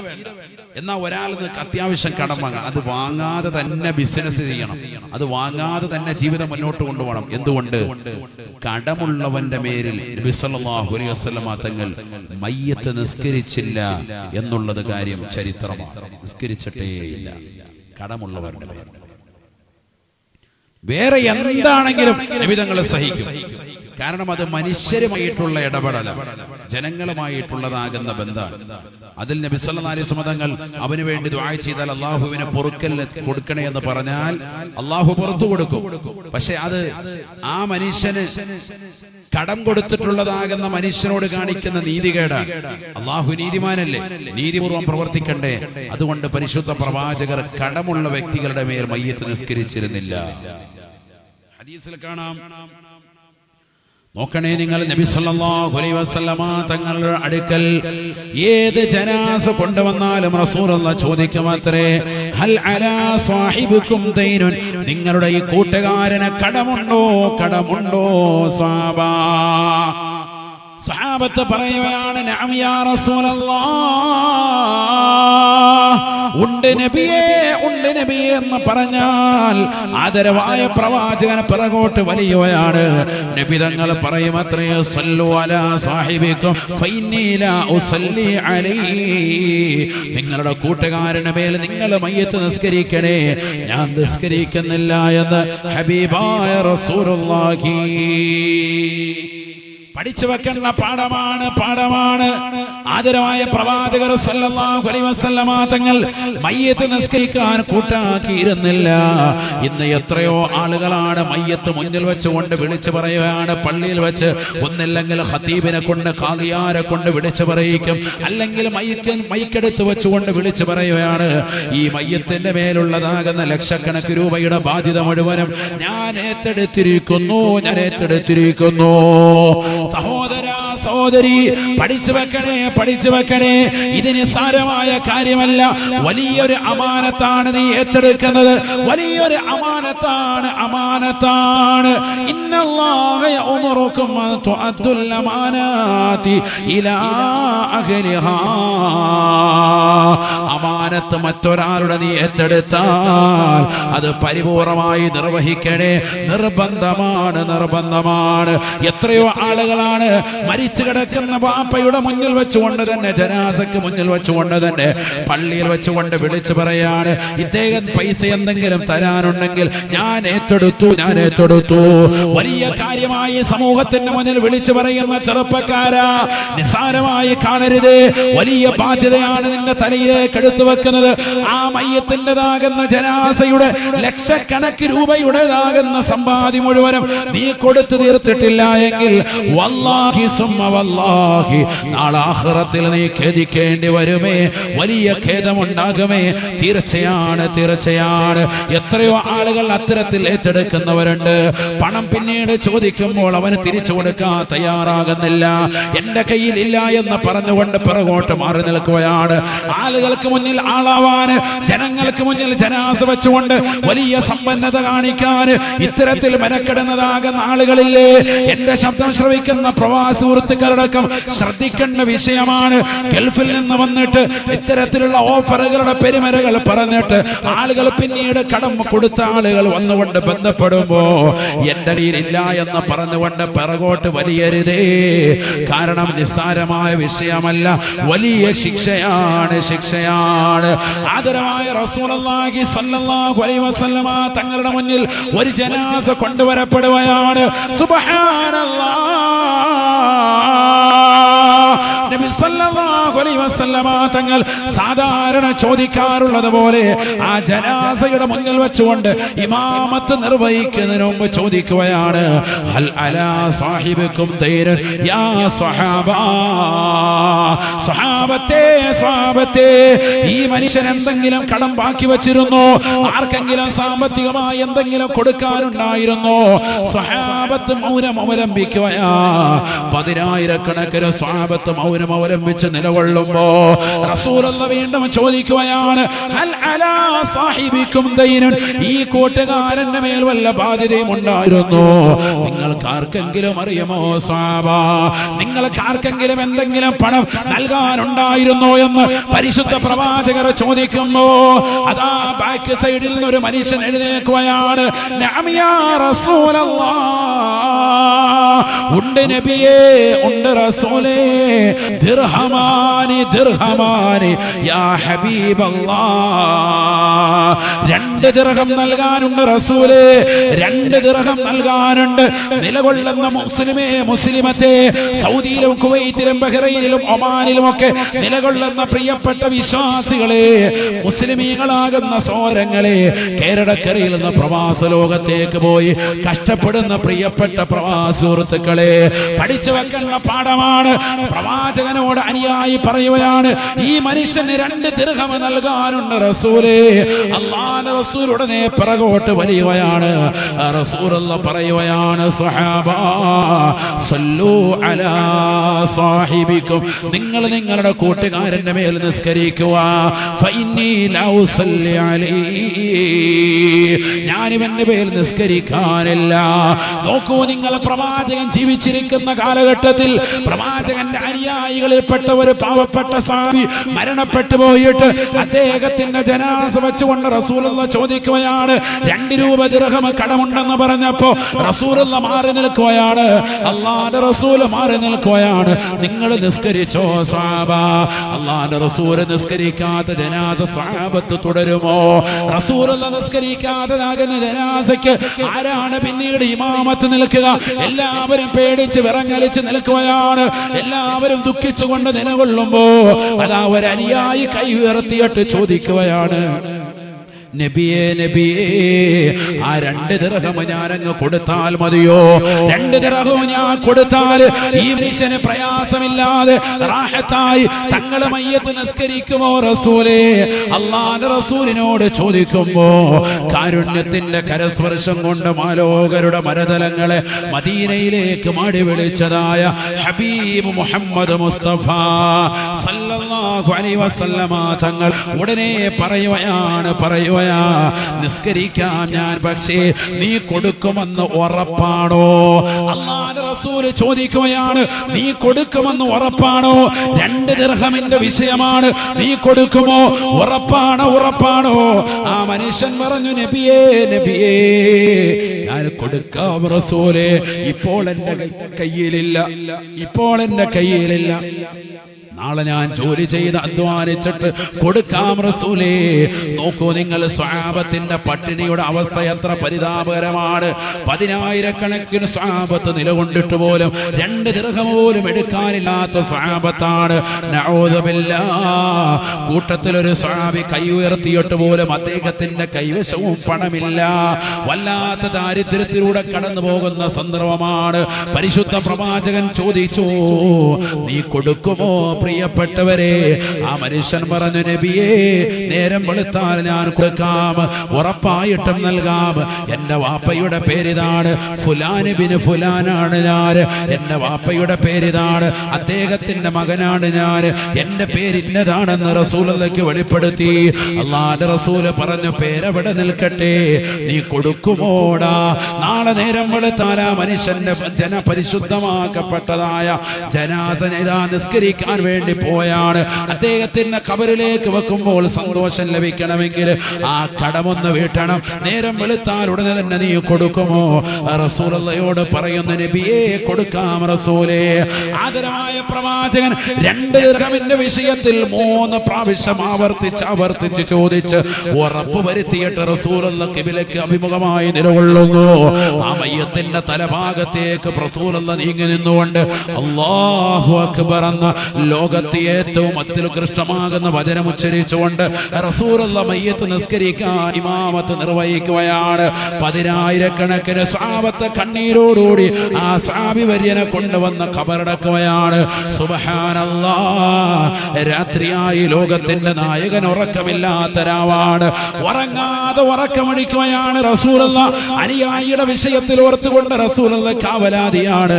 എന്നാൽ ഒരാൾ അത്യാവശ്യം കടം വാങ്ങാം, അത് വാങ്ങാതെ തന്നെ ബിസിനസ് ചെയ്യണം, അത് വാങ്ങാതെ തന്നെ ജീവിതം മുന്നോട്ട് കൊണ്ടുപോകണം. എന്തുകൊണ്ട്? കടമുള്ളവന്റെ മേലിൽ നബി സല്ലല്ലാഹു അലൈഹി വസല്ലമ തങ്ങൾ മയ്യത്ത് നിസ്കരിച്ചില്ല എന്നുള്ളത് കാര്യം ചരിത്രമാണ്. നിസ്കരിച്ചിട്ടേയില്ല കടമുള്ളവരുടെ മേൽ. വേറെ എന്താണെങ്കിലും നബി തങ്ങൾ സഹിക്കും, കാരണം അത് മനുഷ്യരുമായിട്ടുള്ള ഇടപെടലാണ്, ജനങ്ങളുമായിട്ടുള്ളതാകുന്ന ബന്ധമാണ്. അതിൽ നബി സല്ലല്ലാഹു അലൈഹി വസല്ലം തങ്ങൾ അവന് വേണ്ടി ദുആ ചെയ്താൽ അല്ലാഹുവിനെ പൊറുക്കൽ കൊടുക്കണേ എന്ന് പറഞ്ഞാൽ അല്ലാഹു പുറത്തു കൊടുക്കും. പക്ഷെ അത് ആ മനുഷ്യന് കടം കൊടുത്തിട്ടുള്ളതാകുന്ന മനുഷ്യനോട് കാണിക്കുന്ന നീതികേടാണ്. അല്ലാഹു നീതിമാനല്ലേ, നീതിപൂർവം പ്രവർത്തിക്കണ്ടേ. അതുകൊണ്ട് പരിശുദ്ധ പ്രവാചകർ കടമുള്ള വ്യക്തികളുടെ മേൽ മയ്യത്ത് നിസ്കരിച്ചിരുന്നില്ല. ഹദീസിൽ കാണാം, നോക്കണേ നിങ്ങൾ, നബി സല്ലല്ലാഹു അലൈഹി വസല്ലമ തങ്ങളുടെ അടുക്കൽ ഏത് ജനാസ കൊണ്ടുവന്നാലും റസൂലുള്ളാഹി ചോദിക്കുമത്രേ, ഹൽ അലാ സാഹിബുക്കും ദൈനുൻ, നിങ്ങളുടെ ഈ കൂട്ടുകാരന് കടമുണ്ടോ, കടമുണ്ടോ സഹാബാ? സഹാബത്ത് പറയുകയാണ്, നഅം യാ റസൂലല്ലാഹ്, ഉണ്ട് നബിയേ, ഉണ്ട് നബിയേ എന്ന് പറഞ്ഞാൽ ആദരവായ പ്രവാചകൻ പിറകോട്ട് വലിയവയാണ്. നബി തങ്ങൾ പറയുമത്രേ, സല്ലു അലാ സാഹിബിക്കും ഫഇന്നി ലാ ഉസല്ലി അലൈഹി, നിങ്ങളുടെ കൂട്ടുകാരന്റെ മേൽ നിങ്ങൾ മയ്യത്ത് നിസ്കരിക്കണേ, ഞാൻ നിസ്കരിക്കുന്നില്ല എന്ന് ഹബീബായ റസൂലുള്ളാഹി. പഠിച്ചു വെക്കേണ്ട പാഠമാണ്. ആദരവായ പ്രവാചകർ സല്ലല്ലാഹു അലൈഹി വസല്ലമ തങ്ങൾ മയ്യത്ത് നിസ്കരിക്കാൻ കൂട്ടാക്കിയിരുന്നില്ല. ഇന്ന് എത്രയോ ആളുകളാണ് മയ്യത്ത് മുന്നിൽ വെച്ചുകൊണ്ട് വിളിച്ചു പറയുകയാണ്. പള്ളിയിൽ വെച്ച് ഒന്നില്ലെങ്കിൽ ഖതീബിനെ കൊണ്ട് ഖാദിയാരെ കൊണ്ട് വിളിച്ചു പറയിക്കും, അല്ലെങ്കിൽ മൈക്കെടുത്ത് വെച്ചുകൊണ്ട് വിളിച്ചു പറയുകയാണ്. ഈ മയ്യത്തിന്റെ മേലുള്ളതാകുന്ന ലക്ഷക്കണക്കിന് രൂപയുടെ ബാധ്യത മുഴുവനും ഞാൻ ഏറ്റെടുത്തിരിക്കുന്നു. സഹോദര സഹോദരി, പഠിച്ചു വെക്കണേ. ഇത് നിസ്സാരമായ കാര്യമല്ല, വലിയൊരു അമാനത്താണ് നീ ഏറ്റെടുക്കുന്നത്. വലിയൊരു അമാനത്താണ്. ഇന്നല്ലാഹ യഅ്മുറുകും അൻ തുഅദ്ദുൽ അമാനാതി ഇലാ അഹ്ലിഹാ. അമാനത്ത് മറ്റൊരാളുടെ നീ ഏറ്റെടുത്താൽ അത് പരിപൂർണമായി നിർവഹിക്കണേ. നിർബന്ധമാണ്. എത്രയോ ആളുകളാണ് മരിച്ചു കിടക്കുന്ന വാപ്പയുടെ മുന്നിൽ വെച്ചുകൊണ്ട് തന്നെ, ജനാസക്ക് മുന്നിൽ വെച്ചുകൊണ്ട് തന്നെ, പള്ളിയിൽ വെച്ചുകൊണ്ട് വിളിച്ചു പറയാണ്, ഇദ്ദേഹം പൈസ എന്തെങ്കിലും തരാനുണ്ടെങ്കിൽ ഞാൻ ഏറ്റെടുത്തു. വലിയ കാര്യമായി സമൂഹത്തിന്റെ മുന്നിൽ വിളിച്ചു പറയുന്ന ചെറുപ്പക്കാരാ, നിസ്സാരമായി കാണരുത്. വലിയ ബാധ്യതയാണ് നിന്റെ തലയിലേക്ക് എടുത്തു വെക്കുന്നത്. ആ മയ്യത്തിൻ്റെതാകുന്ന ജനാസയുടെ ലക്ഷക്കണക്കിന് രൂപയുടേതാകുന്ന സമ്പാദ്യം മുഴുവനും നീ കൊടുത്തു തീർത്തിട്ടില്ല എങ്കിൽ വല്ലാഹി സുമ്മ വല്ലാഹി നാളെ ആഖിറത്തിൽ നീ ഖേദിക്കേണ്ടി വരുമേ. വലിയ ഖേദമുണ്ടാകുമേ. തീർച്ചയാണ്. എത്രയോ ആളുകൾ അത്തരത്തിൽ ഏറ്റെടുക്കുന്നവരുണ്ട്. പണം പിന്നീട് ചോദിക്കുമ്പോൾ അവന് തിരിച്ചു കൊടുക്കാൻ തയ്യാറാകുന്നില്ല. എന്റെ കയ്യിൽ ഇല്ല എന്ന് പറഞ്ഞുകൊണ്ട് പിറകോട്ട് മാറി നിൽക്കുകയാണ്. ആളുകൾക്ക് മുന്നിൽ ആളാവാൻ, ജനങ്ങൾക്ക് മുന്നിൽ ജനാസ വെച്ചുകൊണ്ട് വലിയ സമ്പന്നത കാണിക്കാൻ ഇത്തരത്തിൽ മെനക്കെടുന്നതാകുന്ന ആളുകളില്ലേ? എന്റെ ശബ്ദം ശ്രവിക്കുന്ന പ്രവാസി സുഹൃത്തുക്കളടക്കം ശ്രദ്ധിക്കേണ്ട വിഷയമാണ്. ഗൾഫിൽ നിന്ന് വന്നിട്ട് ഇത്തരത്തിലുള്ള ഓഫറുകളുടെ പെരുമരകൾ പറഞ്ഞിട്ട് ആളുകൾ പിന്നീട് കടം കൊടുത്ത ആളുകൾ വന്നുകൊണ്ട് ബന്ധപ്പെടുമ്പോ എന്റെ കയ്യിലില്ല എന്ന് പറഞ്ഞുകൊണ്ട് പിറകോട്ട് വലിയരുതേ. കാരണം നിസ്സാരമായ വിഷയമല്ല, വലിയ ശിക്ഷയാണ്. ആദരവായ റസൂലുള്ളാഹി സ്വല്ലല്ലാഹു അലൈഹി വസല്ലമ തങ്ങളുടെ മുന്നിൽ ഒരു ജനാസ കൊണ്ടുവരപ്പെടുകയാണ്. സുബ്ഹാനല്ലാഹ്. നബി സല്ലല്ലാഹു അലൈഹി വസല്ലമ തങ്ങൾ സാധാരണ ചോദിക്കാറുള്ളത് പോലെ ആ ജനാസയുടെ മുന്നിൽ വെച്ചുകൊണ്ട് ഇമാമത്ത് നിർവഹിക്കുന്നതിന് മുമ്പ് ചോദിക്കുകയാണ്, ഹൽ അലാ സാഹിബിക്കും ദൈരൻ യാ സ്വഹാബാ. സ്വഹാബത്തെ, ഈ മനുഷ്യൻ എന്തെങ്കിലും കടം ബാക്കി വെച്ചിരുന്നോ? ആർക്കെങ്കിലും സാമ്പത്തികമായി എന്തെങ്കിലും കൊടുക്കാനുണ്ടായിരുന്നോ? സ്വഹാബത്ത് മൗനം അവലംബിക്കുകയാ. 10,000 സ്വഹാബത്ത് മൗനം അവലംബിച്ച് നിലകൊള്ളുമ്പോ റസൂലുള്ളാഹി വീണ്ടും ചോദിക്കുകയാണ്, ഹൽ അലാ സാഹിബിക്കും ദൈനുൻ. ഈ കൂട്ടുകാരന്റെ മേൽ വല്ല ബാധ്യതയും ഉണ്ടായിരുന്നോ? നിങ്ങൾക്ക് ആർക്കെങ്കിലും അറിയുമോ സ്വഹാബ? നിങ്ങൾക്ക് ആർക്കെങ്കിലും എന്തെങ്കിലും പണം നൽകാനുണ്ടായിരുന്നോ എന്ന് പരിശുദ്ധ പ്രവാചകർ ചോദിക്കുമ്പോ അതാ ബാക്ക് സൈഡിൽ നിന്ന് ഒരു മനുഷ്യൻ എഴുന്നേൽക്കുകയാണ്. നഅം യാ റസൂലല്ലാഹ്. ഉണ്ട് നബിയേ, ഉണ്ട് റസൂലേ. ദിർഹമാനി യാ ഹബീബല്ലാഹ്. 2 ദിർഹം നൽകാനുണ്ട് റസൂലേ, 2 ദിർഹം നൽകാനുണ്ട്. നിലകൊള്ളുന്ന മുസ്ലിമത്തെ സൗദിയിലും കുവൈറ്റിലും ബഹ്റൈനിലും ഒമാനിലും ഒക്കെ നിലകൊള്ളുന്ന പ്രിയപ്പെട്ട വിശ്വാസികളെ, മുസ്ലിമീങ്ങളാകുന്ന സോരങ്ങളെ, കേരളക്കരയിൽ നിന്ന് പ്രവാസ ലോകത്തേക്ക് പോയി കഷ്ടപ്പെടുന്ന പ്രിയപ്പെട്ട പ്രവാസ സുഹൃത്തുക്കളെ, പഠിച്ചു വെക്കുന്ന പാഠമാണ്. പ്രവാചകനോട് അനുയായി പറയുകയാണ്, ഈ മനുഷ്യന് 2 ദിർഹം നൽകാനുണ്ട് റസൂലേ. അല്ലാഹുവിന്റെ റസൂൽ ഉടനെ പിറകോട്ട് വലിയുകയാണ്. റസൂലുള്ളാഹി പറയുകയാണ്, സ്വഹാബാ സല്ലൂ അലാ സാഹിബിക്കും. നിങ്ങൾ നിങ്ങളുടെ കൂട്ടുകാരന്റെ മേൽ നിസ്കരിക്കുക. ഫഇന്നി ലാ ഉസല്ലി അലൈഹി. ഞാൻ ഇവന്റെ മേൽ നിസ്കരിക്കാനില്ല. നോക്കൂ, നിങ്ങൾ പ്രവാചകൻ ജീവിച്ചിരിക്കുന്ന കാലഘട്ടത്തിൽ പ്രവാചകന്റെ അനുയായികളിൽപ്പെട്ട ഒരു പാവപ്പെട്ട സാധി മരണപ്പെട്ടു പോയിട്ട് അദ്ദേഹത്തിന്റെ ജനാസ വെച്ചുകൊണ്ട് റസൂലുള്ള ചോദിക്കുകയാണ്, 2 രൂപ ദിർഹം കടമുണ്ടെന്ന് പറഞ്ഞപ്പോ റസൂലുള്ള മാറി നിൽക്കുകയാണ്. അള്ളാന്റെ റസൂല് മാറി നിൽക്കുകയാണ്. നിങ്ങൾ നിസ്കരിച്ചോ സ്വഹാബ? അള്ളാന്റെ റസൂല് നിസ്കരിക്കാത്ത ജനാസ സ്വഹാബത്ത് തുടരുമോ? റസൂലുള്ള നിസ്കരിക്കാത്തതാകുന്ന ജനാസയ്ക്ക് ആരാണ് പിന്നീട് ഇമാമത്ത് നിൽക്കുക? എല്ലാവരും പേടിച്ച് വിറങ്ങലിച്ച് നിൽക്കുകയാണ്. എല്ലാവരും ദുഃഖിച്ചുകൊണ്ട് നിലകൊള്ളുമ്പോ അതാ ഒരു അനുയായി കൈ ഉയർത്തിയിട്ട് ചോദിക്കുകയാണ്, നബിയേ നബിയേ, ആ 2 ദിർഹം ഞാനങ്ങ് കൊടുത്താൽ മതിയോ? 2 ദിർഹം ഞാൻ കൊടുത്താൽ ഈ മനുഷ്യന് പ്രയാസമില്ലാതെ റാഹത്തായി തങ്ങളെ മയ്യത്ത് നിസ്കരിക്കുമോ റസൂലേ? അല്ലാഹുവിന്റെ റസൂലിനോട് ചോദിക്കുമ്പോ കാരുണ്യത്തിന്റെ കരസ്പർശം കൊണ്ട് മാലോകരുടെ മരതലങ്ങളെ മദീനയിലേക്ക് മാടി വിളിച്ചതായ ഹബീബ് മുഹമ്മദ് മുസ്തഫ സല്ലല്ലാഹു അലൈഹി വസല്ലമ തങ്ങൾ ഉടനെ പറയുകയാണ്, നിസ്കരിക്കാം ഞാൻ, പക്ഷേ നീ കൊടുക്കുമെന്ന് ഉറപ്പാണോ? അല്ലാഹുവിന്റെ റസൂൽ ചോദിക്കുകയാണ്, നീ കൊടുക്കുമെന്ന് ഉറപ്പാണോ? 2 ദിർഹമിന്റെ വിഷയമാണ്, നീ കൊടുക്കുമോ? ഉറപ്പാണോ? ഉറപ്പാണോ? ആ മനുഷ്യൻ പറഞ്ഞു, നബിയേ നബിയേ, ഞാൻ കൊടുക്കാം റസൂലേ, ഇപ്പോൾ എന്റെ കയ്യിലില്ല, ഇപ്പോൾ എന്റെ കയ്യിലില്ല, നാളെ ഞാൻ ജോലി ചെയ്ത് അധ്വാനിച്ചിട്ട് കൊടുക്കാം റസൂലേ. നോക്കൂ നിങ്ങൾ, സ്വഹാബത്തിന്റെ പട്ടിണിയുടെ അവസ്ഥ എത്ര പരിതാപകരമാണ്. 10,000-കണക്കിന് സ്വഹാബത്ത് നിലകൊണ്ടിട്ട് പോലും 2 ദിർഹം പോലും എടുക്കാനില്ലാത്ത സ്വഹാബത്താണ്. നഊദു ബില്ലാഹ്. കൂട്ടത്തിലൊരു സ്വഹാബി കൈ ഉയർത്തിയിട്ട് പോലും അദ്ദേഹത്തിന്റെ കൈവശവും പണമില്ല. വല്ലാത്ത ദാരിദ്ര്യത്തിലൂടെ കടന്നു പോകുന്ന സന്ദർഭമാണ്. പരിശുദ്ധ പ്രവാചകൻ ചോദിച്ചു, നീ കൊടുക്കുമോ പ്രിയപ്പെട്ടവരെ? ആ മനുഷ്യൻ പറഞ്ഞു, നബിയേ, നേരം വെളുത്താൽ ഞാൻ കൊടുക്കാം, ഉറപ്പായിട്ടും നൽകാം. എന്റെ വാപ്പയുടെ പേരിതാണ്, ഫുലാൻ ബിൻ ഫുലാനാണ് ഞാൻ, എന്റെ വാപ്പയുടെ പേരിതാണ്, അദ്ദേഹത്തിന്റെ മകനാണ് ഞാൻ, എന്റെ പേര് ഇന്നതാണെന്ന് റസൂലുള്ളാഹിക്ക് വെളിപ്പെടുത്തി. അല്ലാഹുവിന്റെ റസൂല് പറഞ്ഞു, പേരെവിടെ നിൽക്കട്ടെ, നീ കൊടുക്കുമോടാ? നാളെ നേരം വെളുത്താൽ ആ മനുഷ്യന്റെ പരിശുദ്ധമാക്കപ്പെട്ടതായ ജനാസ നിസ്കരിക്കാൻ വേണ്ടി പോയാണ്. അദ്ദേഹത്തിന്റെ ഖബറിലേക്ക് വെക്കുമ്പോൾ സന്തോഷം ലഭിക്കണമെങ്കിൽ ആ കടമൊന്ന് വീട്ടണം. നേരം വെളുത്താൽ ഉടനെ തന്നെ നീ കൊടുക്കുമോ? റസൂലുള്ളാഹിയോട് പറയുന്നു, നബിയേ, കൊടുക്കാം റസൂലേ. ആദരമായ പ്രവാചകൻ 2 ദിർഹമിന്റെ വിഷയത്തിൽ 3 പ്രാവശ്യം ആവർത്തിച്ച് ചോദിച്ച് ഉറപ്പ് വരുത്തിയിട്ട് റസൂലുള്ളാഹി ഖിബലയ്ക്ക് അഭിമുഖമായി നിലകൊള്ളുന്നു. ആ മയ്യത്തിന്റെ തലഭാഗത്തേക്ക് റസൂലുള്ളാഹി നീങ്ങി നിന്നുകൊണ്ട് അല്ലാഹു അക്ബർ എന്ന ലോകത്തെ ഏറ്റവും അത്യുത്കൃഷ്ടമാകുന്ന വചനം ഉച്ചരിച്ചുകൊണ്ട് റസൂലുള്ളാഹി മയ്യത്ത് നിസ്കരിക്കാൻ ഇമാമത്ത് നിർവഹിക്കുകയാണ്. 10,000-കണക്കിന് സ്വഹാബത്ത് കണ്ണീരോടുകൂടി ആ സ്വഹാബി വര്യനെ കൊണ്ടുവന്ന് ഖബറടക്കുകയാണ്. സുബ്ഹാനല്ലാഹ്. രാത്രിയായി ലോകത്തിന്റെ നായകൻ ഉറക്കമില്ലാത്ത രാവാണ്. ഉറങ്ങാതെ ഉറക്കമടിക്കുകയാണ് റസൂലുള്ളാഹി. അനുയായിയുടെ വിഷയത്തിൽ ഓർത്തുകൊണ്ട് റസൂലുള്ളാഹി കാവലാതിയാണ്.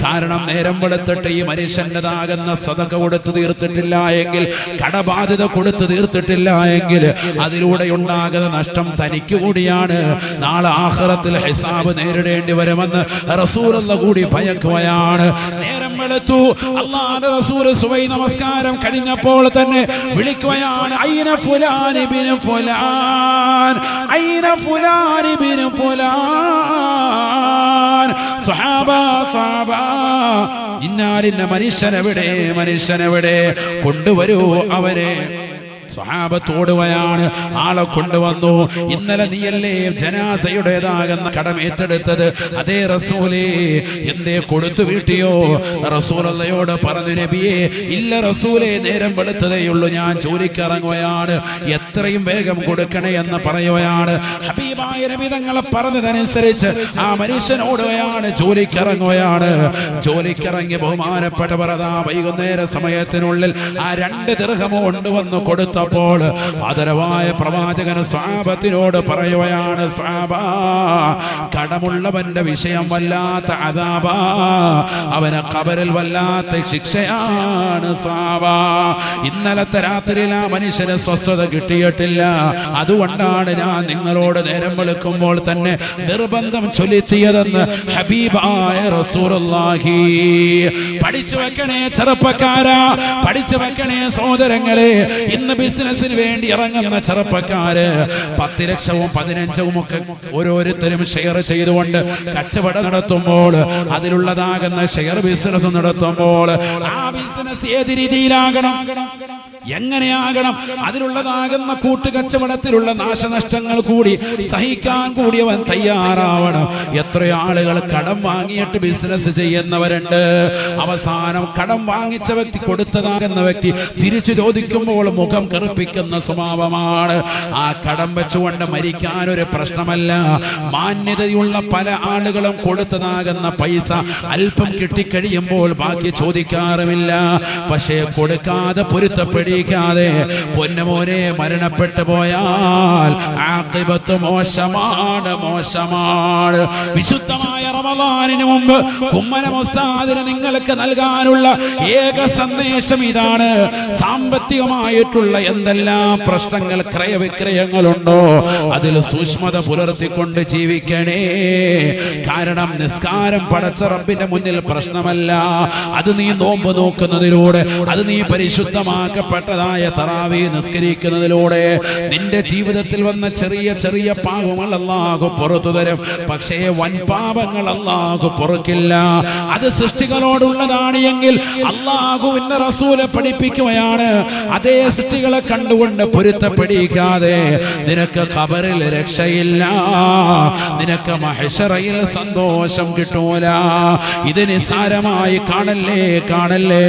കാരണം നേരം വെളുത്തിട്ട് ഈ മനുഷ്യന്റേതാകുന്ന സദഖ കൊടുത്തു തീർത്തിട്ടില്ല എങ്കിൽ, കടബാധ്യത കൊടുത്തു തീർത്തിട്ടില്ല എങ്കിൽ അതിലൂടെ ഉണ്ടാകുന്ന നഷ്ടം തനിക്ക് കൂടിയാണ്. നാളെ ആഖിറത്തിൽ ഹിസാബ് നേരിടേണ്ടി വരുമെന്ന് റസൂലുള്ളാഹി കൂടി ഭയക്കുകയാണ്. നേരം വെളുത്തു. അല്ലാഹുവിന്റെ റസൂൽ സുബഹി നമസ്കാരം കഴിഞ്ഞപ്പോൾ തന്നെ വിളിക്കുകയാണ്, ഐന ഫുലാൻ ഇബ്നു ഫുലാൻ, ഐന ഫുലാൻ ഇബ്നു ഫുലാൻ. സ്വഹാബ ഇന്നാലിന്ന മനുഷ്യനെവിടെ കൊണ്ടുവരൂ അവരെ. സ്വഹാബത്തോടുകയാണ്. ആളെ കൊണ്ടുവന്നു. ഇന്നലെ നീയല്ലേ ജനാസയുടേതാകുന്ന കടം ഏറ്റെടുത്തത്? അതേ റസൂലേ, എന്തേ കൊടുത്തു വീട്ടിയോ? റസൂലുള്ളാഹിയോട് പറഞ്ഞു, നബിയേ, ഇല്ല റസൂലേ, നേരം വെളുത്തതേയുള്ളൂ, ഞാൻ ജോലിക്കിറങ്ങുകയാണ്, എത്രയും വേഗം കൊടുക്കണേ എന്ന് പറയുകയാണ്. ഹബീബായ നബി തങ്ങളെ പറഞ്ഞതനുസരിച്ച് ആ മനുഷ്യനോടുകയാണ്, ജോലിക്കിറങ്ങുകയാണ്. ജോലിക്കിറങ്ങി ബഹുമാനപ്പെട്ടവർ അതാ വൈകുന്നേര സമയത്തിനുള്ളിൽ ആ 2 ദിർഹം കൊണ്ടുവന്ന് കൊടുത്ത കൊടുത്തപ്പോൾ ആദരവായ പ്രവാചകൻ സ്വഹാബത്തിനോട് പറയുകയാണ്, സ്വഹാബ, കടമുള്ളവന്റെ വിഷയം വല്ലാത്ത അദാബാ, അവന് ഖബറിൽ വല്ലാത്ത ശിക്ഷയാണ് സ്വഹാബ. ഇന്നലത്തെ രാത്രിയിൽ ആ മനുഷ്യന് സ്വസ്ഥത കിട്ടിയിട്ടില്ല. അതുകൊണ്ടാണ് ഞാൻ നിങ്ങളോട് നേരം വെളുക്കുമ്പോൾ തന്നെ നിർബന്ധം ചൊല്ലിത്തിയതെന്ന് ഹബീബായ റസൂലുള്ളാഹി. പഠിച്ചു വെക്കണേ ചെറുപ്പക്കാരാ, പഠിച്ചു വെക്കണേ സഹോദരങ്ങളെ. ഇന്ന് ബിസിനസിന് വേണ്ടി ഇറങ്ങുന്ന ചെറുപ്പക്കാര് 10 ലക്ഷവും 15ഉം ഒക്കെ ഓരോരുത്തരും ഷെയർ ചെയ്തുകൊണ്ട് കച്ചവടം നടത്തുമ്പോൾ, അതിലുള്ളതാകുന്ന ഷെയർ ബിസിനസ് നടത്തുമ്പോൾ ആ ബിസിനസ് ഏത് രീതിയിലാകണം, എങ്ങനെയാകണം, അതിലുള്ളതാകുന്ന കൂട്ടുകച്ചവടത്തിലുള്ള നാശനഷ്ടങ്ങൾ കൂടി സഹിക്കാൻ കൂടി അവൻ തയ്യാറാവണം. എത്രയോ ആളുകൾ കടം വാങ്ങിയിട്ട് ബിസിനസ് ചെയ്യുന്നവരുണ്ട്. അവസാനം കടം വാങ്ങിച്ച വ്യക്തി, കൊടുത്തതാകുന്ന വ്യക്തി തിരിച്ചു ചോദിക്കുമ്പോൾ മുഖം കറുപ്പിക്കുന്ന സ്വഭാവമാണ്. ആ കടം വെച്ചുകൊണ്ട് മരിക്കാൻ ഒരു പ്രശ്നമല്ല. മാന്യതയുള്ള പല ആളുകളും കൊടുത്തതാകുന്ന പൈസ അല്പം കിട്ടിക്കഴിയുമ്പോൾ ബാക്കി ചോദിക്കാറുമില്ല. പക്ഷേ കൊടുക്കാതെ പൊരുത്തപ്പെടിക്കാതെ പൊന്നമോനെ മരണപ്പെട്ടു പോയാൽ ആഖിബത്ത് മോശമാണ്, മോശമാണ്. വിശുദ്ധമായ റമളാനിന് മുമ്പ് കുമ്മനം ഉസ്താദിന് നിങ്ങൾക്ക് നൽകാനുള്ള ഏക സന്ദേശം ഇതാണ്. സാമ്പത്തികമായിട്ടുള്ള എന്തെല്ലാം പ്രശ്നങ്ങൾ, ക്രയവിക്രയങ്ങളുണ്ടോ, അതിൽ സൂക്ഷ്മത പുലർത്തിക്കൊണ്ട് ജീവിക്കണേ. കാരണം നിസ്കാരം പടച്ച റബ്ബിന്റെ മുന്നിൽ പ്രശ്നമല്ല. അത് നീ നോമ്പ് നോക്കുന്നതിലൂടെ, അത് നീ പരിശുദ്ധമാക്കപ്പെട്ടതായ തറാവീ നിസ്കരിക്കുന്നതിലൂടെ നിന്റെ ജീവിതത്തിൽ വന്ന ചെറിയ ചെറിയ പാപങ്ങൾ അല്ലാഹു പുറത്തു തരും. പക്ഷേ വൻ പാപങ്ങൾ അല്ലാഹു പൊറുക്കില്ല. അത് സൃഷ്ടികളോടുള്ളതാണ് എങ്കിൽ അല്ലാഹുവിന്റെ റസൂല് പഠിപ്പിക്കുകയാണ്, അതേ സൃഷ്ടികളെ കണ്ടുകൊണ്ട് പൊരുത്തപ്പെടിക്കാതെ നിനക്ക് ഖബറിൽ രക്ഷയില്ല, നിനക്ക് മഹ്ശറയിൽ സന്തോഷം കിട്ടൂല. ഇത് നിസ്സാരമായി കാണല്ലേ, കാണല്ലേ.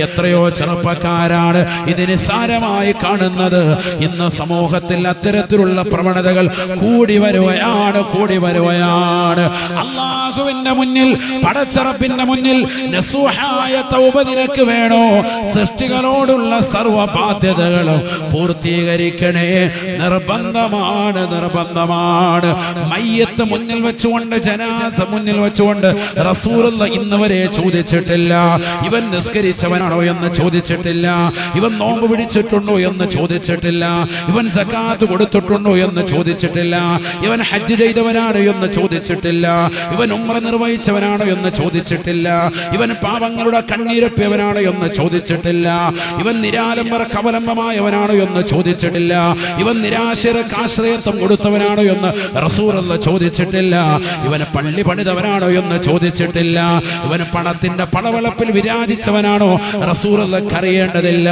എത്രയോ ചെറുപ്പക്കാരാണ് ഇത് നിസ്സാരമായി കാണുന്നത്. ഇന്ന് സമൂഹത്തിൽ അത്തരത്തിലുള്ള പ്രവണതകൾ കൂടി വരുകയാണ്, കൂടി വരുകയാണ്. അല്ലാഹുവിന്റെ മുന്നിൽ, പടച്ചറപ്പിന്റെ മുന്നിൽ നസൂഹായ തൗബ നിനക്ക് വേണോ? സൃഷ്ടികളോടുള്ള സർവ്വ ബാധ്യതകളും പൂർത്തീകരിക്കണേ. നിർബന്ധമാണ്, നിർബന്ധമാണ്. മയ്യത്ത് മുന്നിൽ വെച്ചുകൊണ്ട്, ജനാസ മുന്നിൽ വെച്ചുകൊണ്ട് റസൂലുള്ള ഇന്ന് വരെ ചോദിച്ചിട്ടില്ല, ഇവൻ നിസ്കരിച്ചവനാണോ എന്ന് ചോദിച്ചിട്ടില്ല, ഇവൻ നോമ്പ് പിടിച്ചിട്ടുണ്ടോ എന്ന് ചോദിച്ചിട്ടില്ല, ഇവൻ സകാത്ത് കൊടുത്തിട്ടുണ്ടോ എന്ന് ചോദിച്ചിട്ടില്ല, ഇവൻ ഹജ്ജ് ചെയ്തവനാണോ എന്ന് ചോദിച്ചിട്ടില്ല, ഇവൻ ഉംറ നിർവഹിച്ചവനാണോ എന്ന് ചോദിച്ചിട്ടില്ല, ഇവൻ പാവങ്ങളുടെ കണ്ണീരപ്പിയവനാണോ എന്ന് ചോദിച്ചിട്ടില്ല, ഇവൻ നിരാലംബര കവലംബമായവനാണോ എന്ന് ചോദിച്ചിട്ടില്ല, ഇവൻ നിരാശർക്ക് ആശ്രയത്വം കൊടുത്തവനാണോ എന്ന് റസൂലുള്ള ചോദിച്ചിട്ടില്ല, ഇവൻ പള്ളി പണിതവനാണോ എന്ന് ചോദിച്ചിട്ടില്ല, ഇവൻ പണത്തിന്റെ പടവളപ്പിൽ വിരാജിച്ചവനാണോ റസൂലുള്ളാഹിക്ക് അറിയേണ്ടതില്ല.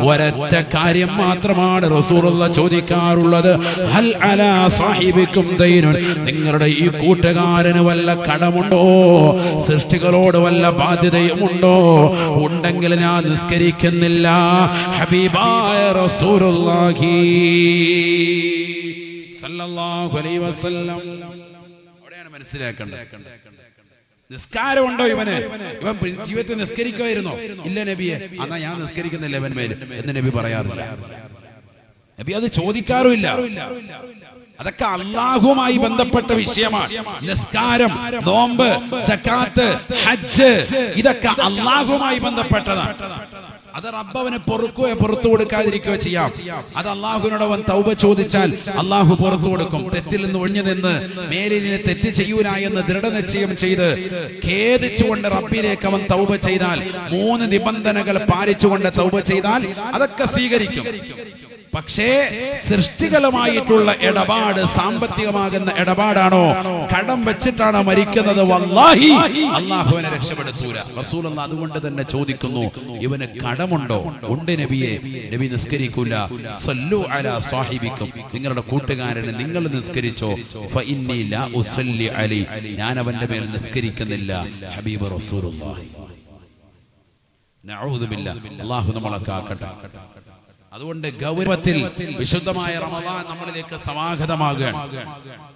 ഒരൊറ്റ കാര്യം മാത്രമാണ് റസൂലുള്ള ചോദിക്കാറുള്ളത്, ഹൽ അലാ സാഹിബിക്കും ദൈനുൻ, നിങ്ങളുടെ ഈ കൂട്ടുകാരന് വല്ല കടമുണ്ടോ, സൃഷ്ടികളോട് വല്ല ബാധ്യതയുമുണ്ടോ? ഉണ്ടെങ്കിൽ ഞാൻ നിസ്കരിക്കുന്നില്ല. ഹബീബായ റസൂലുള്ളാഹി സല്ലല്ലാഹു അലൈഹി വസല്ലം അവിടെയാണ് മനസ്സിലാക്കേണ്ടത്. നിസ്കാരമുണ്ടോ ഇവന്? ഇവൻ ജീവിതത്തിൽ നിസ്കരിക്കുമായിരുന്നോ? ഇല്ല നബിയെ. എന്നാ ഞാൻ നിസ്കരിക്കുന്നില്ല ഇവൻ മേൽ എന്ന് നബി പറയാറില്ല. നബി അത് ചോദിക്കാറുമില്ല. അതൊക്കെ അല്ലാഹുമായി ബന്ധപ്പെട്ട വിഷയമാണ്. നിസ്കാരം, നോമ്പ്, സകാത്ത്, ഹജ്ജ്, ഇതൊക്കെ അല്ലാഹുമായി ബന്ധപ്പെട്ടതാണ്. അത് റബ്ബവന് പൊറുക്കുകയോ പുറത്തു കൊടുക്കാതിരിക്കുകയോ ചെയ്യാം. അത് അള്ളാഹുവിനോട് അവൻ തൗബ ചോദിച്ചാൽ അള്ളാഹു പുറത്തു കൊടുക്കും. തെറ്റിൽ നിന്ന് ഒഴിഞ്ഞു നിന്ന് മേലിനെ തെറ്റ് ചെയ്യൂല എന്ന് ദൃഢനിശ്ചയം ചെയ്ത് ഖേദിച്ചുകൊണ്ട് റബ്ബിലേക്ക് അവൻ തൗബ ചെയ്താൽ, 3 നിബന്ധനകൾ പാലിച്ചുകൊണ്ട് തൗബ ചെയ്താൽ അതൊക്കെ സ്വീകരിക്കും. പക്ഷേ സൃഷ്ടികളുമായിട്ടുള്ള ഇടപാട്, സാമ്പത്തികമാകുന്ന ഇടപാടാണോ, കടം വെച്ചിട്ടാണോ മരിക്കുന്നത്, വല്ലാഹി അല്ലാഹുവിനെ രക്ഷപ്പെടുത്തൂല. റസൂലുള്ളാഹി അതുകൊണ്ട് തന്നെ ചോദിക്കുന്നു, ഇവന് കടമുണ്ടോ? ഉണ്ട് നബിയെ. നബി നിസ്കരിക്കൂല. സല്ലു അലാ സാഹിബിക്കും, നിങ്ങളുടെ കൂട്ടുകാരനെ നിങ്ങൾ നിസ്കരിച്ചോ. ഫഇന്നി ലാ ഉസല്ലി അലൈ, ഞാൻ അവന്റെ മേൽ നിസ്കരിക്കുന്നില്ല. ഹബീബ് റസൂലുള്ളാഹി. നഊദു ബില്ലാഹ്. അല്ലാഹു നമ്മളെ കാക്കട്ടെ. അതുകൊണ്ട് ഗൗരവത്തിൽ വിശുദ്ധമായ റമളാൻ നമ്മളിലേക്ക് സമാഗതമാകുകയാണ്.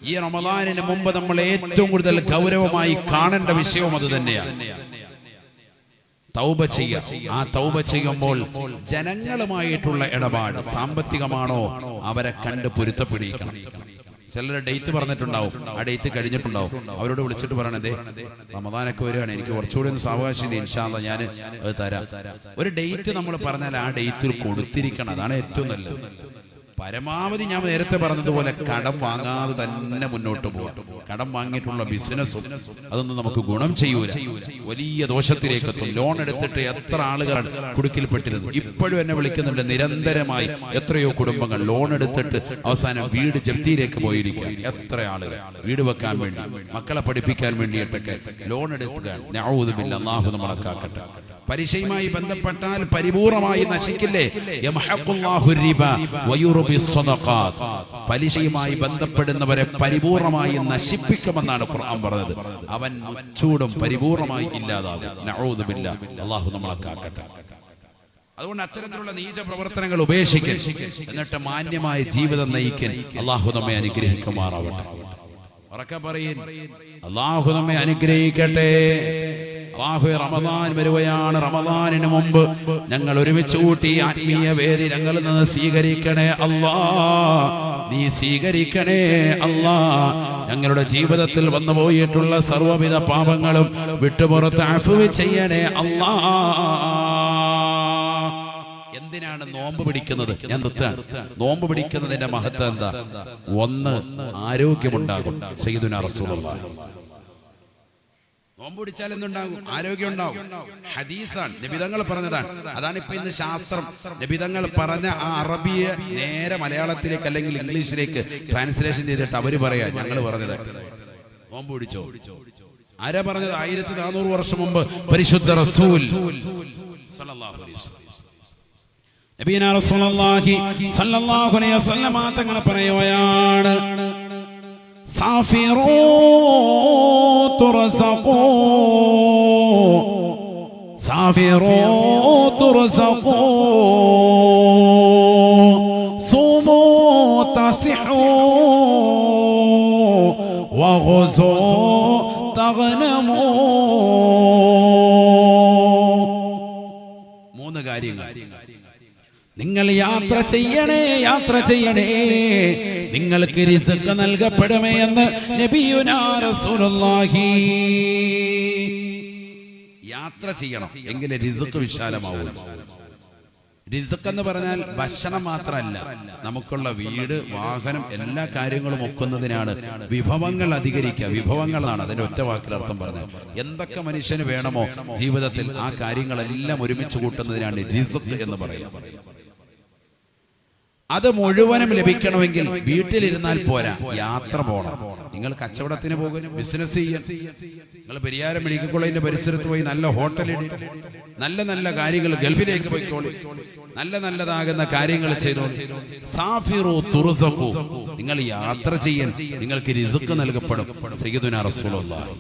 ഈ റമളാനിന് മുമ്പ് നമ്മൾ ഏറ്റവും കൂടുതൽ ഗൗരവമായി കാണേണ്ട വിഷയവും അത് തന്നെയാണ്. തൗബ ചെയ്യുക. ആ തൗബ ചെയ്യുമ്പോൾ ജനങ്ങളുമായിട്ടുള്ള ഇടപാട് സാമ്പത്തികമാണോ അവരെ കണ്ട് പൊരുത്തപ്പെടിക്കണം. ചിലരുടെ ഡേറ്റ് പറഞ്ഞിട്ടുണ്ടാവും, ആ ഡേറ്റ് കഴിഞ്ഞിട്ടുണ്ടാവും. അവരോട് വിളിച്ചിട്ട് പറയണതേ റമദാനൊക്കെ വരികയാണ്, എനിക്ക് കുറച്ചുകൂടി ഒന്ന് സാവകാശം ഇൻഷാ അല്ലാഹ് ഞാൻ അത് തരാം. ഒരു ഡേറ്റ് നമ്മൾ പറഞ്ഞാൽ ആ ഡേറ്റിൽ കൊടുത്തിരിക്കണം. അതാണ് ഏറ്റവും നല്ലത്. പരമാവധി ഞാൻ നേരത്തെ പറഞ്ഞതുപോലെ കടം വാങ്ങാതെ തന്നെ മുന്നോട്ട് പോകാം. കടം വാങ്ങിയിട്ടുള്ള ബിസിനസ്സും അതൊന്നും നമുക്ക് ഗുണം ചെയ്യൂല, വലിയ ദോഷത്തിലേക്ക് എത്തും. ലോൺ എടുത്തിട്ട് എത്ര ആളുകളാണ് കുടുക്കിൽപ്പെട്ടിരുന്നു. ഇപ്പോഴും എന്നെ വിളിക്കുന്നുണ്ട് നിരന്തരമായി. എത്രയോ കുടുംബങ്ങൾ ലോൺ എടുത്തിട്ട് അവസാനം വീട് ജപ്തിയിലേക്ക് പോയിരിക്കുക. എത്ര ആളുകൾ വീട് വെക്കാൻ വേണ്ടി, മക്കളെ പഠിപ്പിക്കാൻ വേണ്ടിയിട്ടൊക്കെ ലോൺ എടുക്കുകയാണ്. നഊദു ബില്ലാഹ്, അല്ലാഹു നമ്മളെ കാക്കട്ടെ. പലിശയുമായി ബന്ധപ്പെട്ടാൽ പരിപൂർണമായി നശിക്കില്ലേ? യംഹഖുല്ലാഹു റിബ വയുർബിസ് സദഖാത്ത്. പലിശയുമായി ബന്ധപ്പെടുന്നവരെ പരിപൂർണമായി നശിപ്പിക്കുമെന്നാണ് ഖുർആൻ പറഞ്ഞത്. അവൻ മുച്ചൂടും പരിപൂർണമായി ഇല്ലാതാകും. നഊദു ബില്ലാഹ്, അല്ലാഹു നമ്മളെ കാക്കട്ടെ. അതുകൊണ്ട് അത്തരത്തിലുള്ള നീച പ്രവർത്തനങ്ങൾ ഉപേക്ഷിക്കൽ, എന്നിട്ട് മാന്യമായ ജീവിതം നയിക്കൽ. അല്ലാഹു നമ്മെ അനുഗ്രഹിക്കുമാറാവട്ടെ. ഉറക്കെ പറയൻ, അല്ലാഹു നമ്മെ അനുഗ്രഹിക്കട്ടെ. റമദാൻ വരുകയാണ്. റമദാനിന് മുമ്പ് ഞങ്ങൾ ഒരുമിച്ച് കൂട്ടി ആത്മീയ വേദി ഞങ്ങളിൽ നിന്ന് സ്വീകരിക്കണേ അല്ലാ, നീ സ്വീകരിക്കണേ അല്ലാ. ഞങ്ങളുടെ ജീവിതത്തിൽ വന്നു പോയിട്ടുള്ള സർവ്വവിധ പാപങ്ങളും വിട്ടുപുറത്ത് അഫ്വ് ചെയ്യണേ അല്ലാ. എന്തിനാണ് നോമ്പ് പിടിക്കുന്നത്? ഞാൻ നിർത്താൻ. നോമ്പ് പിടിക്കുന്നതിന്റെ മഹത്വം എന്താ? ഒന്ന്, ആരോഗ്യമുണ്ടാകും. സയ്യിദുനാ റസൂലുള്ളാഹി നോമ്പ് പിടിച്ചാൽ എന്തുണ്ടാകും? ആരോഗ്യം ഉണ്ടാകും. ഹദീസാണ്, നബിതങ്ങൾ പറഞ്ഞതാണ്. അതാണ് ഇപ്പൊ ഇന്ന് ശാസ്ത്രം നബിതങ്ങൾ പറഞ്ഞ ആ അറബിയെ നേരെ മലയാളത്തിലേക്ക് അല്ലെങ്കിൽ ഇംഗ്ലീഷിലേക്ക് ട്രാൻസ്ലേഷൻ ചെയ്തിട്ട് അവര് പറയാ ഞങ്ങൾ പറഞ്ഞത്. നോമ്പ് പിടിച്ചോ? ആരാ പറഞ്ഞത്? 1400 വർഷം മുമ്പ് പരിശുദ്ധ റസൂൽ സല്ലല്ലാഹു അലൈഹി വസല്ലം നബിയനാ റസൂലുള്ളാഹി സല്ലല്ലാഹു അലൈഹി വസല്ലം തങ്ങൾ പറയുകയാണ്, സാഫിറൂ തുർസഖൂ സാഫിറൂ തുർസഖൂ സുമൂ തസിഹൂ വഗസൂ തഗ്നമൂ. മൂന്ന് കാര്യങ്ങൾ. നിങ്ങൾ യാത്ര ചെയ്യണേ, യാത്ര ചെയ്യണേ, നിങ്ങൾക്ക് റിസ്ക് നൽകപ്പെടുമേ എന്ന് നബിയുനാ റസൂലുള്ളാഹി. യാത്ര ചെയ്യണം എങ്കിലേ റിസ്ക് വിശാലമാവൂ. റിസ്ക് എന്ന് പറഞ്ഞാൽ ഭക്ഷണം മാത്രമല്ല, നമുക്കുള്ള വീട്, വാഹനം, എല്ലാ കാര്യങ്ങളും ഒക്കുന്നതിനാണ്. വിഭവങ്ങൾ അധികരിക്കുക, വിഭവങ്ങളാണ് അതിന്റെ ഒറ്റ വാക്കിൽ അർത്ഥം പറഞ്ഞത്. എന്തൊക്കെ മനുഷ്യന് വേണമോ ജീവിതത്തിൽ ആ കാര്യങ്ങളെല്ലാം ഒരുമിച്ച് കൂട്ടുന്നതിനാണ് റിസ്ക് എന്ന് പറയുക. അത് മുഴുവനും ലഭിക്കണമെങ്കിൽ വീട്ടിലിരുന്നാൽ പോരാ, യാത്ര പോകണം. നിങ്ങൾ കച്ചവടത്തിന് പോകും, ബിസിനസ് ചെയ്യാൻ, നിങ്ങൾ പെരിയാരം മെഡിക്കൽ കോളേജിന്റെ പരിസരത്ത് പോയി നല്ല ഹോട്ടലിൽ നല്ല നല്ല കാര്യങ്ങൾ, ഗൾഫിലേക്ക് പോയിക്കോളി, നല്ല നല്ലതാകുന്ന കാര്യങ്ങൾ ചെയ്തോ. സാഫിറു തുർസഖു, നിങ്ങൾ യാത്ര ചെയ്യാൻ നിങ്ങൾക്ക് റിസ്ക് നൽകപ്പെടും. സയ്യിദുനാ റസൂലുള്ളാഹി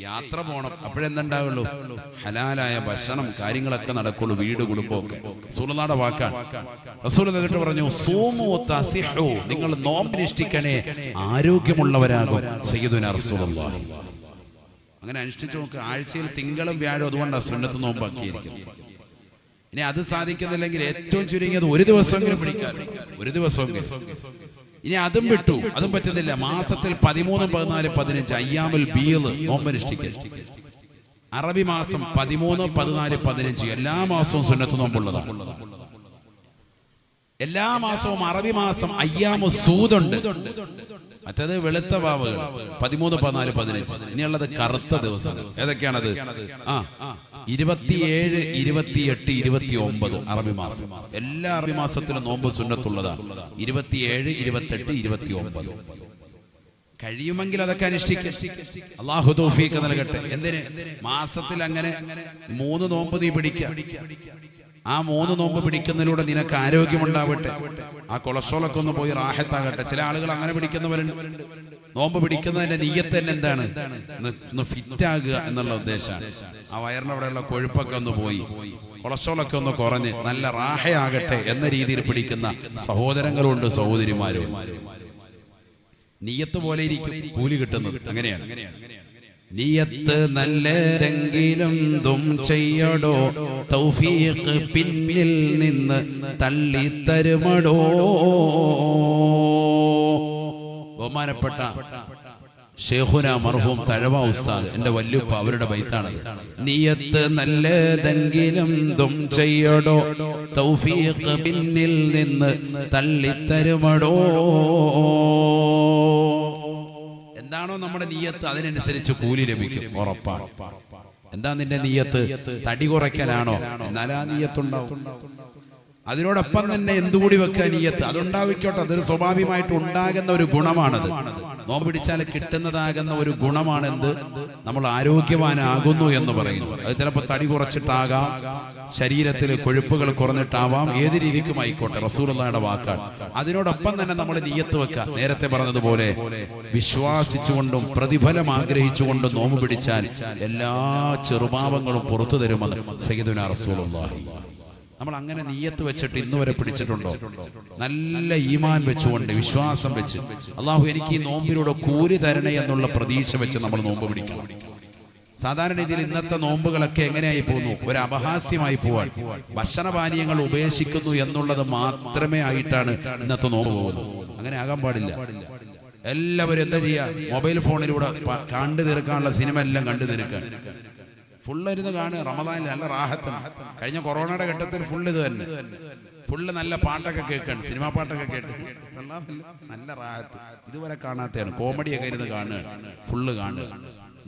യാത്ര പോണം. അപ്പോഴെന്തുണ്ടാവുള്ളൂ? ഹലാലായ ഭക്ഷണം, കാര്യങ്ങളൊക്കെ നടക്കുള്ളൂ, വീട്, കുടുംബമൊക്കെ. റസൂലുള്ളാഹിയുടെ വാക്കാണ്. റസൂൽ എന്നിട്ട് പറഞ്ഞു, സൂമു തസിഹു, നിങ്ങൾ നോമ്പനുഷ്ഠിക്കണേ, ആരോഗ്യമുള്ളവരാകും. സയ്യിദുനാ റസൂലുള്ളാഹി അങ്ങനെ അനുഷ്ഠിച്ചു നോക്ക്. ആഴ്ചയിൽ തിങ്കളും വ്യാഴവും അതുകൊണ്ടാണ് സുന്നത്ത് നോമ്പാക്കിയിരിക്കുന്നത്. ഇനി അത് സാധിക്കുന്നില്ലെങ്കിൽ ഏറ്റവും ചുരുങ്ങിയത് ഒരു ദിവസമെങ്കിലും പിടിക്കാൻ, ഒരു ദിവസമെങ്കിലും. ഇനി അതും വിട്ടു, അതും പറ്റുന്നില്ല, മാസത്തിൽ 13, 14, 15 അയ്യാമുൽ ബീദ് നോമ്പനുഷ്ഠിക്കൽ. അറബി മാസം 13, 14, 15 എല്ലാ മാസവും സുന്നത്ത് നോമ്പുള്ളതാണ്. എല്ലാ മാസവും അറബി മാസം അയ്യാമു സൂദുണ്ട്. മറ്റത് വെളുത്ത വാവുകൾ 13, 14, 15. ഇനിയുള്ളത് കറുത്ത ദിവസം. ഏതൊക്കെയാണത്? 27, 28, 29 അറബി മാസം. എല്ലാ അറബി മാസത്തിലും നോമ്പ് സുന്നത്തുള്ളതാണ്. 27, 28, 29 കഴിയുമെങ്കിൽ അതൊക്കെ അനുഷ്ഠിക്കും. അല്ലാഹു തൗഫീഖ് നൽകട്ടെ. എന്തിന്? മാസത്തിൽ അങ്ങനെ 3 നോമ്പ് നീ പിടിക്കുക. ആ 3 നോമ്പ് പിടിക്കുന്നതിലൂടെ നിനക്ക് ആരോഗ്യമുണ്ടാവട്ടെ, ആ കൊളസ്ട്രോളൊക്കെ ഒന്ന് പോയി റാഹത്താകട്ടെ. ചില ആളുകൾ അങ്ങനെ പിടിക്കുന്നവരുണ്ട്. നോമ്പ് പിടിക്കുന്നതിന്റെ നിയ്യത്ത് തന്നെ എന്താണ്? ഒന്ന് ഫിറ്റ് ആകുക എന്നുള്ള ഉദ്ദേശമാണ്. ആ വയറിന്റെ അവിടെയുള്ള കൊഴുപ്പൊക്കെ ഒന്ന് പോയി, കൊളസ്ട്രോളൊക്കെ ഒന്ന് കുറഞ്ഞ് നല്ല റാഹയാകട്ടെ എന്ന രീതിയിൽ പിടിക്കുന്ന സഹോദരങ്ങളുണ്ട്, സഹോദരിമാരും. നിയ്യത്ത് പോലെ ഇരിക്കും കൂലി കിട്ടുന്നത്. അങ്ങനെയാണ്. നിയത്ത് നല്ലതെങ്കിലും ദും ചെയ്യടോ, തൗഫീഖ് പിന്നിൽ നിന്ന് തള്ളിത്തരുമടോ. ബഹുമാനപ്പെട്ട ഷേഖുന മർഹൂം തഴവ ഉസ്താദ്, എന്റെ വല്യുപ്പ, അവരുടെ ബൈത്താണത്. നിയത്ത് നല്ലതെങ്കിലും ദും ചെയ്യടോ, തൗഫീഖ് പിന്നിൽ നിന്ന് തള്ളിത്തരുമടോ. എന്താണോ നമ്മുടെ നിയത്ത് അതിനനുസരിച്ച് കൂലി ലഭിക്കും, ഉറപ്പാണ്. എന്താ നിന്റെ നിയത്ത്? തടി കുറയ്ക്കാനാണോ? എന്നാലും ആ നിയത്തുണ്ടാവും. അതിനോടൊപ്പം തന്നെ എന്തുകൂടി വെക്കുക നിയത്ത്, അതുണ്ടാവിക്കോട്ടെ. അതൊരു സ്വാഭാവികമായിട്ട് ഉണ്ടാകുന്ന ഒരു ഗുണമാണത്. നോമ്പ് പിടിച്ചാൽ കിട്ടുന്നതാകുന്ന ഒരു ഗുണമാണെന്ത്? നമ്മൾ ആരോഗ്യവാനാകുന്നു എന്ന് പറയുന്നു. അത് ചിലപ്പോൾ തടി കുറച്ചിട്ടാകാം, ശരീരത്തിൽ കൊഴുപ്പുകൾ കുറഞ്ഞിട്ടാവാം, ഏത് രീതിക്കും ആയിക്കോട്ടെ, റസൂലുള്ളാഹിയുടെ വാക്കാണ്. അതിനോടൊപ്പം തന്നെ നമ്മൾ നിയത്ത് വെക്കുക. നേരത്തെ പറഞ്ഞതുപോലെ വിശ്വാസിച്ചുകൊണ്ടും പ്രതിഫലം ആഗ്രഹിച്ചുകൊണ്ടും നോമ്പ് പിടിച്ചാൽ എല്ലാ ചെറുപാപങ്ങളും പുറത്തു തരുമെന്ന് സയ്യിദുനാ റസൂലുള്ളാഹി. നമ്മൾ അങ്ങനെ നിയ്യത്ത് വെച്ചിട്ട് ഇന്ന് വരെ പിടിച്ചിട്ടുണ്ടോ? നല്ല ഈമാൻ വെച്ചുകൊണ്ട്, വിശ്വാസം വെച്ച്, അള്ളാഹു എനിക്ക് ഈ നോമ്പിലൂടെ കൂലി തരണേ എന്നുള്ള പ്രതീക്ഷ വെച്ച് നമ്മൾ നോമ്പ് പിടിക്കണം. സാധാരണ രീതിയിൽ ഇന്നത്തെ നോമ്പുകളൊക്കെ എങ്ങനെയായി പോകുന്നു? ഒരു അപഹാസ്യമായി പോവാൻ, ഭക്ഷണപാനീയങ്ങൾ ഉപേക്ഷിക്കുന്നു എന്നുള്ളത് മാത്രമേ ആയിട്ടാണ് ഇന്നത്തെ നോമ്പ് പോകുന്നത്. അങ്ങനെ ആകാൻ പാടില്ല. എല്ലാവരും എന്താ ചെയ്യുക? മൊബൈൽ ഫോണിലൂടെ കണ്ടു തീർക്കാനുള്ള സിനിമ എല്ലാം കണ്ടു തീർക്കാൻ ഫുള്ളിരുന്ന് കാണുക. റമദാനിൽ നല്ല റാഹത്താണ്. കഴിഞ്ഞ കൊറോണയുടെ ഘട്ടത്തിൽ ഫുള്ള് ഇത് തന്നെ, ഫുള്ള് നല്ല പാട്ടൊക്കെ കേൾക്കാണ്, സിനിമാ പാട്ടൊക്കെ കേട്ട് നല്ല റാഹത്ത്. ഇതുവരെ കാണാത്തതാണ്. കോമഡിയൊക്കെ ഇരുന്ന് കാണുക, ഫുള്ള് കാണുക.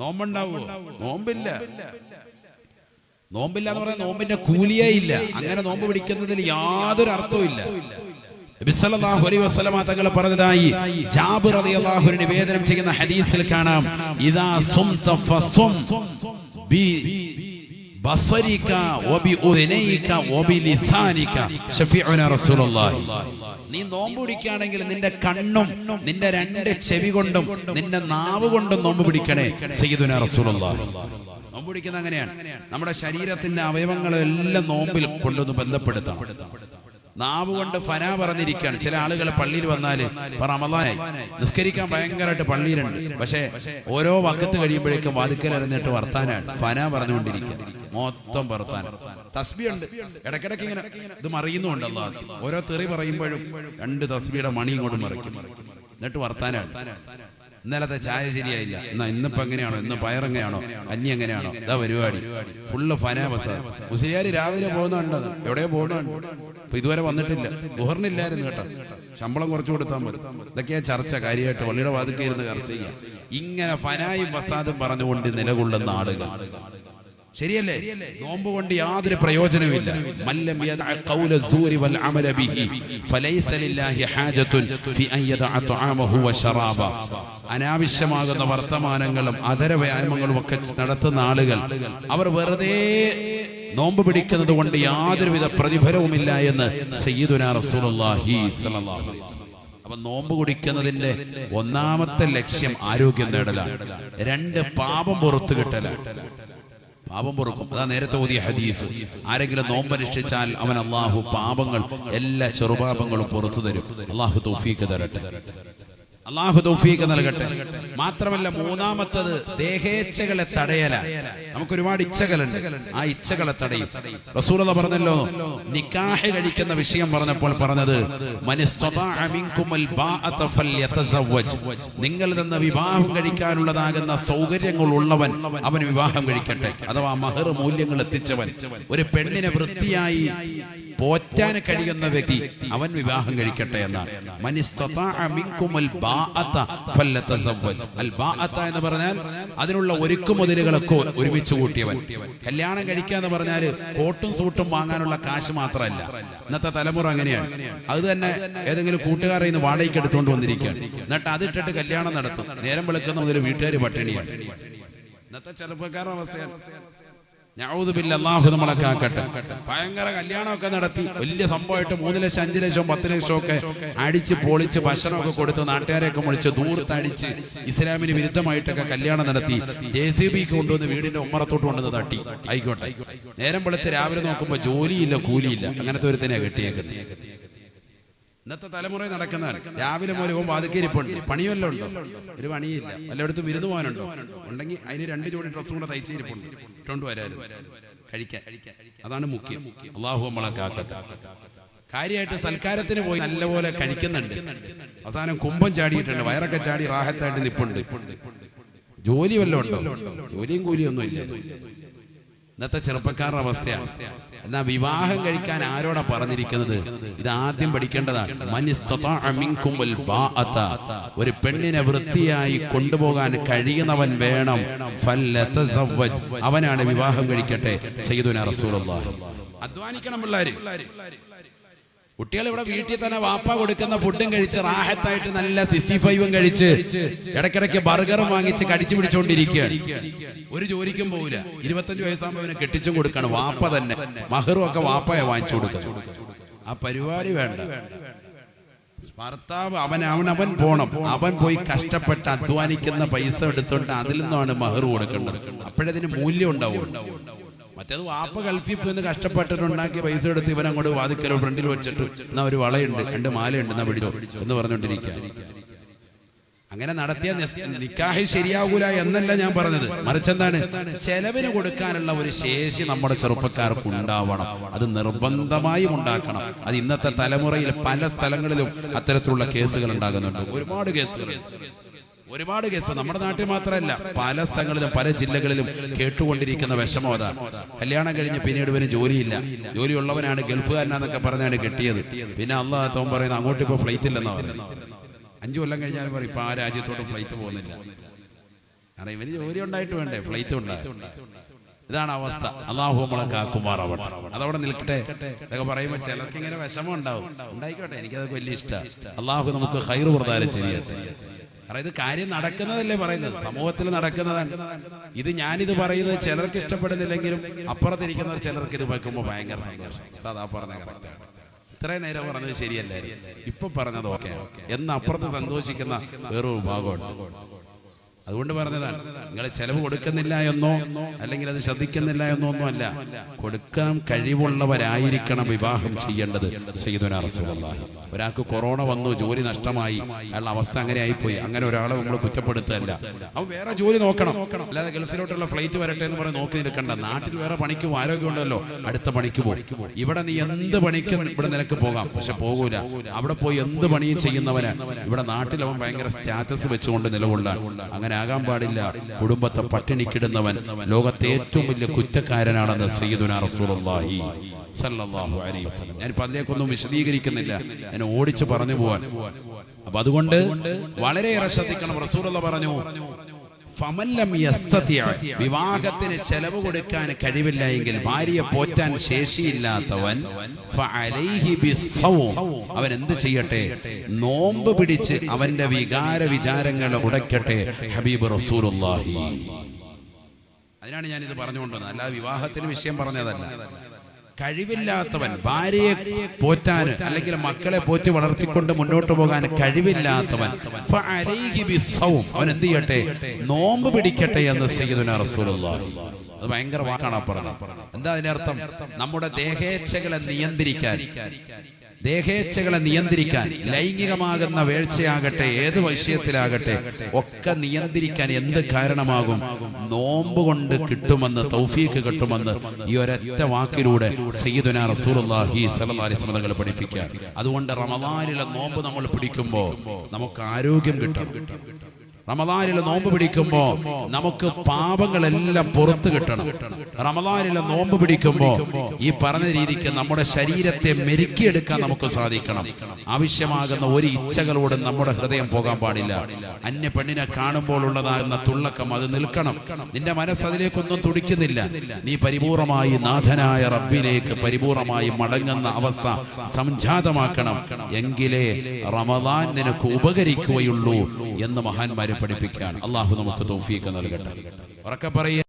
നോമ്പുണ്ടാവുമോ? നോമ്പില്ല. നോമ്പില്ല എന്ന് പറയാൻ നോമ്പിന്റെ കൂലിയേ ഇല്ല. അങ്ങനെ നോമ്പ് പിടിക്കുന്നതിൽ യാതൊരു അർത്ഥവും ഇല്ല. നബി സല്ലല്ലാഹു അലൈഹി വസല്ലമ തങ്ങൾ പറഞ്ഞതായി ജാബിർ റളിയല്ലാഹു അൻഹു നിവേദനം ചെയ്യുന്ന ഹദീസിൽ കാണാം, ഇദാ സുംത ഫസും ബി ബസരിക വബി ഉദനൈക വബി ലിസാനിക ശഫീഉനാ റസൂലുള്ളാഹി. നീ നോമ്പ് പിടിക്കുകയാണെങ്കിൽ നിന്റെ കണ്ണും നിന്റെ രണ്ട് ചെവി കൊണ്ടും നിന്റെ നാവ് കൊണ്ടും നോമ്പ് പിടിക്കണേ സയ്യിദുനാ റസൂലുള്ളാഹി. നോമ്പ് പിടിക്കുന്നത് അങ്ങനെയാണ്. നമ്മുടെ ശരീരത്തിന്റെ അവയവങ്ങളെല്ലാം നോമ്പിൽ കൊണ്ടൊന്ന് ബന്ധപ്പെടുത്താം. നാവ് കൊണ്ട് ഫന പറഞ്ഞിരിക്കുകയാണ്. ചില ആളുകൾ പള്ളിയിൽ വന്നാല് റമളാനായി നിസ്കരിക്കാൻ ഭയങ്കരമായിട്ട് പള്ളിയിലുണ്ട്, പക്ഷെ ഓരോ വക്കത്ത് കഴിയുമ്പോഴേക്കും വാതിക്കലറിഞ്ഞിട്ട് വർത്താനാണ്, ഫന പറഞ്ഞുകൊണ്ടിരിക്കുക, മൊത്തം വർത്താനം. തസ്ബീഹ് ഉണ്ട്, ഇടയ്ക്കിടയ്ക്ക് ഇങ്ങനെ ഇത് മറിയുന്നുണ്ട്. അല്ലാഹ് ഓരോ തെറി പറയുമ്പോഴും രണ്ട് തസ്ബീയുടെ മണി ഇങ്ങോട്ട് മറിക്കും, എന്നിട്ട് വർത്താനാണ്. ഇന്നലത്തെ ചായ ശരിയായില്ല, എന്നാ ഇന്നിപ്പോ എങ്ങനെയാണോ, ഇന്ന് പയറെങ്ങനെയാണോ, കഞ്ഞി എങ്ങനെയാണോ, ഇതാ പരിപാടി, ഫുള്ള് ഫനാബസ. മുസ്ലിയാര് രാവിലെ പോകുന്നുണ്ടത്, എവിടെയോ പോകുന്നുണ്ട്, ഇപ്പൊ ഇതുവരെ വന്നിട്ടില്ല. ദുഹറിനില്ലായിരുന്നു കേട്ടോ, ശമ്പളം കുറച്ചു കൊടുത്താൽ മതി. ഇതൊക്കെയാ ചർച്ച. കാര്യമായിട്ട് പള്ളിയുടെ വാതിക്കെ ഇരുന്ന് ചർച്ച ചെയ്യാം. ഇങ്ങനെ ഫനായും ഫസാദും പറഞ്ഞുകൊണ്ട് നിലകൊള്ളുന്ന ആളുകൾ ശരിയല്ലേ? നോമ്പ് കൊണ്ട് യാതൊരു പ്രയോജനവുമില്ല. മല്ലം യദഅ ഖൗല സൂരി വൽ അമല ബിഹി ഫലൈസ ലില്ലാഹി ഹാജത്തുൻ ഫി അൻ യദഅ തുആമഹു വശറാബ. അനാവശ്യമാകുന്ന വർത്തമാനങ്ങളും അധരവ്യായാമങ്ങളും ഒക്കെ നടത്തുന്ന ആളുകൾ അവർ വെറുതെ നോമ്പ് പിടിക്കുന്നത് കൊണ്ട് യാതൊരുവിധ പ്രതിഫലവുമില്ല എന്ന് സയ്യിദുനാ റസൂലുള്ളാഹി സ്വല്ലല്ലാഹു അലൈഹി വസല്ലം. അപ്പൊ നോമ്പ് കുടിക്കുന്നതിന്റെ ഒന്നാമത്തെ ലക്ഷ്യം ആരോഗ്യം നേടലാണ്. രണ്ട്, പാപം പുറത്തു കിട്ടലാണ്. പാപം പൊറുക്കും. അതാ നേരത്തെ ഓതിയ ഹദീസ്. ആരെങ്കിലും നോമ്പനുഷ്ഠിച്ചാൽ അവൻ അള്ളാഹു പാപങ്ങൾ, എല്ലാ ചെറുപാപങ്ങളും പുറത്തു തരും. അള്ളാഹു തൗഫീഖ് തരട്ടെ, അള്ളാഹു തൗഫീഖ് നൽകട്ടെ. മാത്രമല്ല മൂന്നാമത്തത് ദേഹേച്ഛകളെ തടയലാണ്. നമുക്ക് ഒരുപാട് ഇച്ഛകളുണ്ട്, ആ ഇച്ഛകളെ തടയും. റസൂലുള്ളാഹി പറഞ്ഞല്ലോ, നിക്കാഹ് കഴിക്കുന്ന വിഷയം പറഞ്ഞപ്പോൾ പറഞ്ഞത് മനിസ്തതാഅ മിൻകുമുൽ ബാഅത ഫൽയതസവ്വജ്. നിങ്ങളിൽ നിന്ന് വിവാഹം കഴിക്കാനുള്ളതാകുന്ന സൗകര്യങ്ങൾ ഉള്ളവൻ അവൻ വിവാഹം കഴിക്കട്ടെ. അഥവാ മഹർ മൂല്യങ്ങൾ എത്തിച്ചവൻ, ഒരു പെണ്ണിനെ വൃത്തിയായി പോറ്റാൻ കഴിയുന്ന വ്യക്തി അവൻ വിവാഹം കഴിക്കട്ടെ എന്നാണ്. മനിസ്തതാഅ മിൻകുമുൽ ബാഅത ഫൽയതസവ്വജ്. അൽ ബാഅത എന്ന് പറഞ്ഞാൽ അതിനുള്ള ഒരുക്കുമുതലുകളൊക്കെ ഒരുമിച്ച് കൂട്ടിയവൻ. കല്യാണം കഴിക്കാന്ന് പറഞ്ഞാൽ കോട്ടും സൂട്ടും വാങ്ങാനുള്ള കാശ് മാത്രമല്ല. ഇന്നത്തെ തലമുറ അങ്ങനെയാണ്. അത് തന്നെ ഏതെങ്കിലും കൂട്ടുകാരെ ഇന്ന് വാടകയ്ക്ക് എടുത്തുകൊണ്ട് വന്നിരിക്കുകയാണ്. എന്നിട്ട് അതിട്ടിട്ട് കല്യാണം നടത്തും. നേരം വെളുക്കുന്ന മുതൽ വീട്ടുകാർ പട്ടിണിയാണ്. ഇന്നത്തെ ചെറുപ്പക്കാരുടെ അവസ്ഥയാണ്. നഊദു ബില്ലാഹ്, അല്ലാഹു നമ്മളെ കാക്കട്ടെ. ഭയങ്കര കല്യാണമൊക്കെ നടത്തി വലിയ സംഭവമായിട്ട് 3 ലക്ഷം 5 ലക്ഷം 10 ലക്ഷം ഒക്കെ അടിച്ച് പൊളിച്ച് ഭക്ഷണമൊക്കെ കൊടുത്ത് നാട്ടുകാരെയൊക്കെ മുളിച്ച് ദൂരത്തടിച്ച് ഇസ്ലാമിന് വിരുദ്ധമായിട്ടൊക്കെ കല്യാണം നടത്തി JCB കൊണ്ടുവന്ന് വീടിന്റെ ഉമ്മറത്തോട്ട് കൊണ്ടുവന്ന് തട്ടി. ആയിക്കോട്ടെ, നേരം വെളുത്ത് രാവിലെ നോക്കുമ്പോ ജോലിയില്ല, കൂലിയില്ല, അങ്ങനത്തെ ഒരുത്തനെയാ കെട്ടിയേക്കുന്നത്. ഇന്നത്തെ തലമുറ നടക്കുന്നതാണ്. രാവിലെ മുതൽ ഓൻ വാതിക്കരിപ്പുണ്ട്, പണിയല്ലോ ഉണ്ടോ? ഒരു പണിയില്ല. എല്ലായിടത്തും വിരുന്ന് പോകാനുണ്ടോ? ഉണ്ടെങ്കിൽ അതിന് 2 ജോഡി ഡ്രസ്സും കൂടെ തയ്ച്ചിരിപ്പുണ്ട്, ഇട്ടോണ്ട് വരാനും കഴിക്കാൻ. അതാണ് മുഖ്യം. അള്ളാഹു നമ്മളെ കാക്കട്ടെ. കാര്യമായിട്ട് സൽക്കാരത്തിന് പോയി നല്ലപോലെ കഴിക്കുന്നുണ്ട്, അവസാനം കുമ്പം ചാടിയിട്ടുണ്ട്, വയറൊക്കെ ചാടി റാഹത്തായിട്ട് നിപ്പുണ്ട്. ജോലി വല്ലതും ഉണ്ടോ? ജോലിയും കൂലിയൊന്നും ഇല്ല. ഇന്നത്തെ ചെറുപ്പക്കാരുടെ അവസ്ഥയാണ്. എന്നാ വിവാഹം കഴിക്കാൻ ആരോടാ പറഞ്ഞിരിക്കുന്നത്? ഇത് ആദ്യം പഠിക്കേണ്ടതാണ്. ഒരു പെണ്ണിനെ വൃത്തിയായി കൊണ്ടുപോകാൻ കഴിയുന്നവൻ വേണം, അവനാണ് വിവാഹം കഴിക്കട്ടെ. സയ്യിദുനാ റസൂലുള്ളാഹി. അധ്വാനിക്കണം പിള്ളേര്. കുട്ടികൾ ഇവിടെ വീട്ടിൽ തന്നെ വാപ്പ കൊടുക്കുന്ന ഫുഡും കഴിച്ച് റാഹത്തായിട്ട് നല്ല 65 കഴിച്ച് ഇടയ്ക്കിടയ്ക്ക് ബർഗറും വാങ്ങിച്ച് കടിച്ചു പിടിച്ചോണ്ടിരിക്കുകയാണ്. ഒരു ജോലിക്കും പോകില്ല. 25 വയസ്സാകുമ്പോൾ അവനെ കെട്ടിച്ചും കൊടുക്കണം. വാപ്പ തന്നെ മഹറും ഒക്കെ വാപ്പയെ വാങ്ങിച്ചു കൊടുക്കണം. ആ പരിപാടി വേണ്ട. ഭർത്താവ് അവൻ പോണം. അവൻ പോയി കഷ്ടപ്പെട്ട് അധ്വാനിക്കുന്ന പൈസ എടുത്തോണ്ട് അതിൽ നിന്നാണ് മഹർ കൊടുക്കേണ്ടത്. അപ്പോഴതിന് മൂല്യം ഉണ്ടാവും. മറ്റേത് വാപ്പ ഗൾഫിൽ പോയി കഷ്ടപ്പെട്ടിട്ടുണ്ടാക്കിയ പൈസ എടുത്ത് ഇവൻ അങ്ങോട്ട് വാതിക്കലോ ഫ്രണ്ടിൽ വെച്ചിട്ട് എന്നാ ഒരു വളയുണ്ട്, 2 മാലയുണ്ട്, എന്നാ പിടിച്ചോ എന്ന് പറഞ്ഞുകൊണ്ടിരിക്കുക. അങ്ങനെ നടത്തിയ നിക്കാഹ് ശരിയാകൂല എന്നല്ല ഞാൻ പറഞ്ഞത്. മറിച്ച് എന്താണ്, ചെലവിന് കൊടുക്കാനുള്ള ഒരു ശേഷി നമ്മുടെ ചെറുപ്പക്കാർക്ക് ഉണ്ടാവണം. അത് നിർബന്ധമായും ഉണ്ടാക്കണം. അത് ഇന്നത്തെ തലമുറയിൽ പല സ്ഥലങ്ങളിലും അത്തരത്തിലുള്ള കേസുകൾ ഉണ്ടാകുന്നുണ്ട്. ഒരുപാട് കേസ് നമ്മുടെ നാട്ടിൽ മാത്രമല്ല, പല സ്ഥലങ്ങളിലും പല ജില്ലകളിലും കേട്ടുകൊണ്ടിരിക്കുന്ന വിഷമം അതാണ്. കല്യാണം കഴിഞ്ഞ് പിന്നീട് ഇവന് ജോലിയില്ല, ജോലിയുള്ളവനാണ്, ഗൾഫുകാരനാന്നൊക്കെ പറഞ്ഞാണ് കിട്ടിയത്. പിന്നെ അള്ളാഹ് തോൻ പറയുന്നത് അങ്ങോട്ട് ഇപ്പൊ ഫ്ലൈറ്റ് ഇല്ലെന്നാ പറയുന്നത്. 5 കൊല്ലം കഴിഞ്ഞാൽ പറയും ഇപ്പൊ ആ രാജ്യത്തോട്ട് ഫ്ലൈറ്റ് പോകുന്നില്ല. കാരണം ഇവന് ജോലി ഉണ്ടായിട്ട് വേണ്ടേ ഫ്ലൈറ്റ് ഉണ്ടായി. ഇതാണ് അവസ്ഥ. അള്ളാഹു നമ്മളെ കാക്കുമാറാവട്ടെ. അതവിടെ നിൽക്കട്ടെ. ഇതൊക്കെ പറയുമ്പോൾ ചിലർക്ക് ഇങ്ങനെ വിഷമം ഉണ്ടാവും. ഉണ്ടായിക്കോട്ടെ, എനിക്കതൊക്കെ വലിയ ഇഷ്ടമാണ്. അള്ളാഹു നമുക്ക് ഖൈർ പ്രദാനം ചെയ്യട്ടെ. കാരണം ഇത് കാര്യം നടക്കുന്നതല്ലേ പറയുന്നത്, സമൂഹത്തിൽ നടക്കുന്നതാണ്. ഇത് ഞാനിത് പറയുന്നത് ചിലർക്ക് ഇഷ്ടപ്പെടുന്നില്ലെങ്കിലും അപ്പുറത്തിരിക്കുന്നവർ ചിലർക്ക് ഇത് വെക്കുമ്പോൾ ഭയങ്കര സന്തോഷം. സാധാ പറഞ്ഞ കറക്റ്റാണ്. ഇത്രയും നേരം പറഞ്ഞത് ശരിയല്ലായിരുന്നു, ഇപ്പൊ പറഞ്ഞത് ഓക്കെ എന്ന് അപ്പുറത്ത് സന്തോഷിക്കുന്ന വേറൊരു ഭാഗമുണ്ട്. അതുകൊണ്ട് പറഞ്ഞതാണ്, നിങ്ങൾ ചെലവ് കൊടുക്കുന്നില്ല എന്നോ അല്ലെങ്കിൽ അത് ശ്രദ്ധിക്കുന്നില്ല എന്നോ ഒന്നുമല്ല, കൊടുക്കാൻ കഴിവുള്ളവരായിരിക്കണം വിവാഹം ചെയ്യേണ്ടത്. സയ്യിദുനാ റസൂലുള്ളാഹി. ഒരാൾക്ക് കൊറോണ വന്നു, ജോലി നഷ്ടമായി, അയാളുടെ അവസ്ഥ അങ്ങനെ ആയിപ്പോയി. അങ്ങനെ ഒരാളെ നമ്മൾ കുറ്റപ്പെടുത്തല്ല. അവൻ വേറെ ജോലി നോക്കണം. അല്ലാതെ ഗൾഫിലോട്ടുള്ള ഫ്ലൈറ്റ് വരട്ടെ എന്ന് പറഞ്ഞ് നോക്കി നിൽക്കണ്ട. നാട്ടിൽ വേറെ പണിക്ക് ആരോഗ്യമുണ്ടല്ലോ, അടുത്ത പണിക്ക് പോകും. ഇവിടെ നീ എന്ത് പണിക്കും ഇവിടെ നിനക്ക് പോകാം, പക്ഷെ പോകൂല. അവിടെ പോയി എന്ത് പണിയും ചെയ്യുന്നവനാ. ഇവിടെ നാട്ടിൽ അവൻ ഭയങ്കര സ്റ്റാറ്റസ് വെച്ചുകൊണ്ട് നിലകൊള്ളാൻ. അങ്ങനെ ആകാൻ പാടില്ല. കുടുംബത്തെ പട്ടിണിക്കിടുന്നവൻ ലോകത്തെ ഏറ്റവും വലിയ കുറ്റക്കാരനാണെന്ന് സയ്യിദുനാ റസൂലുള്ളാഹി സ്വല്ലല്ലാഹു അലൈഹി വസല്ലം. ഞാൻ അതിലേക്കൊന്നും വിശദീകരിക്കുന്നില്ല, ഞാൻ ഓടിച്ചു പറഞ്ഞു പോവാൻ. അപ്പൊ അതുകൊണ്ട് വളരെയേറെ ശ്രദ്ധിക്കണം. റസൂലുള്ളാഹി പറഞ്ഞു, വിവാഹത്തിന് ചെലവ് കൊടുക്കാൻ കഴിവില്ല എങ്കിൽ, ഭാര്യയെ പോറ്റാൻ ശേഷിയില്ലാത്തവൻ അവൻ എന്ത് ചെയ്യട്ടെ? നോമ്പ് പിടിച്ച് അവന്റെ വിചാരങ്ങൾ ഉടയ്ക്കട്ടെ. ഹബീബ് റസൂലുള്ളാഹി. അതിനാണ് ഞാനിത് പറഞ്ഞുകൊണ്ടുവന്നത്, അല്ലാതെ വിവാഹത്തിന് വിഷയം പറഞ്ഞതല്ല. കഴിവില്ലാത്തവൻ, ഭാര്യയെ പോറ്റാൻ അല്ലെങ്കിൽ മക്കളെ പോറ്റി വളർത്തിക്കൊണ്ട് മുന്നോട്ട് പോകാൻ കഴിവില്ലാത്തവൻ അവൻ എന്ത് ചെയ്യട്ടെ? നോമ്പ് പിടിക്കട്ടെ എന്ന് സയ്യിദുനാ റസൂലുള്ളാഹി. അത് ഭയങ്കര വാക്കാണ് പറഞ്ഞത്. എന്താ അതിന്റെ അർത്ഥം? നമ്മുടെ ദേഹേച്ഛകളെ നിയന്ത്രിക്കാൻ, ലൈംഗികമാകുന്ന വീഴ്ചയാകട്ടെ, ഏത് വിഷയത്തിലാകട്ടെ, ഒക്കെ നിയന്ത്രിക്കാൻ എന്ത് കാരണമാകും? നോമ്പ് കൊണ്ട് കിട്ടുമെന്ന്, തൗഫീഖ് കിട്ടുമെന്ന് ഈ ഒരൊറ്റ വാക്കിലൂടെ സയ്യിദുനാ റസൂലുള്ളാഹി സ്വല്ലല്ലാഹു അലൈഹി വസല്ലം പഠിപ്പിക്കുക. അതുകൊണ്ട് റമദാനിലെ നോമ്പ് നമ്മൾ പിടിക്കുമ്പോൾ നമുക്ക് ആരോഗ്യം കിട്ടും. റമദാനിലെ നോമ്പ് പിടിക്കുമ്പോ നമുക്ക് പാപങ്ങളെല്ലാം പുറത്തു കിട്ടണം. റമദാനിലെ നോമ്പ് പിടിക്കുമ്പോ ഈ പറഞ്ഞ രീതിക്ക് നമ്മുടെ ശരീരത്തെ മെരുക്കിയെടുക്കാൻ നമുക്ക് സാധിക്കണം. ആവശ്യമാകുന്ന ഒരു ഇച്ഛകളോട് നമ്മുടെ ഹൃദയം പോകാൻ പാടില്ല. അന്യ പെണ്ണിനെ കാണുമ്പോൾ ഉള്ളതാകുന്ന തുള്ളക്കം അത് നിൽക്കണം. നിന്റെ മനസ്സ് അതിലേക്കൊന്നും തുടിക്കുന്നില്ല. നീ പരിപൂർണമായി നാഥനായ റബ്ബിലേക്ക് പരിപൂർണമായി മടങ്ങുന്ന അവസ്ഥ സംജാതമാക്കണം. എങ്കിലേ റമദാൻ നിനക്ക് ഉപകരിക്കുകയുള്ളൂ എന്ന് മഹാന്മാര് പഠിപ്പിക്കുകയാണ്. അള്ളാഹു നമുക്ക് തൗഫീഖ് നൽകട്ടെ. ഉറക്കെ പറയുക.